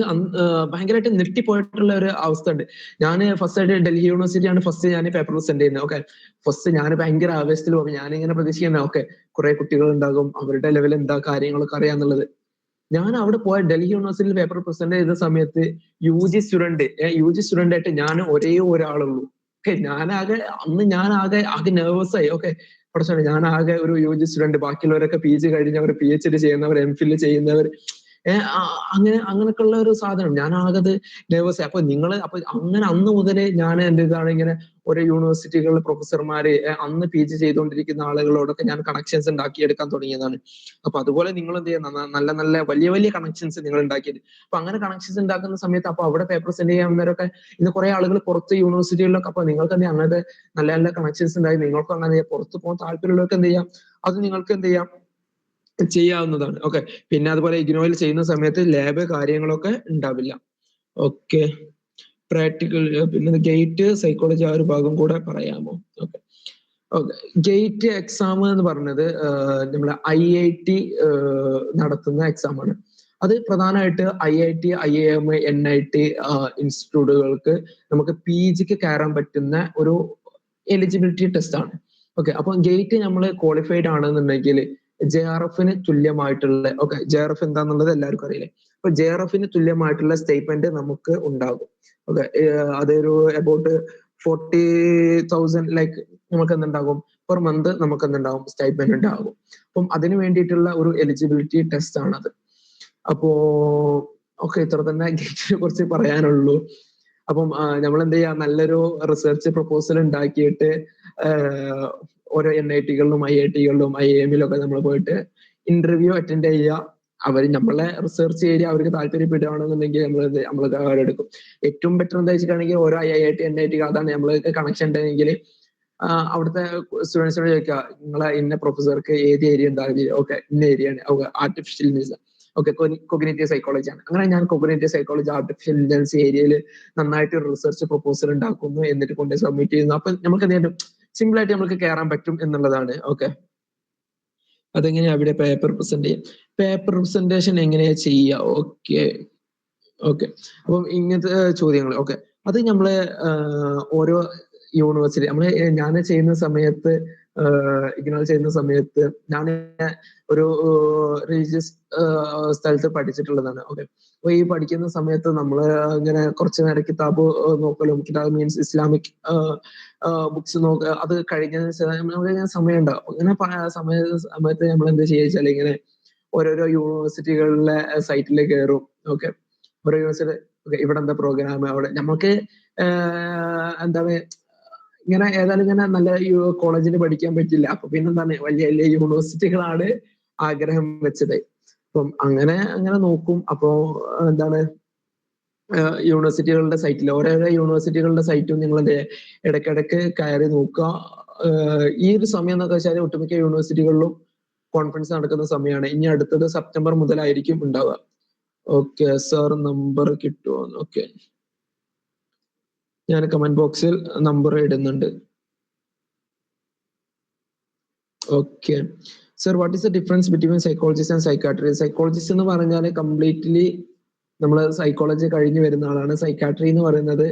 ഭയങ്കരമായിട്ട് നെട്ടിപ്പോയിട്ടുള്ള ഒരു അവസ്ഥ ഉണ്ട്. ഞാൻ ഫസ്റ്റ് ആയിട്ട് ഡൽഹി യൂണിവേഴ്സിറ്റിയാണ് ഫസ്റ്റ് ഞാൻ പേപ്പർ പ്രസന്റ് ചെയ്യുന്നത്. ഓക്കെ, ഫസ്റ്റ് ഞാൻ ഭയങ്കര ആവേശത്തിൽ പോകും. ഞാനിങ്ങനെ പ്രതീക്ഷിക്കുന്നത് ഓക്കെ കുറെ കുട്ടികൾ ഉണ്ടാകും, അവരുടെ ലെവൽ എന്താ കാര്യങ്ങളൊക്കെ അറിയാന്നുള്ളത്. ഞാൻ അവിടെ പോയ ഡൽഹി യൂണിവേഴ്സിറ്റിയിൽ പേപ്പർ പ്രസന്റ് ചെയ്ത സമയത്ത് UG സ്റ്റുഡന്റ് ആയിട്ട് ഞാൻ ഒരേ ഒരാളുള്ളൂ. ഓക്കെ, ആകെ നെർവസ് ആയി. ഓക്കെ, കുറച്ചാണ് ഞാനാകെ ഒരു UG സ്റ്റുഡന്റ്, ബാക്കിയുള്ളവരൊക്കെ PG കഴിഞ്ഞവർ, PhD ചെയ്യുന്നവർ, MPhil ചെയ്യുന്നവർ, അങ്ങനെയൊക്കെ ഉള്ള ഒരു സാധനം. ഞാൻ ആകത് നെർവസ്. അപ്പൊ അങ്ങനെ അന്ന് മുതലേ ഞാൻ എൻ്റെ ഇതാണ് ഇങ്ങനെ ഓരോ യൂണിവേഴ്സിറ്റികളിലെ പ്രൊഫസർമാര്, അന്ന് PG ചെയ്തുകൊണ്ടിരിക്കുന്ന ആളുകളോടൊക്കെ ഞാൻ കണക്ഷൻസ് ഉണ്ടാക്കിയെടുക്കാൻ തുടങ്ങിയതാണ്. അപ്പൊ അതുപോലെ നിങ്ങൾ എന്ത് ചെയ്യുന്ന നല്ല നല്ല വലിയ വലിയ കണക്ഷൻസ് നിങ്ങൾ ഉണ്ടാക്കിയത്. അപ്പൊ അങ്ങനെ കണക്ഷൻസ് ഉണ്ടാക്കുന്ന സമയത്ത് അപ്പൊ അവിടെ പേപ്പർ സെൻഡ് ചെയ്യാവുന്നവരൊക്കെ ഇന്ന് കുറെ ആളുകൾ പുറത്ത് യൂണിവേഴ്സിറ്റികളിലൊക്കെ, അപ്പൊ നിങ്ങൾക്ക് എന്ത് ചെയ്യാം, അങ്ങനത്തെ നല്ല നല്ല കണക്ഷൻസ് ഉണ്ടായി നിങ്ങൾക്ക് അങ്ങനെ പുറത്ത് പോകാൻ താല്പര്യമുള്ളവർക്ക് എന്ത് ചെയ്യാം, അത് നിങ്ങൾക്ക് എന്ത് ചെയ്യാം, ചെയ്യാവുന്നതാണ്. ഓക്കെ, പിന്നെ അതുപോലെ ഇഗ്നോയിൽ ചെയ്യുന്ന സമയത്ത് ലാബ് കാര്യങ്ങളൊക്കെ ഉണ്ടാവില്ല. ഓക്കെ, പ്രാക്ടിക്കൽ പിന്നെ ഗേറ്റ് സൈക്കോളജി ആ ഒരു ഭാഗം കൂടെ പറയാമോ? ഓക്കെ, ഗേറ്റ് എക്സാം എന്ന് പറഞ്ഞത് നമ്മളെ IIT നടത്തുന്ന എക്സാം ആണ്. അത് പ്രധാനമായിട്ട് IIT, IIM, NIT ഇൻസ്റ്റിറ്റ്യൂട്ടുകൾക്ക് നമുക്ക് PGക്ക് കയറാൻ പറ്റുന്ന ഒരു എലിജിബിലിറ്റി ടെസ്റ്റ് ആണ്. ഓക്കെ, അപ്പൊ ഗേറ്റ് നമ്മൾ ക്വാളിഫൈഡ് ആണെന്നുണ്ടെങ്കിൽ JRFന് തുല്യമായിട്ടുള്ള, ഓക്കെ JRF എന്താന്നുള്ളത് എല്ലാവർക്കും അറിയില്ലേ. അപ്പൊ JRFന് തുല്യമായിട്ടുള്ള സ്റ്റേറ്റ്മെന്റ് നമുക്ക് ഉണ്ടാകും. ഓക്കെ, അതൊരു അബൌട്ട് 40,000 ലൈക്ക് നമുക്ക് എന്തുണ്ടാകും, പെർ മന്ത് നമുക്ക് എന്തുണ്ടാവും, സ്റ്റൈപ്പൻഡ് ഉണ്ടാകും. അപ്പം അതിന് വേണ്ടിയിട്ടുള്ള ഒരു എലിജിബിലിറ്റി ടെസ്റ്റ് ആണത്. അപ്പോ ഓക്കെ, ഇത്ര തന്നെ ഗേറ്റിനെ കുറിച്ച് പറയാനുള്ളൂ. അപ്പം നമ്മൾ എന്ത് ചെയ്യാ, നല്ലൊരു റിസർച്ച് പ്രപ്പോസൽ ഉണ്ടാക്കിയിട്ട് ഓരോ NIT-കളിലും IIT-കളിലും IIM-ലൊക്കെ നമ്മൾ പോയിട്ട് ഇന്റർവ്യൂ അറ്റൻഡ് ചെയ്യുക. അവർ നമ്മളെ റിസർച്ച് ഏരിയ അവർക്ക് താല്പര്യപ്പെടുകയാണെന്നുണ്ടെങ്കിൽ നമ്മൾ അവരെടുക്കും. ഏറ്റവും ബെറ്റർ എന്താ വെച്ചിട്ടാണെങ്കിൽ ഓരോ IIT NIT അതാണ് നമ്മൾക്ക് കണക്ഷൻ ഉണ്ടെങ്കിൽ അവിടുത്തെ സ്റ്റുഡൻസിനോട് ചോദിക്കുക, നിങ്ങളെ ഇന്ന പ്രൊഫസർക്ക് ഏത് ഏരിയ ഉണ്ടാവില്ല. ഓക്കെ, ഇന്ന ഏരിയ ആണ്, artificial intelligence, okay, cognitive psychology ആണ്. അങ്ങനെ ഞാൻ കൊഗ്നിറ്റീവ് സൈക്കോളജി ആർട്ടിഫിഷ്യൽ ഇന്റലിജൻസ് ഏരിയയിൽ നന്നായിട്ട് റിസർച്ച് പ്രപ്പോസൽ ഉണ്ടാക്കുന്നു, എന്നിട്ട് കൊണ്ട് സബ്മിറ്റ് ചെയ്യുന്നു. അപ്പൊ നമുക്ക് എന്ത് ചെയ്യും, സിമ്പിൾ ആയിട്ട് നമുക്ക് കയറാൻ പറ്റും എന്നുള്ളതാണ്. ഓക്കെ, അതെങ്ങനെയാ അവിടെ പേപ്പർ പ്രസന്റ് ചെയ്യാം. പേപ്പർ പ്രസന്റേഷൻ എങ്ങനെയാ ചെയ്യുക? ഓക്കെ ഓക്കെ, അപ്പം ഇങ്ങനത്തെ ചോദ്യങ്ങൾ. ഓക്കെ, അത് നമ്മള് ഓരോ യൂണിവേഴ്സിറ്റി ഞാൻ ചെയ്യുന്ന സമയത്ത്, ഇഗ്നോർ ചെയ്യുന്ന സമയത്ത് ഞാൻ ഒരു റിലീജിയസ് സ്ഥലത്ത് പഠിച്ചിട്ടുള്ളതാണ്. ഓക്കെ, അപ്പൊ ഈ പഠിക്കുന്ന സമയത്ത് നമ്മള് ഇങ്ങനെ കുറച്ച് നേരം കിതാബ് നോക്കലും, കിതാബ് മീൻസ് ഇസ്ലാമിക് ബുക്സ് നോക്കുക, അത് കഴിഞ്ഞതിന് ശേഷം നമുക്ക് സമയം ഉണ്ടാവും. അങ്ങനെ സമയത്ത് നമ്മൾ എന്ത് ചെയ്യുക വെച്ചാൽ ഇങ്ങനെ ഓരോരോ യൂണിവേഴ്സിറ്റികളിലെ സൈറ്റിൽ കയറും. ഓക്കെ, ഓരോ യൂണിവേഴ്സിറ്റി ഇവിടെ എന്താ പ്രോഗ്രാം, അവിടെ നമുക്ക് എന്താണ് ഇങ്ങനെ ഏതായാലും ഇങ്ങനെ നല്ല കോളേജിൽ പഠിക്കാൻ പറ്റില്ല. അപ്പൊ പിന്നെന്താണ്, വലിയ വലിയ യൂണിവേഴ്സിറ്റികളാണ് ആഗ്രഹം വെച്ചത്. അപ്പം അങ്ങനെ നോക്കും. അപ്പോ എന്താണ് യൂണിവേഴ്സിറ്റികളുടെ സൈറ്റിൽ ഓരോരോ യൂണിവേഴ്സിറ്റികളുടെ സൈറ്റും നിങ്ങൾ ഇടയ്ക്കിടയ്ക്ക് കയറി നോക്കുക. ഈ ഒരു സമയം എന്നൊക്കെ വെച്ചാൽ ഒട്ടുമിക്ക യൂണിവേഴ്സിറ്റികളിലും കോൺഫറൻസ് നടക്കുന്ന സമയമാണ്. ഇനി അടുത്തത് സെപ്റ്റംബർ മുതലായിരിക്കും ഉണ്ടാവുക. ഓക്കെ സാർ, നമ്പർ കിട്ടുമോ? ഓക്കെ, ഞാൻ കമന്റ് ബോക്സിൽ നമ്പർ ഇടുന്നുണ്ട്. Okay sir, what is the difference between psychologist and psychiatry? Psychologist എന്ന് പറഞ്ഞാൽ കംപ്ലീറ്റ്ലി നമ്മൾ സൈക്കോളജി കഴിഞ്ഞ് വരുന്ന ആളാണ്. സൈക്കാട്രി എന്ന് പറയുന്നത്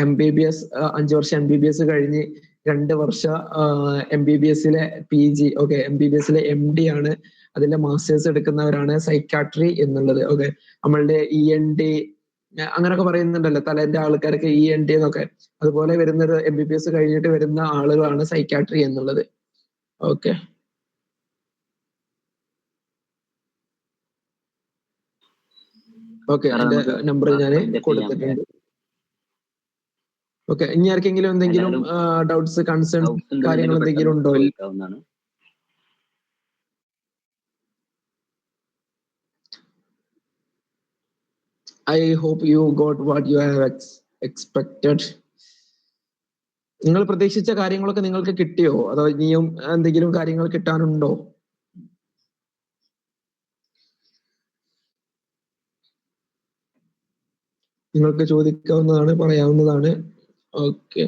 MBBS 5 വർഷം MBBS കഴിഞ്ഞ് 2 വർഷം MBBS-ലെ PG, ഓക്കെ, MBBS-ലെ MD ആണ്, അതിന്റെ മാസ്റ്റേഴ്സ് എടുക്കുന്നവരാണ് സൈക്കാട്രി എന്നുള്ളത്. ഓക്കെ, നമ്മളുടെ ENT അങ്ങനെയൊക്കെ പറയുന്നുണ്ടല്ലോ, തലേന്റെ ആൾക്കാരൊക്കെ ENT എന്നൊക്കെ, അതുപോലെ വരുന്നൊരു MBBS കഴിഞ്ഞിട്ട് വരുന്ന ആളുകളാണ് സൈക്കാട്രി എന്നുള്ളത്. ഓക്കെ, ഓക്കെ, എന്റെ നമ്പർ ഞാൻ കൊടുത്തിട്ടുണ്ട്. ഓക്കെ, ഇനി ആർക്കെങ്കിലും എന്തെങ്കിലും ഡൗട്ട്സ്, കൺസേൺസ്, കാര്യങ്ങൾ എന്തെങ്കിലും ഉണ്ടോ? I hope you got what you have expected. നിങ്ങൾ പ്രതീക്ഷിച്ച കാര്യങ്ങളൊക്കെ നിങ്ങൾക്ക് കിട്ടിയോ, അതോ ഇനിയും എന്തെങ്കിലും കാര്യങ്ങൾ കിട്ടാനുണ്ടോ? നിങ്ങൾക്ക് ചോദിക്കാവുന്നതാണ്, പറയാവുന്നതാണ്. ഓക്കെ,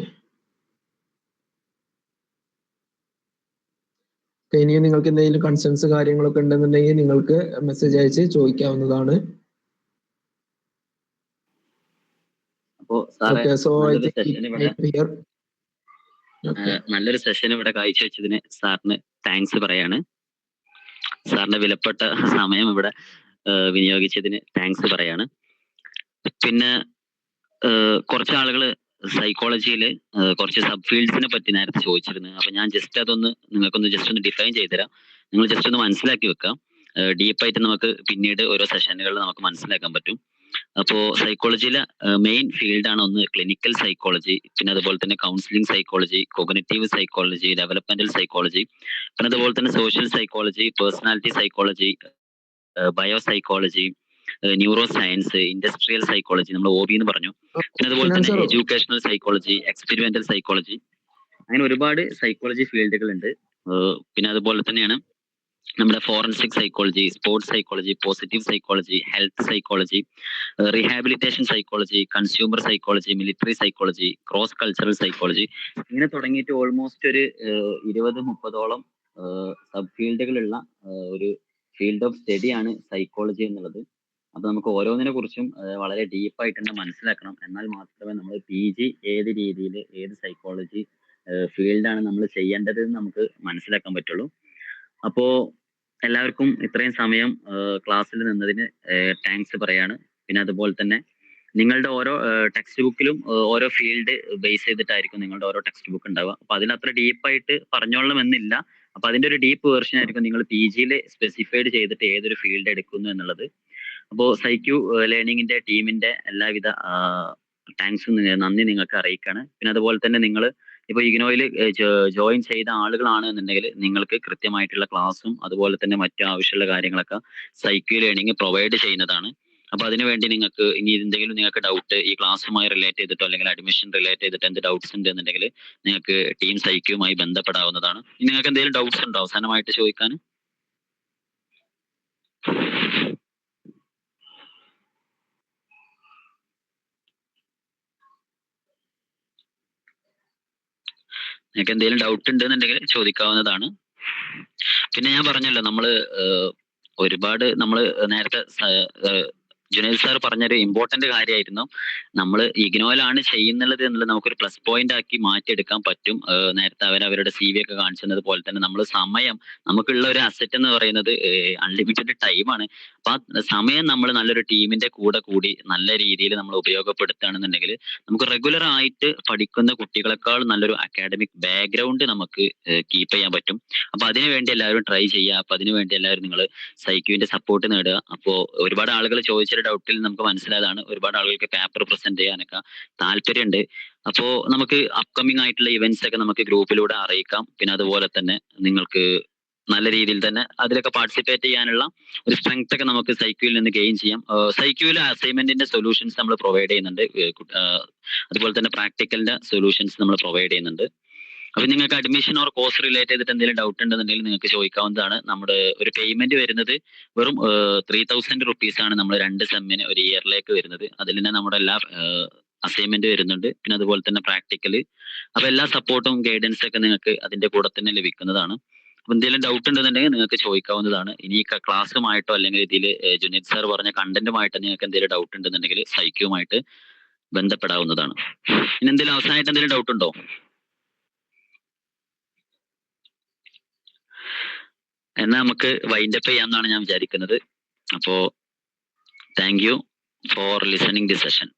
ഇനിയും നിങ്ങൾക്ക് എന്തെങ്കിലും കൺസേൺസ് കാര്യങ്ങളൊക്കെ ഉണ്ടെന്നുണ്ടെങ്കിൽ നിങ്ങൾക്ക് മെസ്സേജ് അയച്ച് ചോദിക്കാവുന്നതാണ്. നല്ലൊരു സെഷൻ ഇവിടെ കാഴ്ചവെച്ചതിന് സാറിന് താങ്ക്സ് പറയാണ്. സാറിന്റെ വിലപ്പെട്ട സമയം ഇവിടെ വിനിയോഗിച്ചതിന് താങ്ക്സ് പറയാണ്. പിന്നെ കുറച്ച് ആളുകൾ സൈക്കോളജിയിൽ കുറച്ച് സബ് ഫീൽഡ്സിനെ പറ്റി നേരത്തെ ചോദിച്ചിരുന്നു. അപ്പൊ ഞാൻ ജസ്റ്റ് അതൊന്ന് നിങ്ങൾക്കൊന്ന് ജസ്റ്റ് ഒന്ന് ഡിഫൈൻ ചെയ്തുതരാം. നിങ്ങൾ ജസ്റ്റ് ഒന്ന് മനസ്സിലാക്കി വെക്കാം. ഡീപ്പായിട്ട് നമുക്ക് പിന്നീട് ഓരോ സെഷനുകളിൽ നമുക്ക് മനസ്സിലാക്കാൻ പറ്റും. അപ്പോൾ സൈക്കോളജിയിലെ മെയിൻ ഫീൽഡാണ് ഒന്ന് ക്ലിനിക്കൽ സൈക്കോളജി, പിന്നെ അതുപോലെ തന്നെ counselling psychology, cognitive psychology, developmental psychology, പിന്നെ അതുപോലെ തന്നെ social psychology, personality psychology, bio psychology, neuro science, industrial psychology, നമ്മൾ OB എന്ന് പറഞ്ഞു. പിന്നെ അതുപോലെ തന്നെ എഡ്യൂക്കേഷണൽ സൈക്കോളജി, എക്സ്പെരിമെന്റൽ സൈക്കോളജി, അങ്ങനെ ഒരുപാട് സൈക്കോളജി ഫീൽഡുകൾ ഉണ്ട്. പിന്നെ അതുപോലെ തന്നെയാണ് നമ്മുടെ forensic psychology, sports psychology, positive psychology, health psychology, rehabilitation psychology, consumer psychology, military psychology, cross cultural psychology, ഇങ്ങനെ തുടങ്ങിയിട്ട് ഓൾമോസ്റ്റ് ഒരു 20-30ഓളം സബ് ഫീൽഡുകളുള്ള ഒരു ഫീൽഡ് ഓഫ് സ്റ്റഡിയാണ് സൈക്കോളജി എന്നുള്ളത്. അപ്പൊ നമുക്ക് ഓരോന്നിനെ കുറിച്ചും വളരെ ഡീപ്പായിട്ട് തന്നെ മനസ്സിലാക്കണം. എന്നാൽ മാത്രമേ നമ്മൾ PG ഏത് രീതിയിൽ ഏത് സൈക്കോളജി ഫീൽഡാണ് നമ്മൾ ചെയ്യേണ്ടത് എന്ന് നമുക്ക് മനസ്സിലാക്കാൻ പറ്റുള്ളൂ. അപ്പോ എല്ലാവർക്കും ഇത്രയും സമയം ക്ലാസ്സിൽ നിന്നതിന് താങ്ക്സ് പറയാണ്. പിന്നെ അതുപോലെ തന്നെ നിങ്ങളുടെ ഓരോ ടെക്സ്റ്റ് ബുക്കിലും ഓരോ ഫീൽഡ് ബേസ് ചെയ്തിട്ടായിരിക്കും നിങ്ങളുടെ ഓരോ ടെക്സ്റ്റ് ബുക്ക് ഉണ്ടാവുക. അപ്പൊ അതിനത്ര ഡീപ്പായിട്ട് പറഞ്ഞോളണം എന്നില്ല. അപ്പൊ അതിന്റെ ഒരു ഡീപ്പ് വേർഷൻ ആയിരിക്കും നിങ്ങൾ PG സ്പെസിഫൈഡ് ചെയ്തിട്ട് ഏതൊരു ഫീൽഡ് എടുക്കുന്നു എന്നുള്ളത്. അപ്പോൾ സൈക്യു ലേണിംഗിന്റെ ടീമിന്റെ എല്ലാവിധ താങ്ക്സും നന്ദി നിങ്ങൾക്ക് അറിയിക്കാണ്. പിന്നെ അതുപോലെ തന്നെ നിങ്ങൾ ഇപ്പൊ ഇഗ്നോയിൽ ജോയിൻ ചെയ്ത ആളുകളാണ് എന്നുണ്ടെങ്കിൽ നിങ്ങൾക്ക് കൃത്യമായിട്ടുള്ള ക്ലാസ്സും അതുപോലെ തന്നെ മറ്റു ആവശ്യമുള്ള കാര്യങ്ങളൊക്കെ സൈക്യു ലേണിംഗ് പ്രൊവൈഡ് ചെയ്യുന്നതാണ്. അപ്പൊ അതിനുവേണ്ടി നിങ്ങൾക്ക് ഇനി എന്തെങ്കിലും നിങ്ങൾക്ക് ഡൗട്ട് ഈ ക്ലാസ്സുമായി റിലേറ്റ് ചെയ്തിട്ടോ അല്ലെങ്കിൽ അഡ്മിഷൻ റിലേറ്റ് ചെയ്തിട്ട് എന്ത് ഡൗട്ട്സ് ഉണ്ട് എന്നുണ്ടെങ്കിൽ നിങ്ങൾക്ക് ടീം സൈക്യുമായി ബന്ധപ്പെടാവുന്നതാണ്. ഇനി നിങ്ങൾക്ക് എന്തെങ്കിലും ഡൗട്ട്സ് ഉണ്ടോ അവസാനമായിട്ട് ചോദിക്കാൻ? നിങ്ങൾക്ക് എന്തെങ്കിലും ഡൗട്ട് ഉണ്ടെന്നുണ്ടെങ്കിൽ ചോദിക്കാവുന്നതാണ്. പിന്നെ ഞാൻ പറഞ്ഞല്ലോ ഒരുപാട് നേരത്തെ ജുനൈദ് സാർ പറഞ്ഞൊരു ഇമ്പോർട്ടന്റ് കാര്യമായിരുന്നു. നമ്മൾ ഇഗ്നോയിലാണ് ചെയ്യുന്നുള്ളത് എന്നുള്ളത് നമുക്കൊരു പ്ലസ് പോയിന്റ് ആക്കി മാറ്റിയെടുക്കാൻ പറ്റും. നേരത്തെ അവരുടെ CV ഒക്കെ കാണിച്ചത് പോലെ തന്നെ നമ്മൾ സമയം, നമുക്കുള്ള ഒരു അസറ്റ് എന്ന് പറയുന്നത് അൺലിമിറ്റഡ് ടൈമാണ്. അപ്പൊ ആ സമയം നമ്മൾ നല്ലൊരു ടീമിന്റെ കൂടെ കൂടി നല്ല രീതിയിൽ നമ്മൾ ഉപയോഗപ്പെടുത്തുകയാണെന്നുണ്ടെങ്കിൽ നമുക്ക് റെഗുലർ ആയിട്ട് പഠിക്കുന്ന കുട്ടികളെക്കാൾ നല്ലൊരു അക്കാഡമിക് ബാക്ക്ഗ്രൗണ്ട് നമുക്ക് കീപ്പ് ചെയ്യാൻ പറ്റും. അപ്പൊ അതിനുവേണ്ടി എല്ലാവരും ട്രൈ ചെയ്യുക. അപ്പൊ അതിനുവേണ്ടി എല്ലാവരും നിങ്ങൾ സൈക്യുവിന്റെ സപ്പോർട്ട് നേടുക. അപ്പോൾ ഒരുപാട് ആളുകൾ ചോദിച്ചൊരു ഡൗട്ടിൽ നമുക്ക് മനസ്സിലായതാണ്. ഒരുപാട് ആളുകൾക്ക് പേപ്പർ പ്രസന്റ് ചെയ്യാനൊക്കെ താല്പര്യമുണ്ട്. അപ്പോൾ നമുക്ക് അപ്കമിങ് ആയിട്ടുള്ള ഇവന്റ്സ് ഒക്കെ നമുക്ക് ഗ്രൂപ്പിലൂടെ അറിയിക്കാം. പിന്നെ അതുപോലെ തന്നെ നിങ്ങൾക്ക് നല്ല രീതിയിൽ തന്നെ അതിലൊക്കെ പാർട്ടിസിപ്പേറ്റ് ചെയ്യാനുള്ള ഒരു സ്ട്രെങ്ത് ഒക്കെ നമുക്ക് സൈക്യുവിൽ നിന്ന് ഗെയിൻ ചെയ്യാം. സൈക്യുവിൽ അസൈൻമെന്റിന്റെ സൊല്യൂഷൻസ് നമ്മൾ പ്രൊവൈഡ് ചെയ്യുന്നുണ്ട്. അതുപോലെ തന്നെ പ്രാക്ടിക്കലിന്റെ സൊല്യൂഷൻസ് നമ്മൾ പ്രൊവൈഡ് ചെയ്യുന്നുണ്ട്. അപ്പൊ നിങ്ങൾക്ക് അഡ്മിഷൻ ഓർ കോഴ്സ് റിലേറ്റ് ചെയ്തിട്ട് എന്തെങ്കിലും ഡൗട്ട് ഉണ്ടെന്നുണ്ടെങ്കിൽ നിങ്ങൾക്ക് ചോദിക്കാവുന്നതാണ്. നമ്മുടെ ഒരു പേയ്മെന്റ് വരുന്നത് വെറും 3000 rupees ആണ് നമ്മൾ 2 സെമ്മിന് ഒരു ഇയറിലേക്ക് വരുന്നത്. അതിൽ തന്നെ നമ്മുടെ എല്ലാ അസൈൻമെന്റ് വരുന്നുണ്ട്. പിന്നെ അതുപോലെ തന്നെ പ്രാക്ടിക്കല്. അപ്പൊ എല്ലാ സപ്പോർട്ടും ഗൈഡൻസ് ഒക്കെ നിങ്ങൾക്ക് അതിന്റെ കൂടെ തന്നെ ലഭിക്കുന്നതാണ്. അപ്പൊ എന്തെങ്കിലും ഡൗട്ട് ഉണ്ടെന്നുണ്ടെങ്കിൽ നിങ്ങൾക്ക് ചോദിക്കാവുന്നതാണ്. ഇനി ക്ലാസ്സുമായിട്ടോ അല്ലെങ്കിൽ ഇതിൽ ജുനൈദ് സാർ പറഞ്ഞ കണ്ടന്റുമായിട്ടോ നിങ്ങൾക്ക് എന്തെങ്കിലും ഡൗട്ട് ഉണ്ടെന്നുണ്ടെങ്കിൽ സൈക്യുമായിട്ട് ബന്ധപ്പെടാവുന്നതാണ്. ഇനി എന്തെങ്കിലും അവസാനമായിട്ട് എന്തെങ്കിലും ഡൗട്ട് ഉണ്ടോ? എന്നാൽ നമുക്ക് വൈൻഡ് അപ്പ് ചെയ്യാമെന്നാണ് ഞാൻ വിചാരിക്കുന്നത്. അപ്പോ thank you for listening the session.